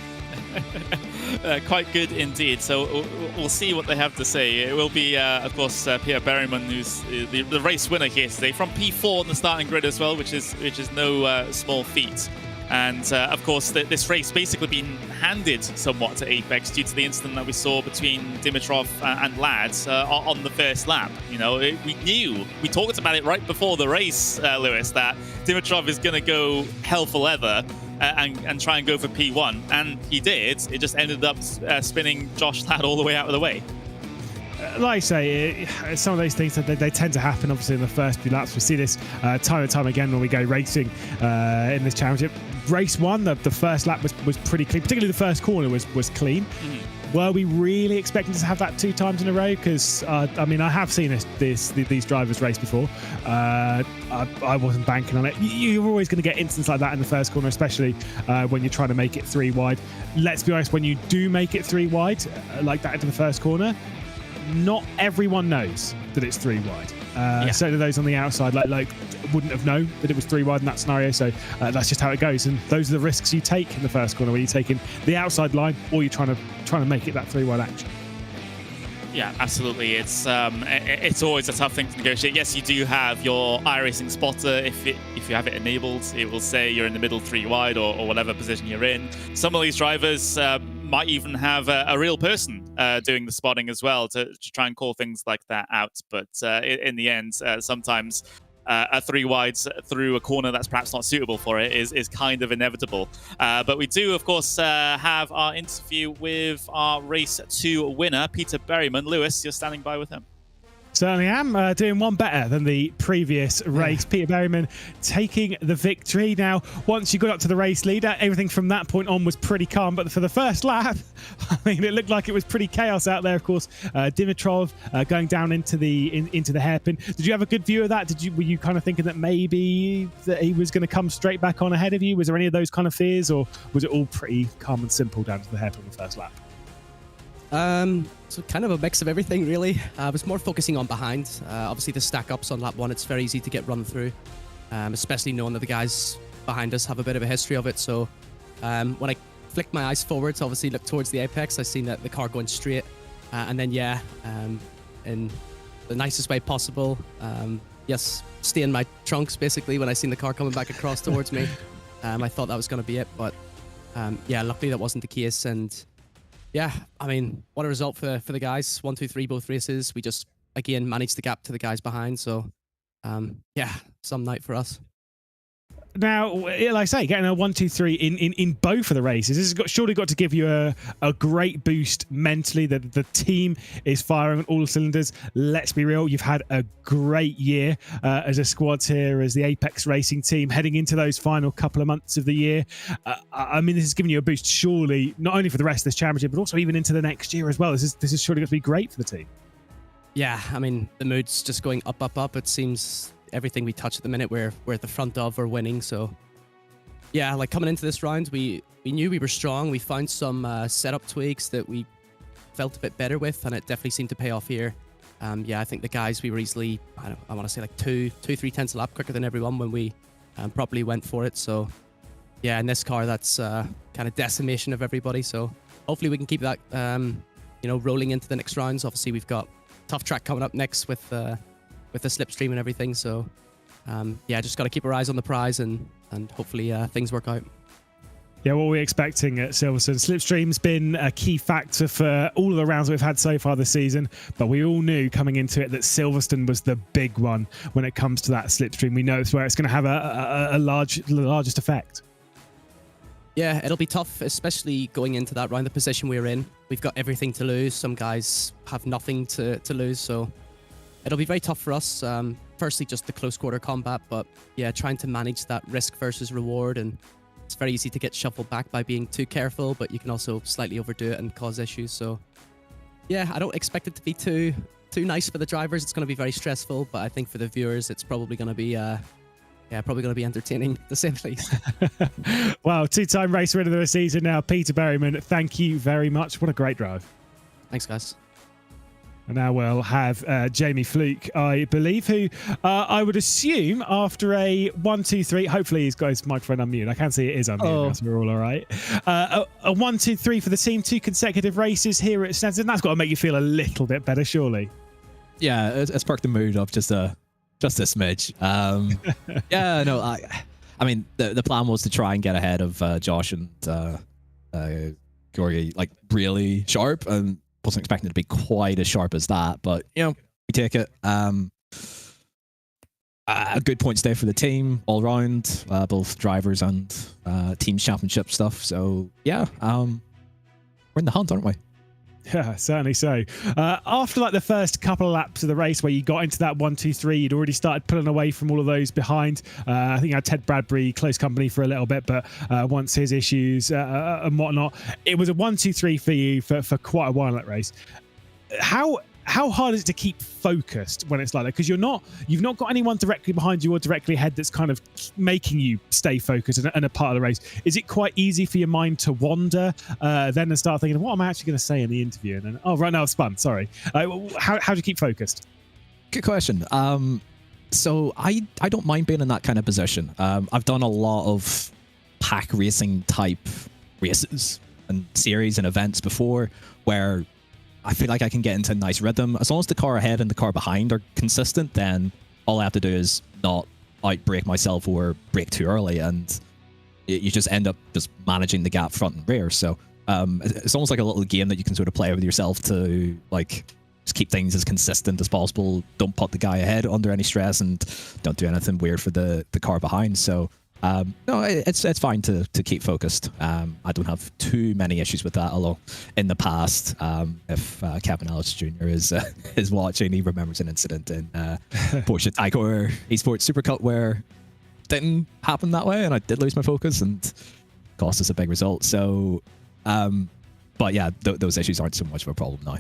Quite good indeed. So we'll see what they have to say. It will be, of course, Peter Berryman, who's the race winner here today, from P4 on the starting grid as well, which is no small feat. And of course, this race basically been handed somewhat to Apex due to the incident that we saw between Dimitrov and Ladd on the first lap. You know, we talked about it right before the race, Lewis, that Dimitrov is going to go hell for leather and try and go for P1, and he did. It just ended up spinning Josh Ladd all the way out of the way. Like I say, some of those things, they tend to happen, obviously, in the first few laps. We see this time and time again when we go racing in this championship. Race 1, the first lap was pretty clean, particularly the first corner was clean. Were we really expecting to have that 2 times in a row? Because, I mean, I have seen these drivers race before. I wasn't banking on it. You're always going to get instances like that in the first corner, especially when you're trying to make it 3 wide. Let's be honest, when you do make it 3 wide, like that into the first corner, not everyone knows that it's 3 wide. So do those on the outside, like wouldn't have known that it was 3 wide in that scenario. So that's just how it goes, and those are the risks you take in the first corner, where you're taking the outside line or you're trying to make it that 3 wide action. Yeah, absolutely. It's always a tough thing to negotiate. Yes, you do have your iRacing spotter. If you have it enabled, it will say you're in the middle 3 wide or whatever position you're in. Some of these drivers might even have a real person doing the spotting as well to try and call things like that out. But in the end, sometimes a 3 wides through a corner that's perhaps not suitable for it is kind of inevitable. But we do, of course, have our interview with our race 2 winner, Peter Berryman. Lewis, you're standing by with him. Certainly am. Doing one better than the previous race. Peter Berryman taking the victory. Now, once you got up to the race leader, everything from that point on was pretty calm. But for the first lap, I mean, it looked like it was pretty chaos out there. Of course, Dimitrov going down into the hairpin. Did you have a good view of that? Were you kind of thinking that maybe that he was going to come straight back on ahead of you? Was there any of those kind of fears, or was it all pretty calm and simple down to the hairpin on the first lap? So kind of a mix of everything, really. I was more focusing on behind. Obviously, the stack-ups on lap 1, it's very easy to get run through, especially knowing that the guys behind us have a bit of a history of it. So when I flicked my eyes forwards, obviously looked towards the apex, I seen that the car going straight. And then, in the nicest way possible, stay in my trunks, basically, when I seen the car coming back across towards me. I thought that was going to be it, but luckily that wasn't the case. And yeah, I mean, what a result for the guys. 1, 2, 3, both races. We just, again, managed the gap to the guys behind. So, some night for us. Now, like I say, getting a 1, 2, 3 in both of the races, this has surely got to give you a great boost mentally. The team is firing on all cylinders. Let's be real, you've had a great year as a squad here, as the Apex Racing team, heading into those final couple of months of the year. I mean, this has given you a boost, surely, not only for the rest of this championship, but also even into the next year as well. This is surely going to be great for the team. Yeah, I mean, the mood's just going up, up, up. It seems everything we touch at the minute, we're at the front of, we're winning. So yeah, like coming into this round, we knew we were strong. We found some setup tweaks that we felt a bit better with, and it definitely seemed to pay off here. Yeah, I think the guys, we were easily, I want to say like 3 tenths a lap quicker than everyone when we properly went for it. So yeah, in this car, that's kind of decimation of everybody. So hopefully we can keep that, you know, rolling into the next rounds. Obviously, we've got tough track coming up next with the slipstream and everything. So yeah, just got to keep our eyes on the prize and hopefully things work out. Yeah, what we're expecting at Silverstone. Slipstream's been a key factor for all of the rounds we've had so far this season, but we all knew coming into it that Silverstone was the big one when it comes to that slipstream. We know it's where it's going to have the largest effect. Yeah, it'll be tough, especially going into that round, the position we're in. We've got everything to lose. Some guys have nothing to lose, so it'll be very tough for us. Firstly, just the close quarter combat, but yeah, trying to manage that risk versus reward, and it's very easy to get shuffled back by being too careful, but you can also slightly overdo it and cause issues. So yeah, I don't expect it to be too nice for the drivers. It's going to be very stressful, but I think for the viewers, it's probably going to be probably going to be entertaining, to say the least. Wow, 2-time race winner of the season now, Peter Berryman. Thank you very much. What a great drive. Thanks, guys. And now we'll have Jamie Fluke, I believe, who I would assume after a 1-2-3, hopefully he's got his microphone unmuted. I can see it is unmuted, so we're all right. A 1-2-3 for the team, 2 consecutive races here at Snetterton. That's got to make you feel a little bit better, surely. Yeah, it's perked the mood up just a smidge. Yeah, no, I mean, the plan was to try and get ahead of Josh and Georgi, like really sharp, and wasn't expecting it to be quite as sharp as that, but you know, we take it. A good points day for the team all round, both drivers and team championship stuff. So yeah, we're in the hunt, aren't we? Yeah, certainly so. After like the first couple of laps of the race where you got into that 1-2-3, you'd already started pulling away from all of those behind. I think you had Ted Bradbury close company for a little bit, but once his issues and whatnot, it was a 1-2-3 for you for quite a while in that race. How hard is it to keep focused when it's like that? Because you've not got anyone directly behind you or directly ahead that's kind of making you stay focused and a part of the race. Is it quite easy for your mind to wander then and start thinking, what am I actually going to say in the interview? And then, oh, right now it's fun. Sorry. How do you keep focused? Good question. So I don't mind being in that kind of position. I've done a lot of pack racing type races and series and events before where I feel like I can get into a nice rhythm. As long as the car ahead and the car behind are consistent, then all I have to do is not outbrake myself or brake too early, and you just end up just managing the gap front and rear. So it's almost like a little game that you can sort of play with yourself to like just keep things as consistent as possible. Don't put the guy ahead under any stress, and don't do anything weird for the car behind. So no, it's fine to keep focused. I don't have too many issues with that, although in the past, if Kevin Ellis Jr. is watching, he remembers an incident in Porsche Taycan Esports Super Cup where it didn't happen that way, and I did lose my focus and cost us a big result. So, but yeah, those issues aren't so much of a problem now.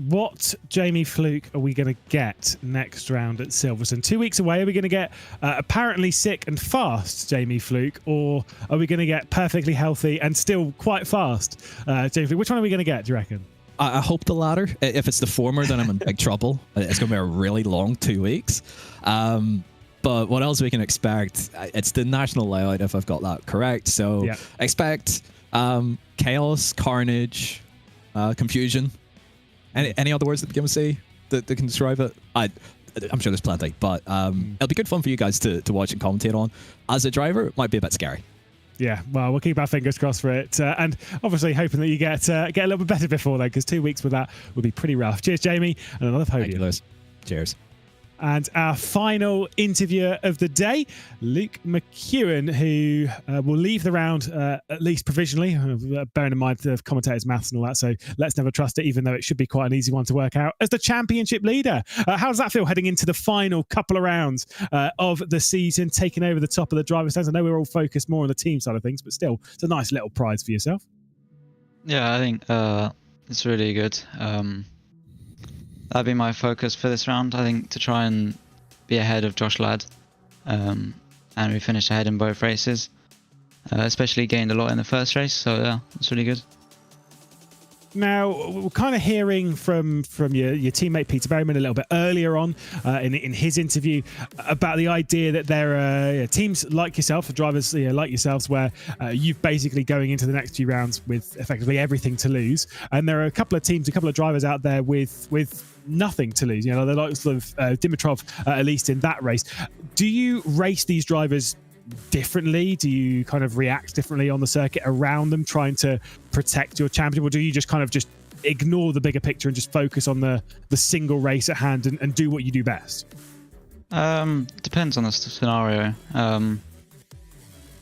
What Jamie Fluke are we going to get next round at Silverstone? 2 weeks away, are we going to get apparently sick and fast Jamie Fluke, or are we going to get perfectly healthy and still quite fast Jamie Fluke? Which one are we going to get, do you reckon? I hope the latter. If it's the former, then I'm in big trouble. It's going to be a really long 2 weeks. But what else we can expect? It's the national layout, if I've got that correct. So yeah. Expect chaos, carnage, confusion. Any other words that begin with C that can describe it? I'm sure there's plenty, but it'll be good fun for you guys to watch and commentate on. As a driver, it might be a bit scary. Yeah, well, we'll keep our fingers crossed for it, and obviously hoping that you get a little bit better before then, because 2 weeks with that would be pretty rough. Cheers, Jamie, and another podium. Thank you, Lewis. Cheers. And our final interviewer of the day, Luke McEwen, who will leave the round at least provisionally, bearing in mind the commentators' maths and all that. So let's never trust it, even though it should be quite an easy one to work out, as the championship leader. How does that feel heading into the final couple of rounds of the season, taking over the top of the driver's stands? I know we're all focused more on the team side of things, but still, it's a nice little prize for yourself. Yeah, I think it's really good. That'd be my focus for this round, I think, to try and be ahead of Josh Ladd. And we finished ahead in both races. Especially gained a lot in the first race, so yeah, it's really good. Now, we're kind of hearing from your teammate Peter Berryman a little bit earlier on in his interview about the idea that there are teams like yourself, drivers like yourselves, where you've basically going into the next few rounds with effectively everything to lose. And there are a couple of teams, a couple of drivers out there with nothing to lose. The likes of Dimitrov, at least in that race. Do you race these drivers differently? Do you kind of react differently on the circuit around them, trying to protect your championship, or do you just kind of just ignore the bigger picture and just focus on the single race at hand and do what you do best? Depends on the scenario.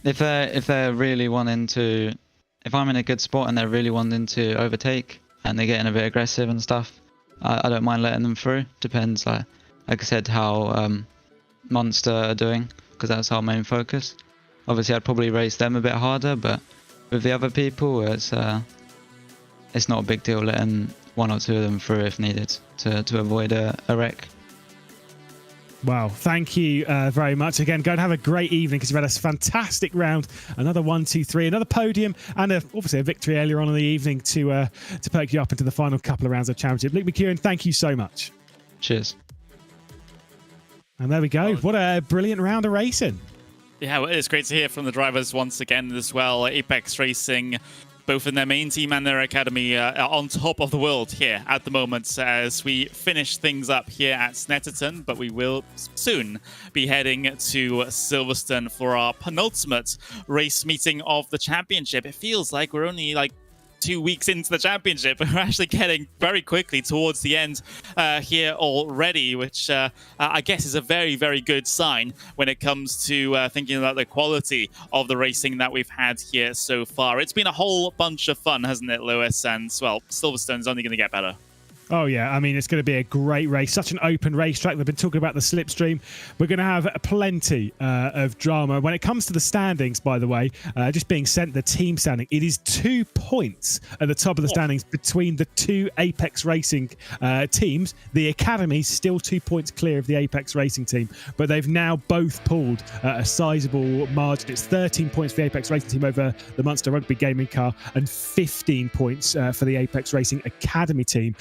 If they're really wanting to, if I'm in a good spot and they're really wanting to overtake and they're getting a bit aggressive and stuff, I don't mind letting them through. Depends, like I said, how Monster are doing, because that's our main focus. Obviously, I'd probably race them a bit harder, but with the other people, it's not a big deal letting one or two of them through if needed to avoid a wreck. Wow, thank you very much. Again, go and have a great evening, because you've had a fantastic round. Another 1, 2, 3, another podium, and obviously a victory earlier on in the evening to perk you up into the final couple of rounds of championship. Luke McEwen, thank you so much. Cheers. And there we go. What a brilliant round of racing. Yeah, well, it's great to hear from the drivers once again as well. Apex Racing, both in their main team and their academy, are on top of the world here at the moment as we finish things up here at Snetterton, but we will soon be heading to Silverstone for our penultimate race meeting of the championship. It feels like we're only 2 weeks into the championship, but we're actually getting very quickly towards the end here already, which I guess is a very, very good sign when it comes to thinking about the quality of the racing that we've had here so far. It's been a whole bunch of fun, hasn't it, Lewis? And, well, Silverstone's only going to get better. Oh, yeah. I mean, it's going to be a great race. Such an open racetrack. They've been talking about the slipstream. We're going to have plenty of drama. When it comes to the standings, by the way, just being sent the team standing, it is 2 points at the top of the standings between the two Apex Racing teams. The Academy's still 2 points clear of the Apex Racing team, but they've now both pulled a sizable margin. It's 13 points for the Apex Racing team over the Munster Rugby Gaming car, and 15 points for the Apex Racing Academy team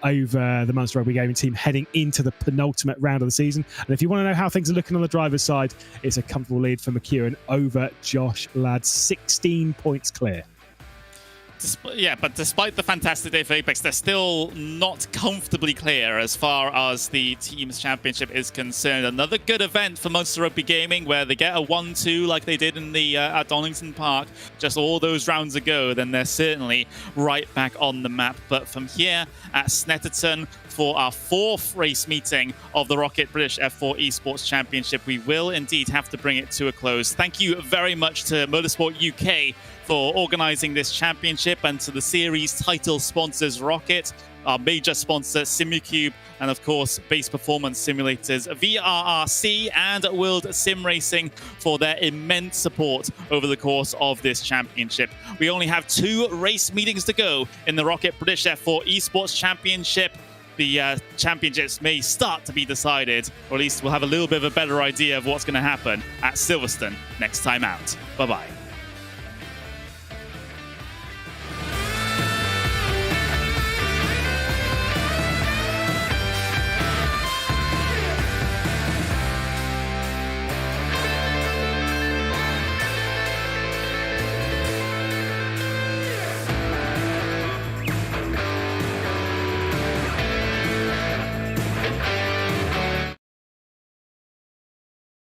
over the Munster Rugby Gaming team heading into the penultimate round of the season. And if you want to know how things are looking on the driver's side, it's a comfortable lead for McEwen over Josh Ladd, 16 points clear. Yeah, but despite the fantastic day for Apex, they're still not comfortably clear as far as the team's championship is concerned. Another good event for Munster Rugby Gaming, where they get a 1-2 like they did in the at Donington Park just all those rounds ago. Then they're certainly right back on the map. But from here at Snetterton, for our 4th race meeting of the ROKiT British F4 Esports Championship, we will indeed have to bring it to a close. Thank you very much to Motorsport UK for organising this championship, and to the series title sponsors ROKiT, our major sponsor Simucube, and of course Base Performance Simulators, VRRC and World Sim Racing for their immense support over the course of this championship. We only have 2 race meetings to go in the ROKiT British F4 Esports Championship. The championships may start to be decided, or at least we'll have a little bit of a better idea of what's going to happen at Silverstone next time out. Bye-bye.